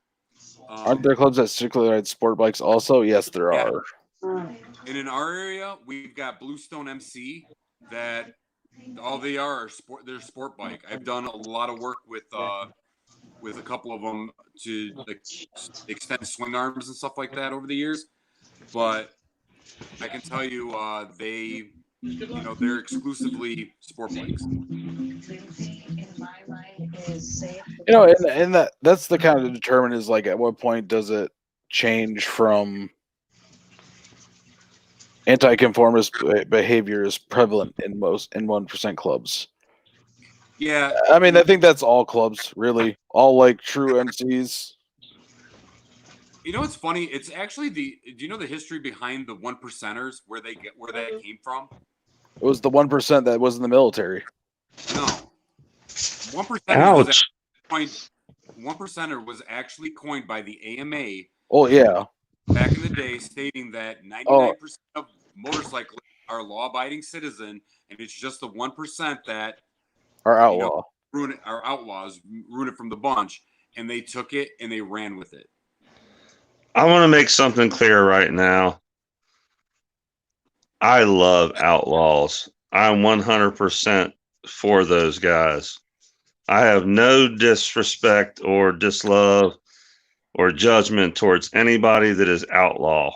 Aren't there clubs that strictly ride sport bikes also? Yes, there are. And in our area, we've got Bluestone MC that all they are sport. They're sport bike. I've done a lot of work with a couple of them to extend swing arms and stuff like that over the years. But I can tell you, they're exclusively sport bikes. And that's the kind of determine is like at what point does it change from anti-conformist behavior is prevalent in 1% clubs. Yeah, I mean, I think that's all clubs, really, all like true MCs. You know what's funny? It's actually do you know the history behind the 1%ers, where that came from? It was the 1% that was in the military. No, 1% Ouch. 1%er was actually coined by the AMA. Oh yeah. Back in the day, stating that 99% of motorcyclists are law-abiding citizen, and it's just the 1% that are outlaw. Our outlaws ruin it from the bunch, and they took it and they ran with it. I want to make something clear right now. I love outlaws. I'm 100% for those guys. I have no disrespect or dislove or judgment towards anybody that is outlaw.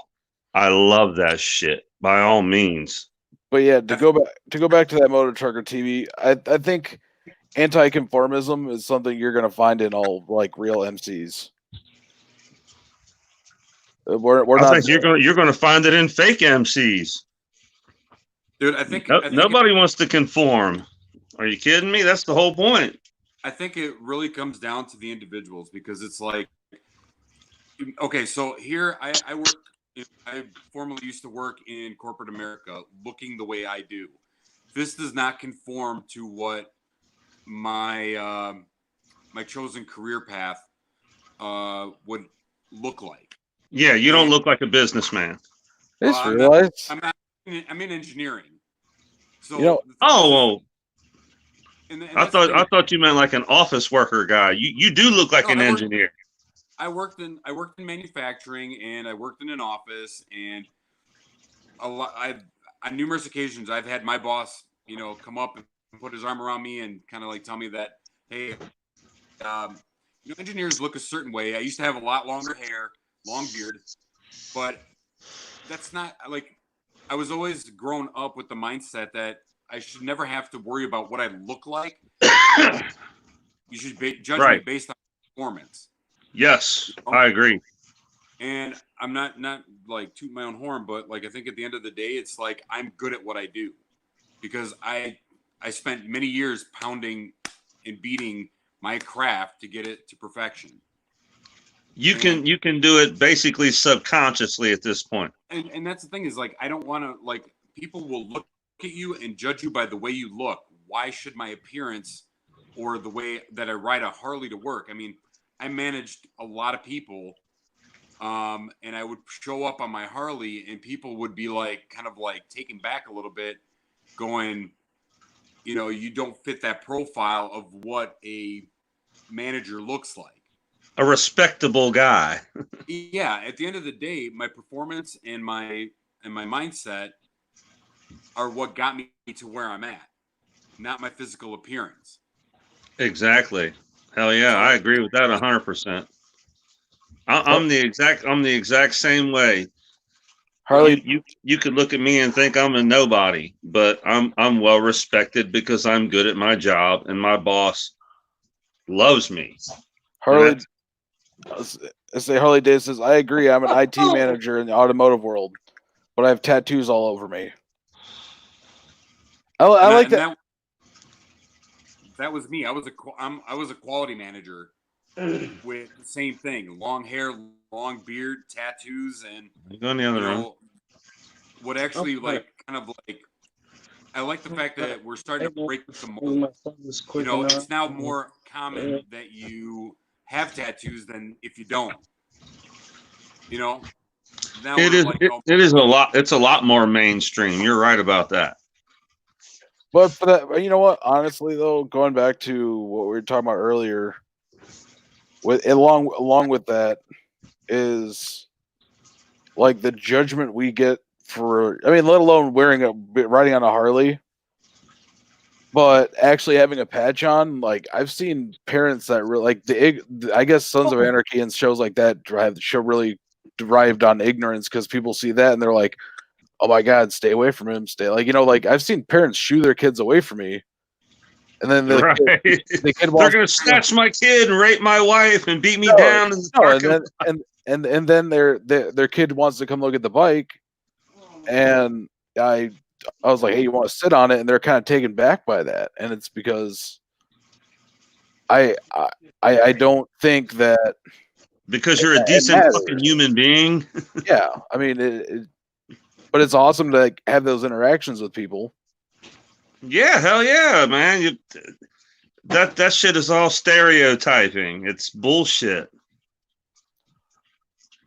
I love that shit by all means. But yeah, to go back to that Motor Trucker TV, I think anti-conformism is something you're going to find in all like real MCs. I think you're going to find it in fake MCs. Dude, I think nobody wants to conform. Are you kidding me? That's the whole point. I think it really comes down to the individuals, because it's like, okay, so here I work. I formerly used to work in corporate America, looking the way I do. This does not conform to what my my chosen career path would look like. Yeah, you don't look like a businessman. I'm in engineering. So I thought you meant like an office worker guy. You do look like an engineer. I worked in manufacturing, and I worked in an office, and on numerous occasions I've had my boss, come up and put his arm around me and kind of like tell me that, hey, engineers look a certain way. I used to have a lot longer hair, long beard, but that's not like, I was always grown up with the mindset that I should never have to worry about what I look like. You should judge me based on performance. Yes, I agree. And I'm not like tooting my own horn, but like I think at the end of the day, it's like I'm good at what I do, because I spent many years pounding and beating my craft to get it to perfection. You can do it basically subconsciously at this point. And that's the thing is, like, I don't want to, like, people will look at you and judge you by the way you look. Why should my appearance or the way that I ride a Harley to work? I mean, I managed a lot of people, and I would show up on my Harley and people would be like, kind of like taken back a little bit, going, you don't fit that profile of what a manager looks like. A respectable guy. Yeah, at the end of the day, my performance and my mindset are what got me to where I'm at, not my physical appearance. Exactly. Hell yeah, I agree with that 100%. I'm the exact same way. Harley, you could look at me and think I'm a nobody, but I'm well respected because I'm good at my job and my boss loves me. Harley, I say Harley-Davidson says, I agree. I'm an IT manager in the automotive world, but I have tattoos all over me. I like that. That was me. I was a quality manager with the same thing: long hair, long beard, tattoos, and go in the other room. What actually I like the fact that we're starting to break the mold. It's now more common that you have tattoos than if you don't. Now it is a lot. It's a lot more mainstream. You're right about that. But for that, you know what? Honestly, though, going back to what we were talking about earlier, along with that, is like the judgment we get for. I mean, let alone riding on a Harley. But actually having a patch on, like I've seen parents that really like I guess Sons of Anarchy and shows like that really derived on ignorance because people see that and they're like, "Oh my God, stay away from him!" Like I've seen parents shoo their kids away from me, and then the kid they're gonna snatch my kid and rape my wife and beat me down in the parking lot. And then their kid wants to come look at the bike, and I was like, "Hey, you want to sit on it?" And they're kind of taken back by that, and it's because I don't think that because you're a decent fucking human being. Yeah, I mean, but it's awesome to like, have those interactions with people. Yeah, hell yeah, man! That shit is all stereotyping. It's bullshit.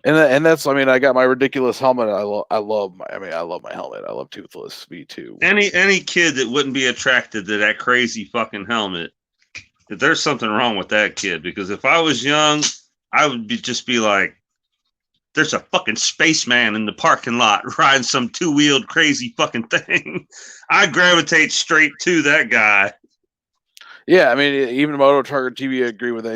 And that's, I mean, I got my ridiculous helmet. I love my helmet. I love Toothless V2. Any kid that wouldn't be attracted to that crazy fucking helmet, there's something wrong with that kid. Because if I was young, I would just be like, there's a fucking spaceman in the parking lot riding some two-wheeled crazy fucking thing. I gravitate straight to that guy. Yeah, I mean, even Moto Target TV, I agree with that.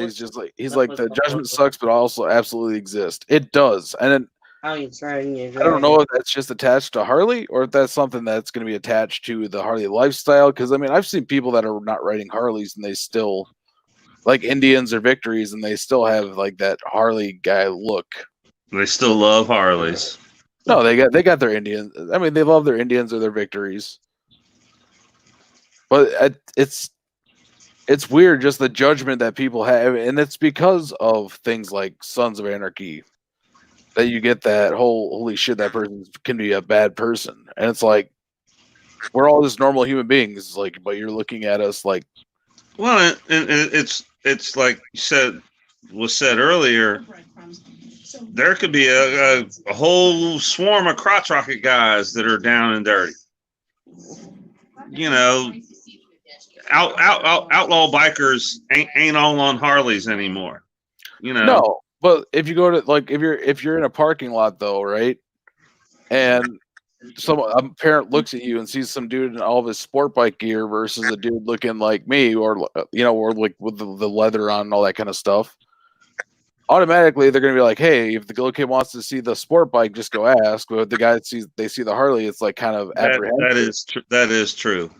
He's like the judgment sucks, but also absolutely exists. It does, and I don't know if that's just attached to Harley or if that's something that's going to be attached to the Harley lifestyle. Because I mean, I've seen people that are not riding Harleys and they still like Indians or Victories, and they still have like that Harley guy look. They still love Harleys. No, they got their Indians. I mean, they love their Indians or their Victories, but it's weird just the judgment that people have, and it's because of things like Sons of Anarchy that you get that whole holy shit, that person can be a bad person, and it's like we're all just normal human beings, like, but you're looking at us like, well, and it's like was said earlier. There could be a whole swarm of crotch rocket guys that are down and dirty. You know, outlaw bikers ain't all on Harleys anymore. You know. No, but if you go to like if you're in a parking lot though, right, and a parent looks at you and sees some dude in all of his sport bike gear versus a dude looking like me, or like with the leather on and all that kind of stuff. Automatically, they're going to be like, "Hey, if the little kid wants to see the sport bike, just go ask." But if the guy they see the Harley, it's like kind of apprehensive. That is true.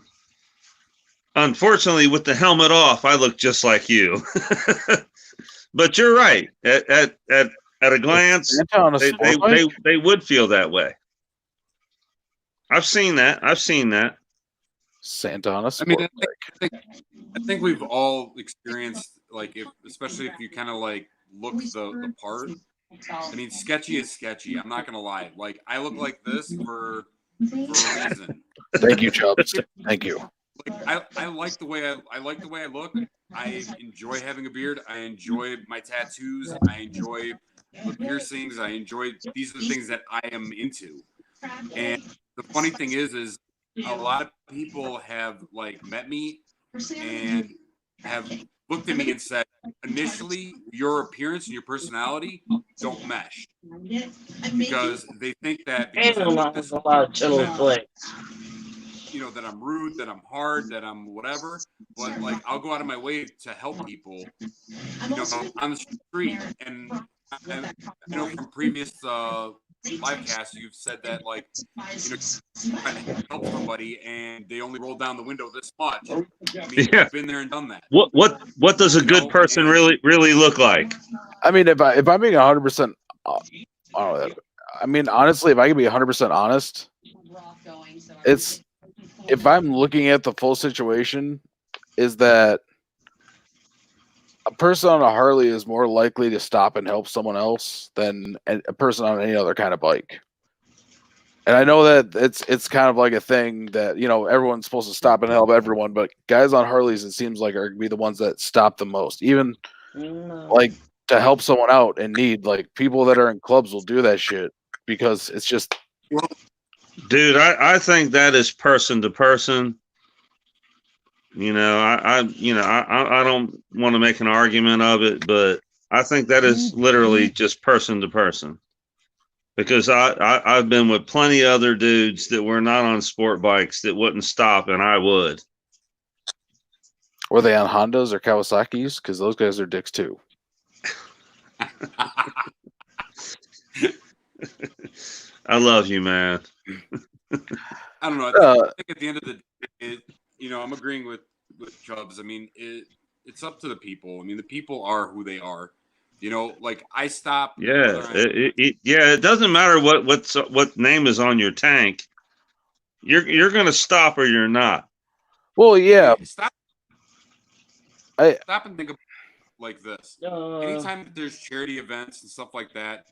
Unfortunately, with the helmet off, I look just like you. But you're right. At a glance, they would feel that way. I've seen that. Santa on a sport bike. I think we've all experienced, like, especially if you kind of like look the part. I mean, sketchy is sketchy. I'm not gonna lie. Like, I look like this for a reason. Thank you, Chubbs. Thank you. Like, I like the way I like the way I look. I enjoy having a beard. I enjoy my tattoos. I enjoy the piercings. These are the things that I am into. And the funny thing is a lot of people have like met me and have looked at me and said, initially, your appearance and your personality don't mesh because they think that because that I'm rude, that I'm hard, that I'm whatever. But like, I'll go out of my way to help people, on the street. And from previous live casts, you've said that like, trying to help somebody and they only roll down the window this much. I mean, I've been there and done that. What does a good person really look like? I mean, if I'm being 100%, I mean, honestly, if I can be 100% honest, it's if I'm looking at the full situation, is that a person on a Harley is more likely to stop and help someone else than a person on any other kind of bike. And I know that it's kind of like a thing that, everyone's supposed to stop and help everyone, but guys on Harleys, it seems like, are going to be the ones that stop the most. Even like to help someone out in need, like people that are in clubs will do that shit because it's just. Dude, I think that is person to person. I don't want to make an argument of it, but I think that is literally just person to person. Because I've been with plenty of other dudes that were not on sport bikes that wouldn't stop, and I would. Were they on Hondas or Kawasaki's? Because those guys are dicks too. I love you, man. I don't know. I think at the end of the day, I'm agreeing with Chubbs. I mean, it's up to the people. I mean, the people are who they are. Like I stop. Yeah, it doesn't matter what name is on your tank. You're gonna stop or you're not. Well, yeah. Stop and think about it like this. Anytime there's charity events and stuff like that,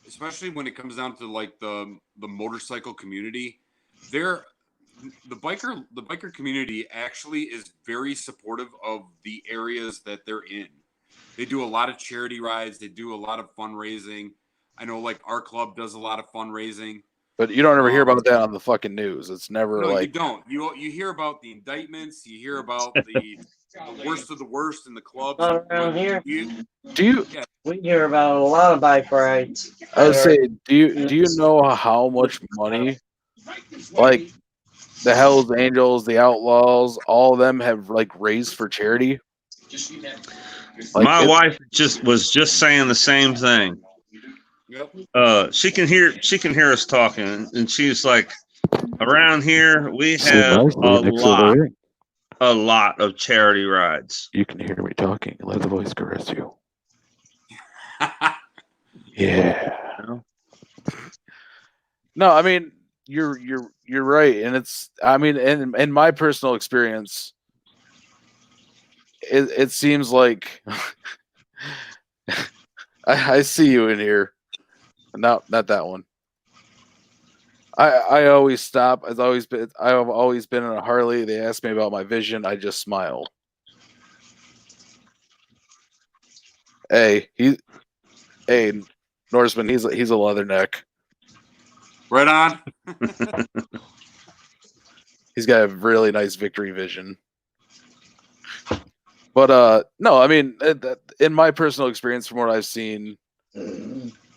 especially when it comes down to like the motorcycle community, the biker community actually is very supportive of the areas that they're in. They do a lot of charity rides. They do a lot of fundraising. I know, like, our club does a lot of fundraising. But you don't ever hear about that on the fucking news. It's never no, like... you don't. You hear about the indictments. You hear about the worst of the worst in the clubs. Not around here. Yeah. We hear about a lot of bike rides. I would say, do you know how much money, like, the Hells Angels, the Outlaws, all of them have, like, raised for charity? Like, my wife was just saying the same thing. Yep. She can hear us talking, and she's like, around here we have a lot of charity rides. You can hear me talking. Let the voice caress you. Yeah. No, I mean, you're right, and it's, I mean, in my personal experience, it seems like I see you in here. Not that one. I always stop. I've always been in a Harley. They ask me about my vision. I just smile. Hey, Norseman. He's a leatherneck. Right on. He's got a really nice victory vision. But no, I mean, in my personal experience, from what I've seen,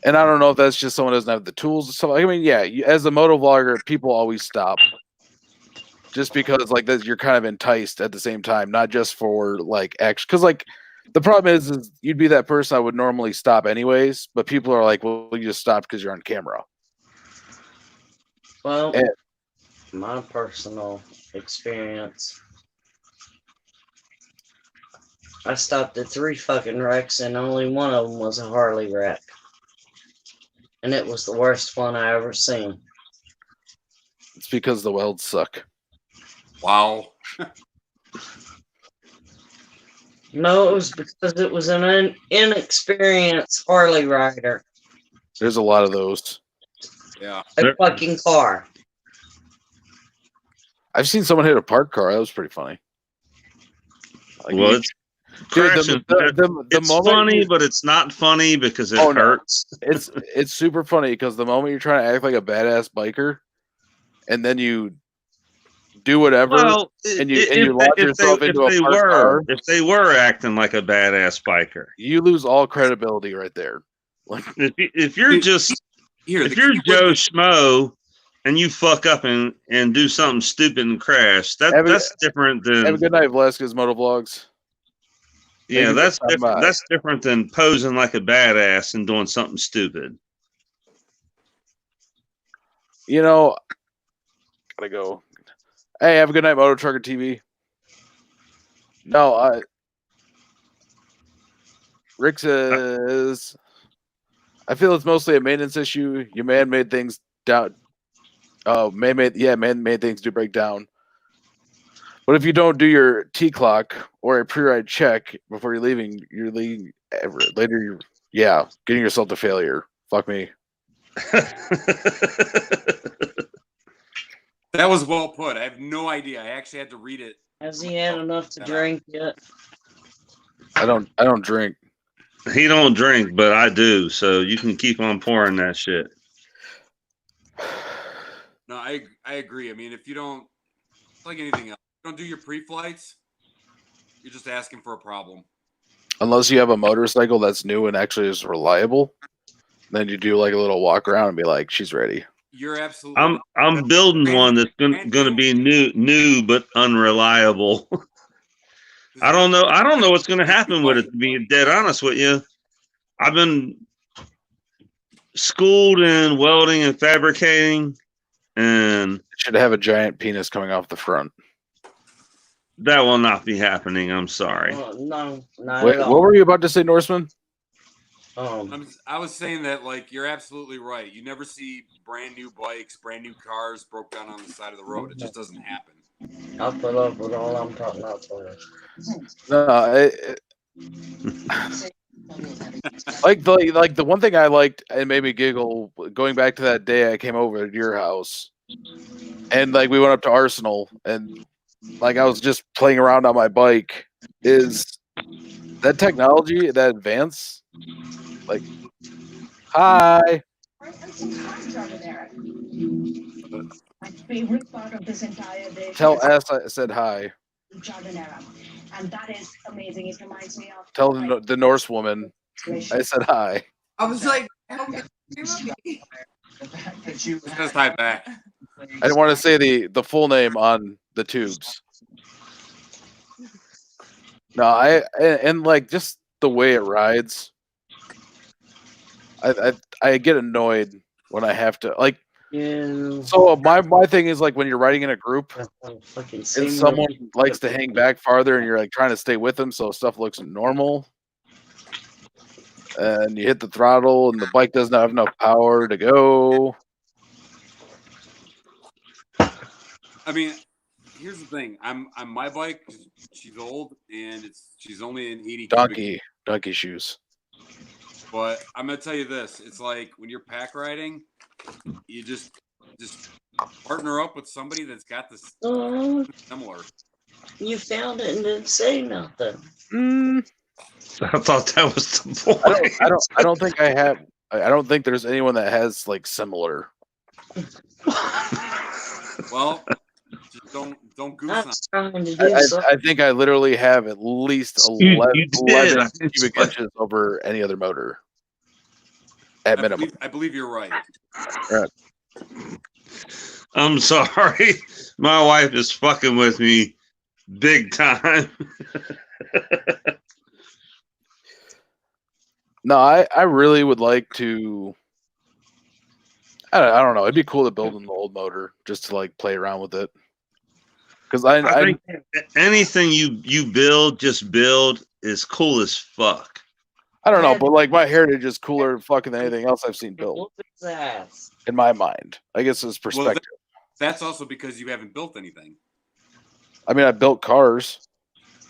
and I don't know if that's just someone who doesn't have the tools and stuff. I mean, yeah, as a moto vlogger, people always stop, just because like that you're kind of enticed at the same time, not just for like action. Because like the problem is you'd be that person I would normally stop anyways, but people are like, well, you just stopped because you're on camera. Well, my personal experience, I stopped at 3 fucking wrecks, and only one of them was a Harley wreck. And it was the worst one I ever seen. It's because the welds suck. Wow. No, it was because it was an inexperienced Harley rider. There's a lot of those. Yeah. A fucking car. I've seen someone hit a parked car. That was pretty funny. Like, well, it's crashing. It's funny, but it's not funny because it hurts. No. It's super funny because the moment you're trying to act like a badass biker, and then you do whatever, and you lock yourself into a parked car. If they were acting like a badass biker, you lose all credibility right there. Like if you're just if you're Joe Schmo and you fuck up and do something stupid and crash, that's different than. Have a good night, Velasquez Motovlogs. Yeah, that's different. That's different than posing like a badass and doing something stupid. You know, gotta go. Hey, have a good night, Moto Trucker TV. No, Rick says, I feel it's mostly a maintenance issue. Your man made things down. Oh, man-made things do break down. But if you don't do your T-clock or a pre-ride check before you're leaving later, you're getting yourself to failure. Fuck me. That was well put. I have no idea. I actually had to read it. Has he had enough to drink yet? I don't drink. He don't drink, but I do. So you can keep on pouring that shit. No, I agree. I mean, if you don't, it's like anything else, you don't do your pre-flights, You're just asking for a problem. Unless you have a motorcycle that's new and actually is reliable, then you do like a little walk around and be like, "She's ready." You're absolutely. I'm building one that's gonna be new but unreliable. I don't know what's gonna happen with it. To be dead honest with you, I've been schooled in welding and fabricating, and It should have a giant penis coming off the front. that will not be happening. I'm sorry. No, not Wait, at all. what were you about to say, Norseman? I was saying that, like, you're absolutely right. You never see brand new bikes, brand new cars broke down on the side of the road. It just doesn't happen. I'll put up with all I'm putting up with. No, like the one thing I liked and made me giggle going back to that day I came over to your house, and like we went up to Arsenal, and like I was just playing around on my bike. Is that technology, that advance? Like, hi. My favorite part of this entire day. Tell S I said hi. Jardinera. And that is amazing. It reminds me of Tell the Norse woman I said hi. I was like, Just type back. I didn't want to say the full name on the tubes. No, and like just the way it rides. I get annoyed when I have to like. Yeah. So my thing is like when you're riding in a group, and someone likes to hang back farther, and you're like trying to stay with them, so stuff looks normal. And you hit the throttle, and the bike doesn't have enough power to go. I mean, here's the thing. I'm my bike. She's old, and she's only an 80 donkey shoes. But I'm gonna tell you this: it's like when you're pack riding, you just partner up with somebody that's got this similar. You found it and didn't say nothing. I thought that was the point. I don't think I have. I don't think there's anyone that has like similar. Well, just don't goose on. I think I literally have at least 11 cubic inches over any other motor. At minimum. I believe you're right. Right. I'm sorry. My wife is fucking with me big time. No, I really would like to. I don't know. It'd be cool to build an old motor just to like play around with it. Because I think anything you build, just build is cool as fuck. I don't know, but like my Heritage is cooler fucking than anything else I've seen built. In my mind, I guess it's perspective. Well, that's also because you haven't built anything. I mean, I built cars.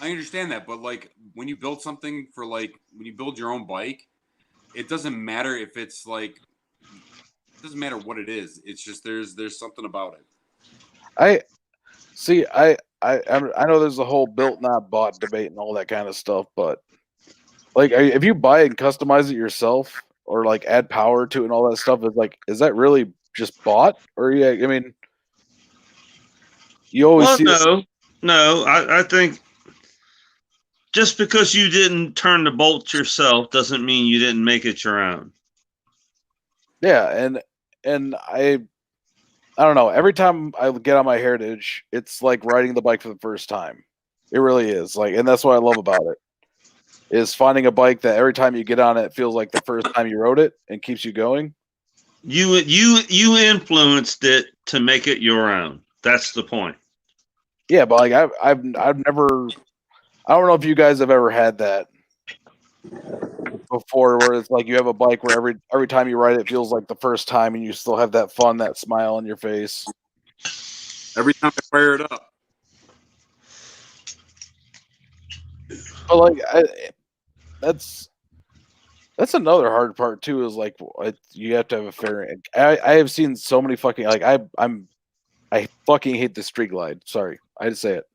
I understand that, but like when you build something for like when you build your own bike, it doesn't matter if it's like it doesn't matter what it is. It's just there's something about it. I know there's a whole built not bought debate and all that kind of stuff, but like if you buy and customize it yourself or like add power to it and all that stuff, is that really just bought? Or yeah, I mean, you always see. No, I think. Just because you didn't turn the bolt yourself doesn't mean you didn't make it your own. Yeah, and I don't know. Every time I get on my Heritage, it's like riding the bike for the first time. It really is. Like, and that's what I love about it. Is finding a bike that every time you get on it feels like the first time you rode it and keeps you going. You influenced it to make it your own. That's the point. Yeah, but like I've never. I don't know if you guys have ever had that before, where it's like you have a bike where every time you ride it feels like the first time, and you still have that fun, that smile on your face. Every time I fire it up. But like, that's another hard part too. Is like you have to have a fair. I have seen so many fucking like I fucking hate the Street Glide. Sorry, I had to say it.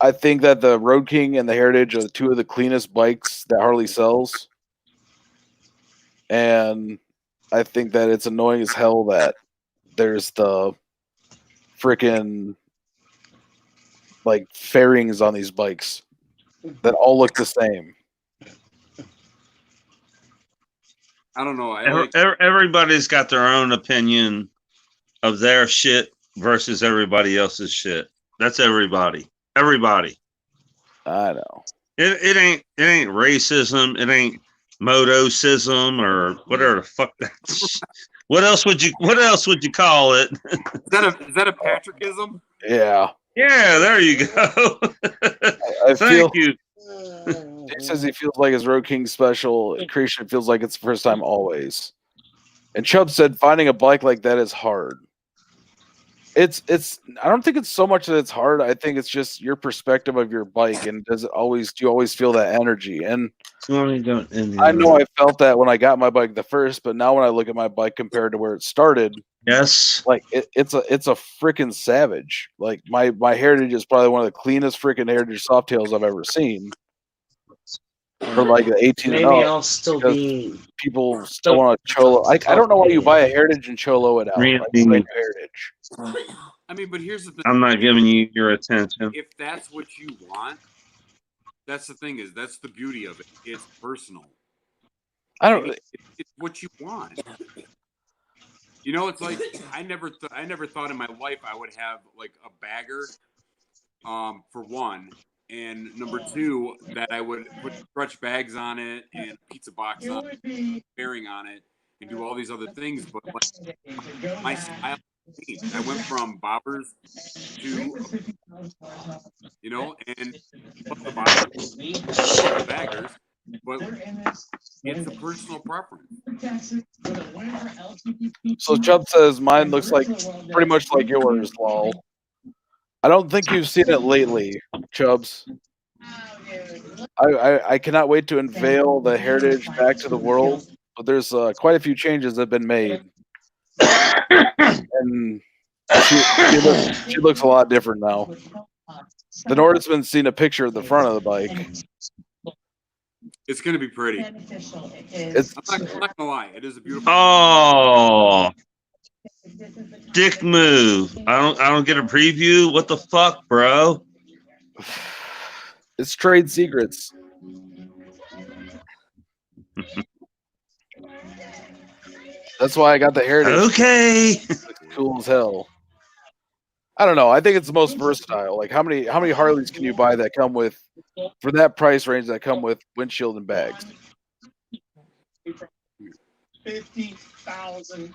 I think that the Road King and the Heritage are two of the cleanest bikes that Harley sells. And I think that it's annoying as hell that there's the freaking like fairings on these bikes that all look the same. I don't know. Everybody's got their own opinion of their shit versus everybody else's shit. That's everybody. Everybody. I know. It ain't racism. It ain't motocism or whatever the fuck that's. What else would you call it? Is that a Patrickism? Yeah. Yeah, there you go. Thank you. He says he feels like his Road King special. Creation feels like it's the first time always. And Chubb said finding a bike like that is hard. It's I don't think it's so much that it's hard. I think it's just your perspective of your bike, and do you always feel that energy? And I know I felt that when I got my bike the first, but now when I look at my bike compared to where it started, yes, like it's a freaking savage. Like my Heritage is probably one of the cleanest freaking Heritage Softails I've ever seen. For like the 18 Maybe and up, I'll still be. people still want to cholo. I don't know why you buy a Heritage and cholo it out. Like, Heritage. I mean, but here's the thing. I'm not giving you your attention. If that's what you want, that's the thing. That's the beauty of it. It's personal. It's what you want. You know, it's like I never thought in my life I would have like a bagger, for one. And number two, that I would put crutch bags on it and pizza box on it, bearing on it, and do all these other things. But like, my style, I went from bobbers to, you know, and love the bobbers, love the baggers, but it's a personal preference. So Chubb says mine looks like pretty much like yours, lol. I don't think you've seen it lately, Chubbs. I cannot wait to unveil the Heritage back to the world, but there's quite a few changes that have been made. And she looks a lot different now. The Norseman's seen a picture of the front of the bike. It's going to be pretty. I'm not going to lie. It is a beautiful. Oh. Dick move. I don't get a preview. What the fuck, bro? It's trade secrets. That's why I got the Heritage. Okay. It's cool as hell. I don't know. I think it's the most versatile. Like how many Harleys can you buy that come with, for that price range, that come with windshield and bags? $50,000.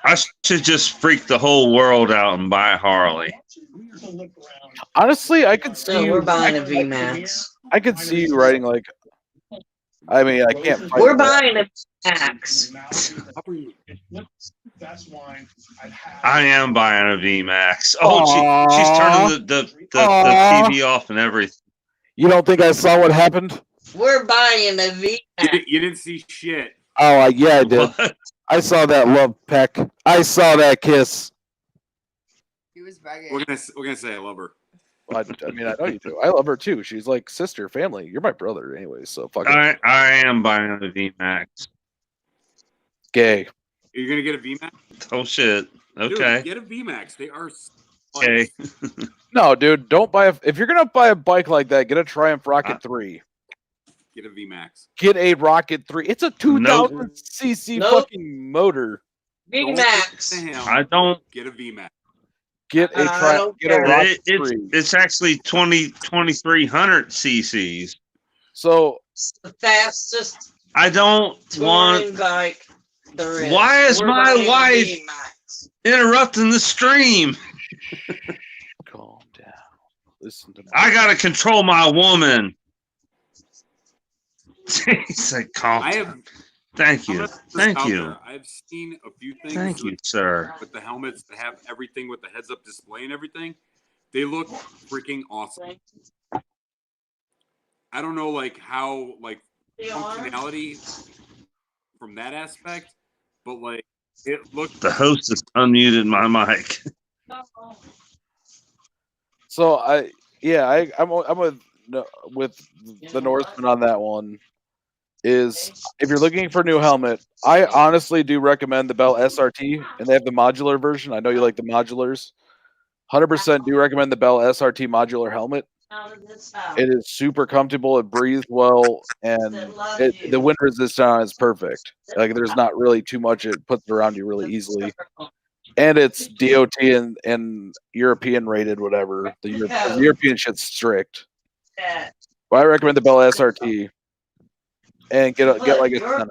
I should just freak the whole world out and buy a Harley. Honestly, I could see. So we're buying a VMAX. I could see you riding like. I mean, I can't. We're buying a VMAX. I am buying a VMAX. Oh, she's turning the TV off and everything. You don't think I saw what happened? We're buying a VMAX. You didn't see shit. Oh, yeah, I did. What? I saw that love peck. I saw that kiss. He was begging. We're gonna say I love her. I mean, I know you do. I love her too. She's like sister, family. You're my brother, anyway. So fuck it. I am buying a VMAX. Gay. You're gonna get a VMAX? Oh shit. Okay. Dude, get a VMAX. They are. Okay. No, dude, don't buy if you're gonna buy a bike like that, get a Triumph Rocket 3. Get a VMAX. Get a Rocket 3. It's a 2000 cc fucking motor. VMAX. I don't get a VMAX. Get a Rocket 3. It's actually 2300 cc's. So the fastest. I don't want. Bike there is. Why is my wife interrupting the stream? Calm down. Listen to me. I gotta control my woman. He's like, calm down. Thank you. Thank you. I've seen a few things. Thank you, sir. With the helmets that have everything with the heads-up display and everything, they look freaking awesome. I don't know, like how functionality from that aspect, but like it looks. The host has unmuted my mic. So I'm with the Northman on that one. Is if you're looking for a new helmet, I honestly do recommend the Bell SRT, and they have the modular version. I know you like the modulars. 100% do recommend the Bell SRT modular helmet. It is super comfortable. It breathes well, and the wind resistance on it is perfect. Like there's not really too much. It puts it around you really easily, and it's DOT and European rated, whatever. The European shit's strict. But I recommend the Bell SRT, and get like a Senna.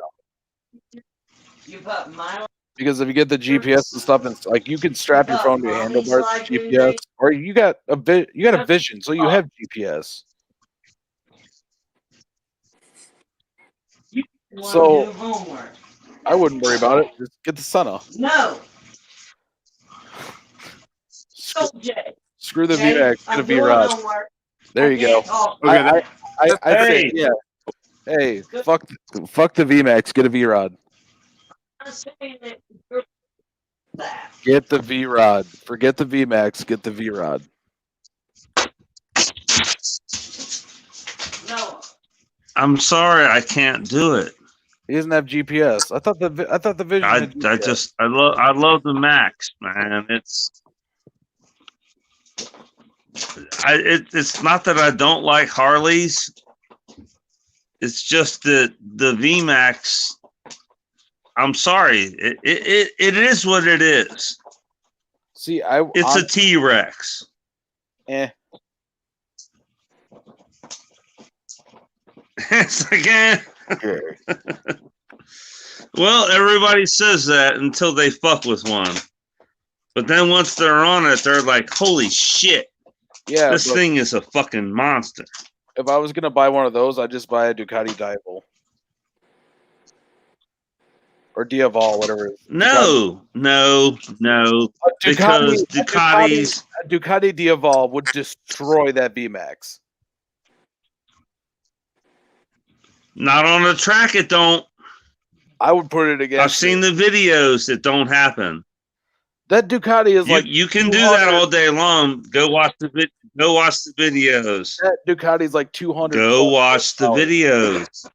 Because if you get the GPS and stuff, it's like you can strap your phone to your handlebars with GPS, or you got a vision, so you have GPS. So I wouldn't worry about it. Just get the Senna. No. Screw the VMAX. Get a V-Rod. There you go. Okay, I say, yeah. Hey, fuck the VMAX. Get a V-Rod. Get the V-Rod. Forget the VMAX. Get the V-Rod. No. I'm sorry, I can't do it. He doesn't have GPS. I thought the Vision. had GPS. I love the Max, man. It's not that I don't like Harleys. It's just that the VMAX. I'm sorry. It is what it is. See, it's a T-Rex. It's again. Well, everybody says that until they fuck with one. But then once they're on it, they're like, holy shit. Yeah. This thing is a fucking monster. If I was going to buy one of those, I'd just buy a Ducati Dival. Or Diaval, whatever it is. No. Because Ducati's... A Ducati Diaval would destroy that VMAX. Not on the track, it don't. I would put it against. I've seen the videos. It don't happen. That Ducati is you can do that all day long. Go watch the videos. That Ducati's like 200. Go watch the videos.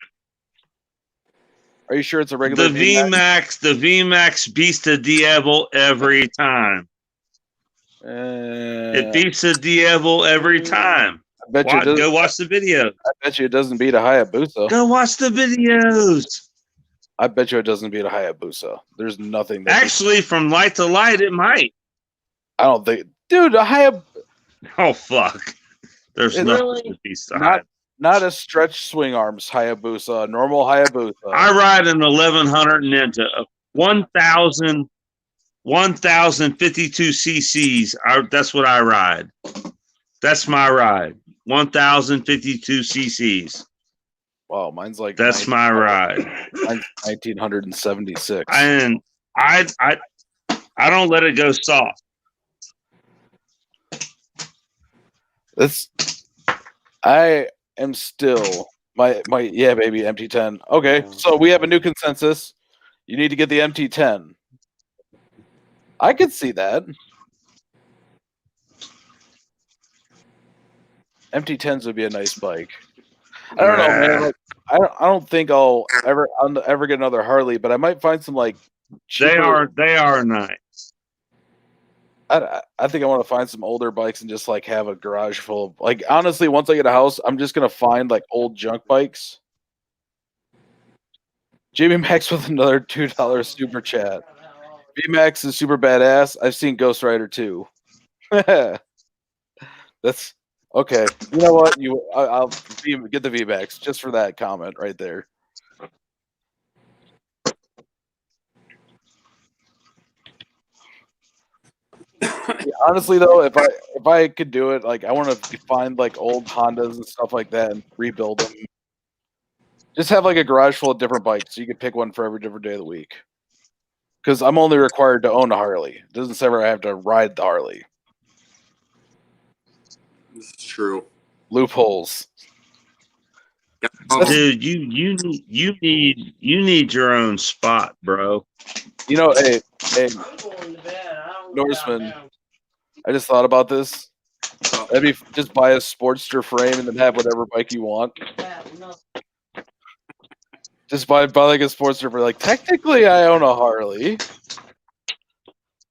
Are you sure it's a regular VMAX? The VMAX beats the Diavel every time. It beats the Diavel every time. Go watch the video. I bet you it doesn't beat a Hayabusa. Go watch the videos. I bet you it doesn't beat a Hayabusa. There's nothing. Actually, from light to light, it might. I don't think, dude. A Hayabusa. Oh fuck! There's nothing that beats the Hayabusa. Not a stretch swing arms Hayabusa. A normal Hayabusa. I ride an 1100 Ninja, 1,052 cc's. That's what I ride. That's my ride. 1,052 cc's. Wow, mine's like that's my ride. Mine's 1976. And I don't let it go soft. I am still my yeah baby MT10. Okay, so we have a new consensus. You need to get the MT10. I could see that. MT10s would be a nice bike. I don't know, man. Like, I don't think I'll ever get another Harley, but I might find some like cheaper. They are nice. I think I want to find some older bikes and just like have a garage full of, like, honestly, once I get a house, I'm just gonna find like old junk bikes. Jamie Max with another $2 super chat. V-Max is super badass. I've seen Ghost Rider too. That's okay. You know what? I'll get the V-Max just for that comment right there. Yeah, honestly, though, if I could do it, like I want to find like old Hondas and stuff like that and rebuild them. Just have like a garage full of different bikes, so you can pick one for every different day of the week. Because I'm only required to own a Harley. It doesn't say I have to ride the Harley. This is true. Loopholes. Dude, you need your own spot, bro. You know, hey, Norseman, I just thought about this. Maybe just buy a Sportster frame and then have whatever bike you want. Just buy like a Sportster for like, technically I own a Harley.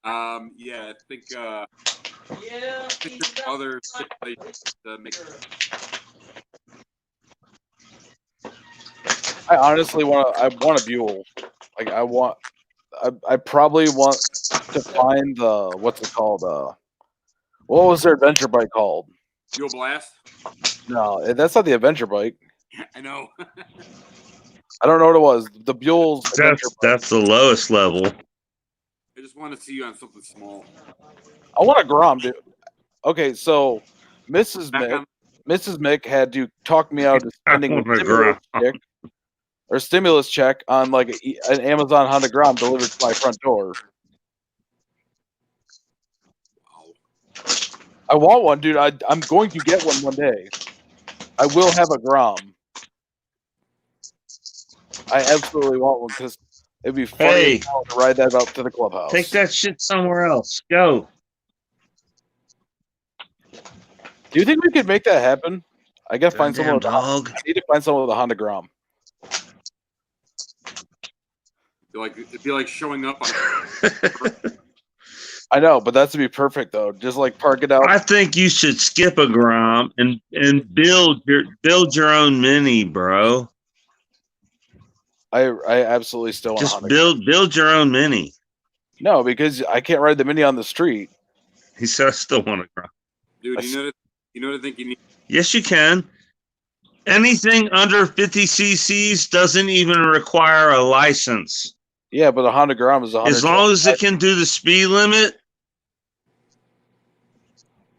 Yeah, I think Yeah. Other stipulations to make. I honestly want. I want a Buell. Like I probably want to find the what's it called? What was their adventure bike called? Fuel Blast. No, that's not the adventure bike. I know. I don't know what it was. The Buell's adventure bike. That's the lowest level. I just want to see you on something small. I want a Grom, dude. Okay, so Mrs. Back on. Mick had to talk me out of spending a want a stimulus check on like an Amazon Honda Grom delivered to my front door. I want one, dude. I'm going to get one day. I will have a Grom. I absolutely want one because it'd be funny to ride that up to the clubhouse. Take that shit somewhere else. Go. Do you think we could make that happen? I gotta find someone. I need to find someone with a Honda Grom. It'd be like showing up on. I know, but that's to be perfect though. Just like park it out. I think you should skip a Grom and build your own Mini, bro. I absolutely still want just build your own Mini. No, because I can't ride the Mini on the street. He said I still want a Grom. Dude, you know what I think you need. Yes, you can. Anything under 50 cc's doesn't even require a license. Yeah, but a Honda Grom is as long as it can do the speed limit.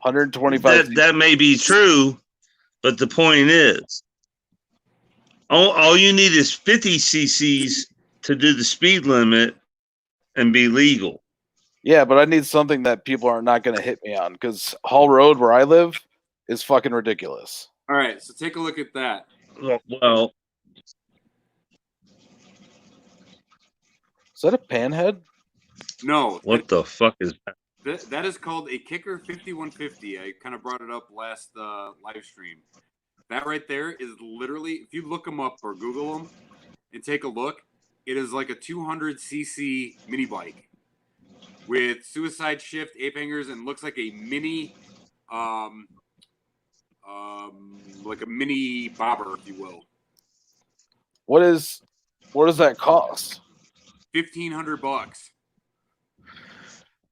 125. That may be true, but the point is, all you need is 50 cc's to do the speed limit and be legal. Yeah, but I need something that people are not going to hit me on because Hall Road, where I live, is fucking ridiculous. All right, so take a look at that. Well, is that a panhead? No. What the fuck is that? That is called a Kicker 5150. I kind of brought it up last live stream. That right there is literally, if you look them up or Google them and take a look, it is like a 200cc mini bike with suicide shift, ape hangers, and looks like a mini, like a mini bobber, if you will. What does that cost? $1,500.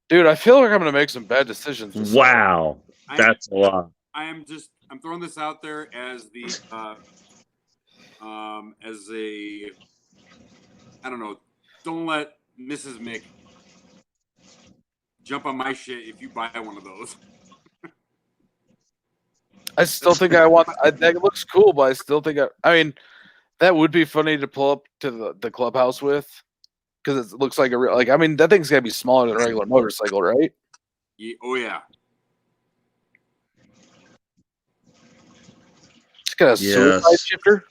Dude, I feel like I'm gonna make some bad decisions. Wow, that's a lot. I'm throwing this out there as the as a, I don't know. Don't let Mrs. Mick jump on my shit if you buy one of those. I still think I want. That looks cool, but I still think I mean, that would be funny to pull up to the clubhouse with, because it looks like a real. Like, I mean, that thing's gotta be smaller than a regular motorcycle, right? Yeah, oh yeah. It's got a suicide shifter.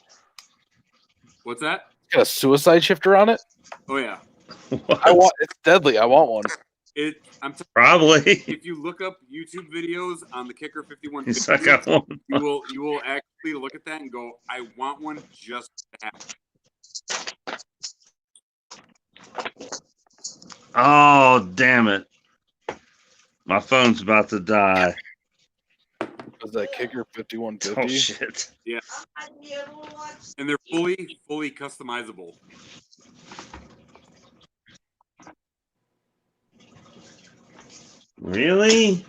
What's that? It's got a suicide shifter on it. Oh yeah. It's deadly. I want one. Probably. If you look up YouTube videos on the Kicker 5150, you will actually look at that and go, I want one just to have. Oh, damn it. My phone's about to die. Was that Kicker 5150? Oh, shit. Yeah. And they're fully customizable. Really?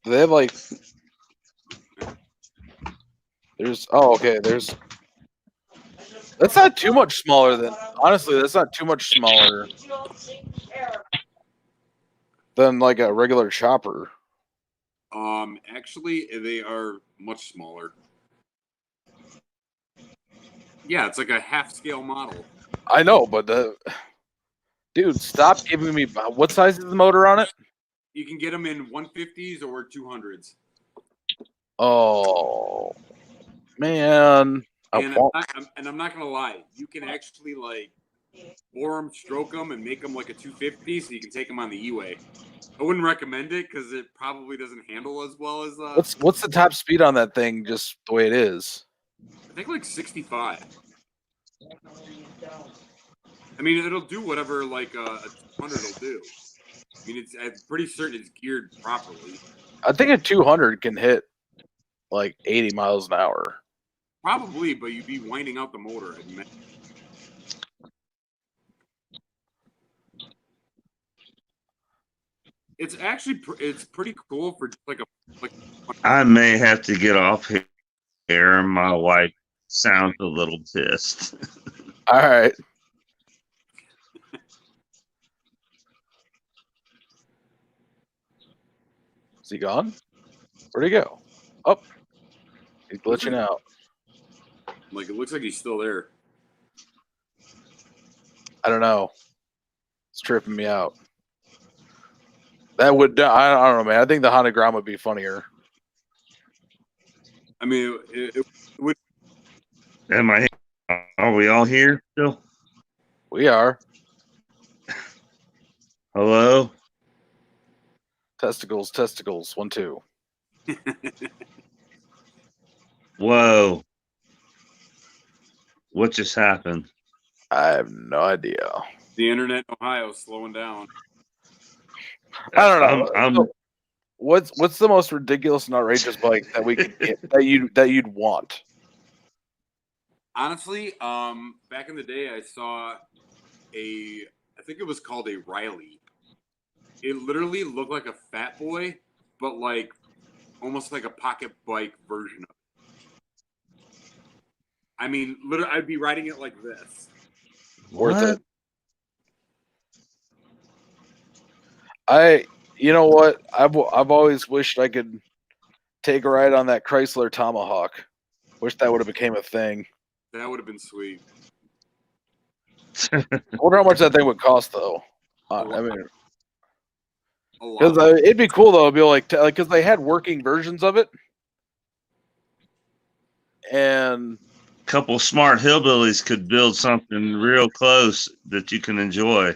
They have like. There's. Oh, okay. There's. That's not too much smaller than. Honestly, that's not too much smaller than like a regular chopper. Actually, they are much smaller. Yeah, it's like a half-scale model. I know, but dude, stop giving me. What size is the motor on it? You can get them in 150s or 200s. Oh, man. And I'm not gonna lie, you can actually like bore them, stroke them, and make them like a 250, so you can take them on the E-way. I wouldn't recommend it because it probably doesn't handle as well as. What's the top speed on that thing? Just the way it is. I think like 65. I mean, it'll do whatever like a 200 will do. I mean, I'm pretty certain it's geared properly. I think a 200 can hit like 80 miles an hour. Probably, but you'd be winding out the motor. I'd imagine. It's actually it's pretty cool for like a I may have to get off here. My wife sounds a little pissed. All right. Is he gone? Where'd he go? Oh, he's glitching out. Like it looks like he's still there. I don't know. It's tripping me out. That would I don't know, man. I think the Honda Gram would be funnier. I mean, it would. Are we all here still? We are. Hello? Testicles, testicles. 1, 2. Whoa. What just happened? I have no idea. The internet in Ohio is slowing down. I don't know. So what's the most ridiculous and outrageous bike that we could get that you'd want? Honestly, back in the day, I saw I think it was called a Riley. It literally looked like a Fat Boy, but like almost like a pocket bike version of it. I mean, literally, I'd be riding it like this. Worth it. You know what? I've always wished I could take a ride on that Chrysler Tomahawk. Wish that would have became a thing. That would have been sweet. I wonder how much that thing would cost, though. I mean, because it'd be cool though. It'd be like because they had working versions of it, and a couple smart hillbillies could build something real close that you can enjoy.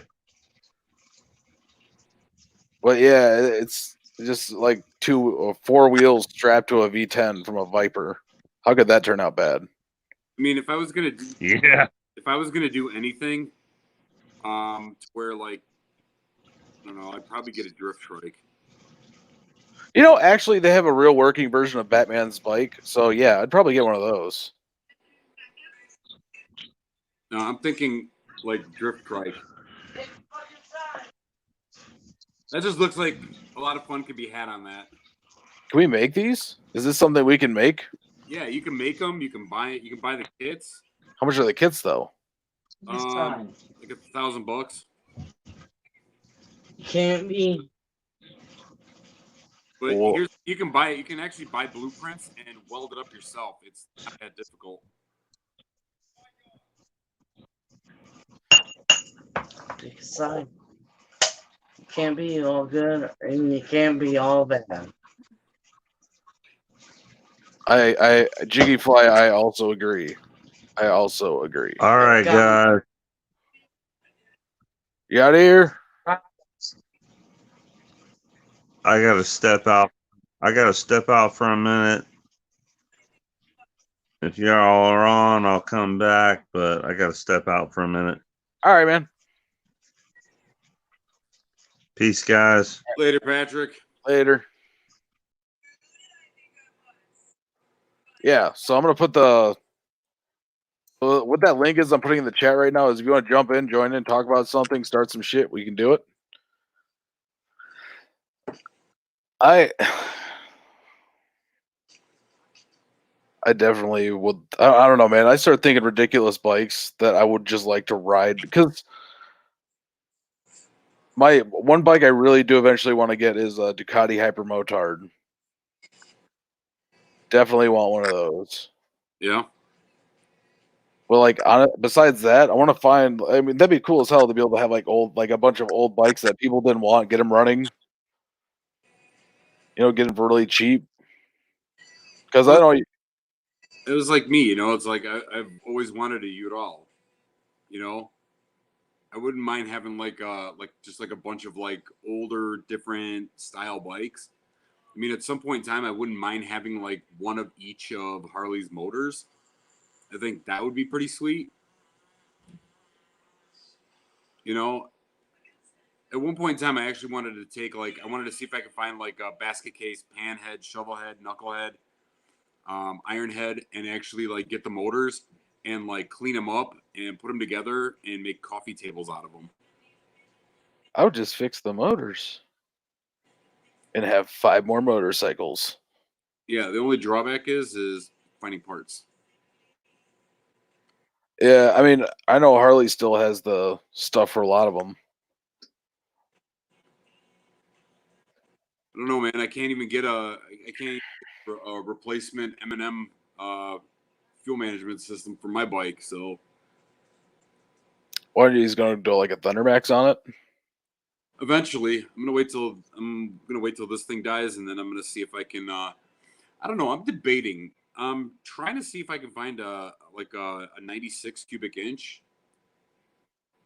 But yeah, it's just like 2 or 4 wheels strapped to a V10 from a Viper. How could that turn out bad? I mean, if I was gonna do anything, to where like I don't know, I'd probably get a drift trike. You know, actually, they have a real working version of Batman's bike, so yeah, I'd probably get one of those. No, I'm thinking like drift trike. That just looks like a lot of fun could be had on that. Can we make these? Is this something we can make? Yeah, you can make them. You can buy it. You can buy the kits. How much are the kits, though? Like $1,000. Can't be. But here's, you can buy it. You can actually buy blueprints and weld it up yourself. It's not that difficult. Pick a side. You can't be all good and you can't be all bad. Jiggy Fly, I also agree. All right, guys. You out of here? I gotta step out. For a minute. If y'all are on, I'll come back, but I gotta step out for a minute. All right, man. Peace, guys. Later, Patrick. Later. Yeah, so I'm gonna put what that link is I'm putting in the chat right now is if you want to jump in, join in, talk about something, start some shit, we can do it. I definitely would. I don't know, man. I start thinking ridiculous bikes that I would just like to ride because my one bike I really do eventually want to get is a Ducati Hypermotard. Definitely want one of those. Yeah. Well, like besides that, I want to find. I mean, that'd be cool as hell to be able to have like a bunch of old bikes that people didn't want, get them running. You know, get them for really cheap. Because I know it was like me. You know, it's like I've always wanted a U-Haul. You know, I wouldn't mind having like just like a bunch of like older, different style bikes. I mean, at some point in time, I wouldn't mind having like one of each of Harley's motors. I think that would be pretty sweet. You know, At one point in time, I actually wanted to take I wanted to see if I could find like a basket case, pan head, shovel head, knuckle head, iron head, and actually like get the motors and like clean them up and put them together and make coffee tables out of them. I would just fix the motors and have 5 more motorcycles. Yeah, the only drawback is finding parts. Yeah, I mean, I know Harley still has the stuff for a lot of them. I don't know, man. I can't even get a replacement M&M fuel management system for my bike. So, Or he's going to do like a Thundermax on it. eventually, I'm gonna wait till this thing dies, and then I'm gonna see if I can. I don't know. I'm debating. I'm trying to see if I can find a 96 cubic inch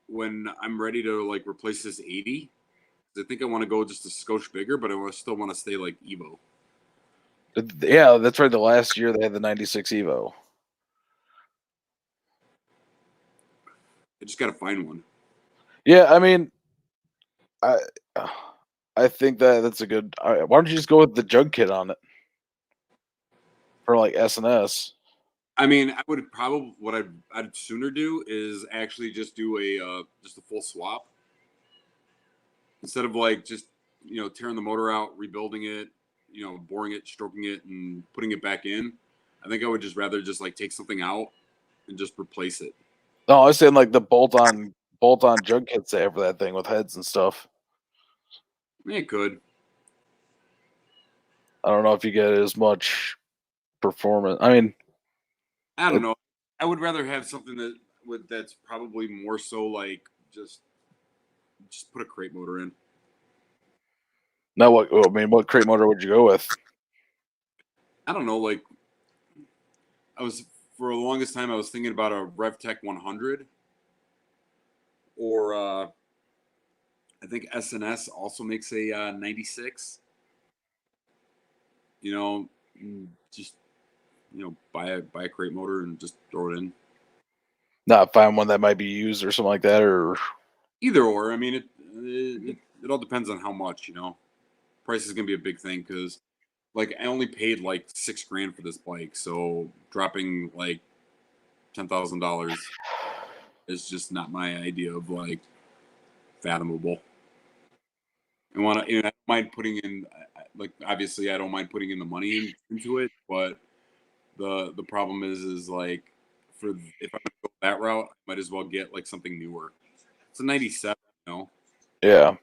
when I'm ready to like replace this 80. I think I want to go just a skosh bigger, but I still want to stay like Evo. Yeah, that's right. The last year they had the 96 Evo. I just gotta find one. Yeah, I mean, I think that's a good. Why don't you just go with the jug kit on it for like S&S? I mean, I would probably what I'd sooner do is actually just do just a full swap instead of like just tearing the motor out, rebuilding it, boring it, stroking it, and putting it back in. I think I would just rather just like take something out and just replace it. No, I was saying like the bolt-on jug kits they have for that thing with heads and stuff. It could. I don't know if you get as much performance. I mean, I don't know. I would rather have something that's probably more so like just put a crate motor in. now what crate motor would you go with? I don't know. Like for the longest time, I was thinking about a RevTech 100, or I think S&S also makes a 96. Just buy a crate motor and just throw it in. Not find one that might be used or something like that, or Either or. I mean, it all depends on how much. Price is gonna be a big thing because, like, I only paid like $6,000 for this bike, so dropping like $10,000 is just not my idea of like fathomable. I don't mind putting in, like, obviously I don't mind putting in the money into it, but the problem is like if I'm gonna go that route, I might as well get like something newer. It's a 97, yeah.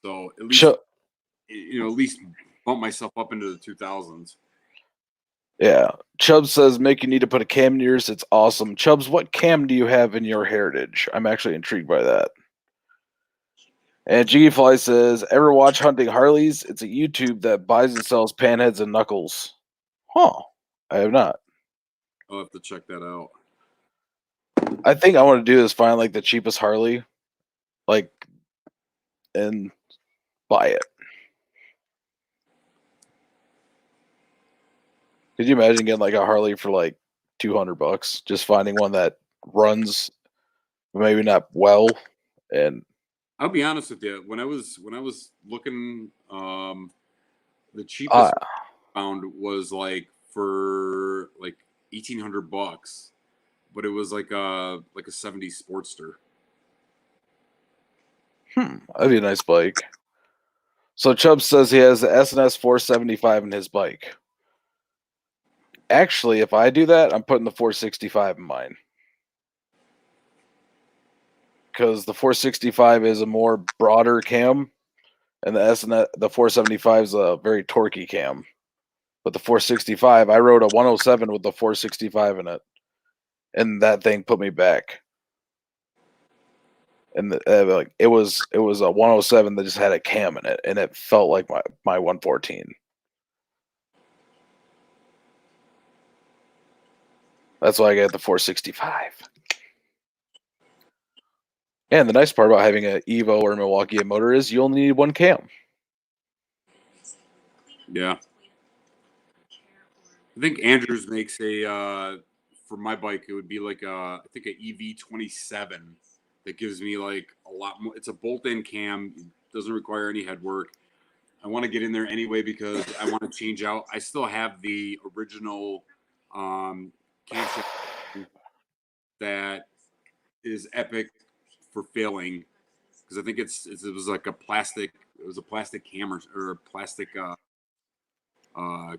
So at least at least bump myself up into the 2000s. Yeah. Chubbs says, Mick, you need to put a cam in yours. It's awesome. Chubbs, what cam do you have in your heritage? I'm actually intrigued by that. And Jiggy Fly says, ever watch Hunting Harleys? It's a YouTube that buys and sells panheads and knuckles. Huh. I have not. I'll have to check that out. I think I want to do is find like the cheapest Harley, like, and buy it. Could you imagine getting like a Harley for like $200? Just finding one that runs maybe not well. And I'll be honest with you. When I was looking, the cheapest I found was like for like $1,800, but it was like a 70s Sportster. That'd be a nice bike. So Chubb says he has the S&S 475 in his bike. Actually, if I do that, I'm putting the 465 in mine. Because the 465 is a more broader cam, and the 475 is a very torquey cam. But the 465, I rode a 107 with the 465 in it, and that thing put me back. And like it was a 107 that just had a cam in it, and it felt like my 114. That's why I got the 465. And the nice part about having an Evo or Milwaukee motor is you only need one cam. Yeah. I think Andrews makes a for my bike. It would be like I think an EV 27 that gives me like a lot more. It's a bolt-in cam, doesn't require any head work. I want to get in there anyway because I want to change out. I still have the original camshaft that is epic for failing because I think it was like a plastic. It was a plastic cam or a plastic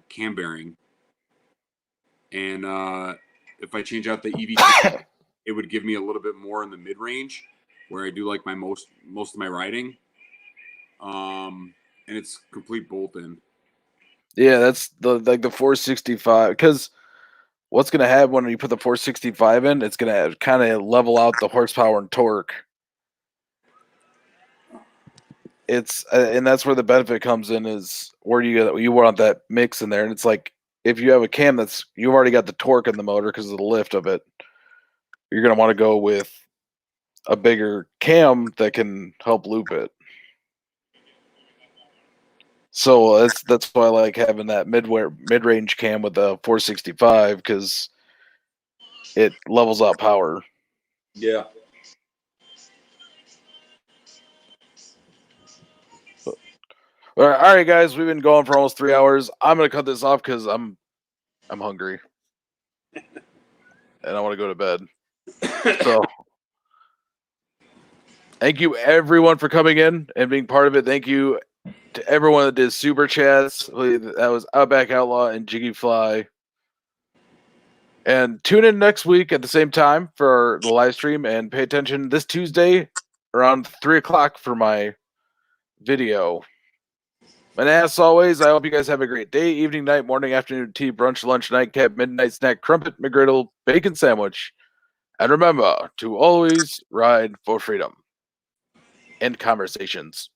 cam bearing, and if I change out the EV, it would give me a little bit more in the mid range where I do like my most of my riding. And it's complete bolt-in. Yeah, that's the 465 because what's going to happen when you put the 465 in, it's going to kind of level out the horsepower and torque. It's and that's where the benefit comes in is where you want that mix in there, and it's like if you have a cam you've already got the torque in the motor because of the lift of it, you're going to want to go with a bigger cam that can help loop it. So that's why I like having that mid-range cam with the 465 because it levels out power. Yeah. All right, guys, we've been going for almost 3 hours. I'm gonna cut this off because I'm hungry and I want to go to bed. So, thank you everyone for coming in and being part of it. Thank you to everyone that did super chats. That was Outback Outlaw and Jiggy Fly. And tune in next week at the same time for the live stream and pay attention this Tuesday around 3 o'clock for my video. And as always, I hope you guys have a great day, evening, night, morning, afternoon, tea, brunch, lunch, nightcap, midnight snack, crumpet, McGriddle, bacon sandwich. And remember to always ride for freedom. End conversations.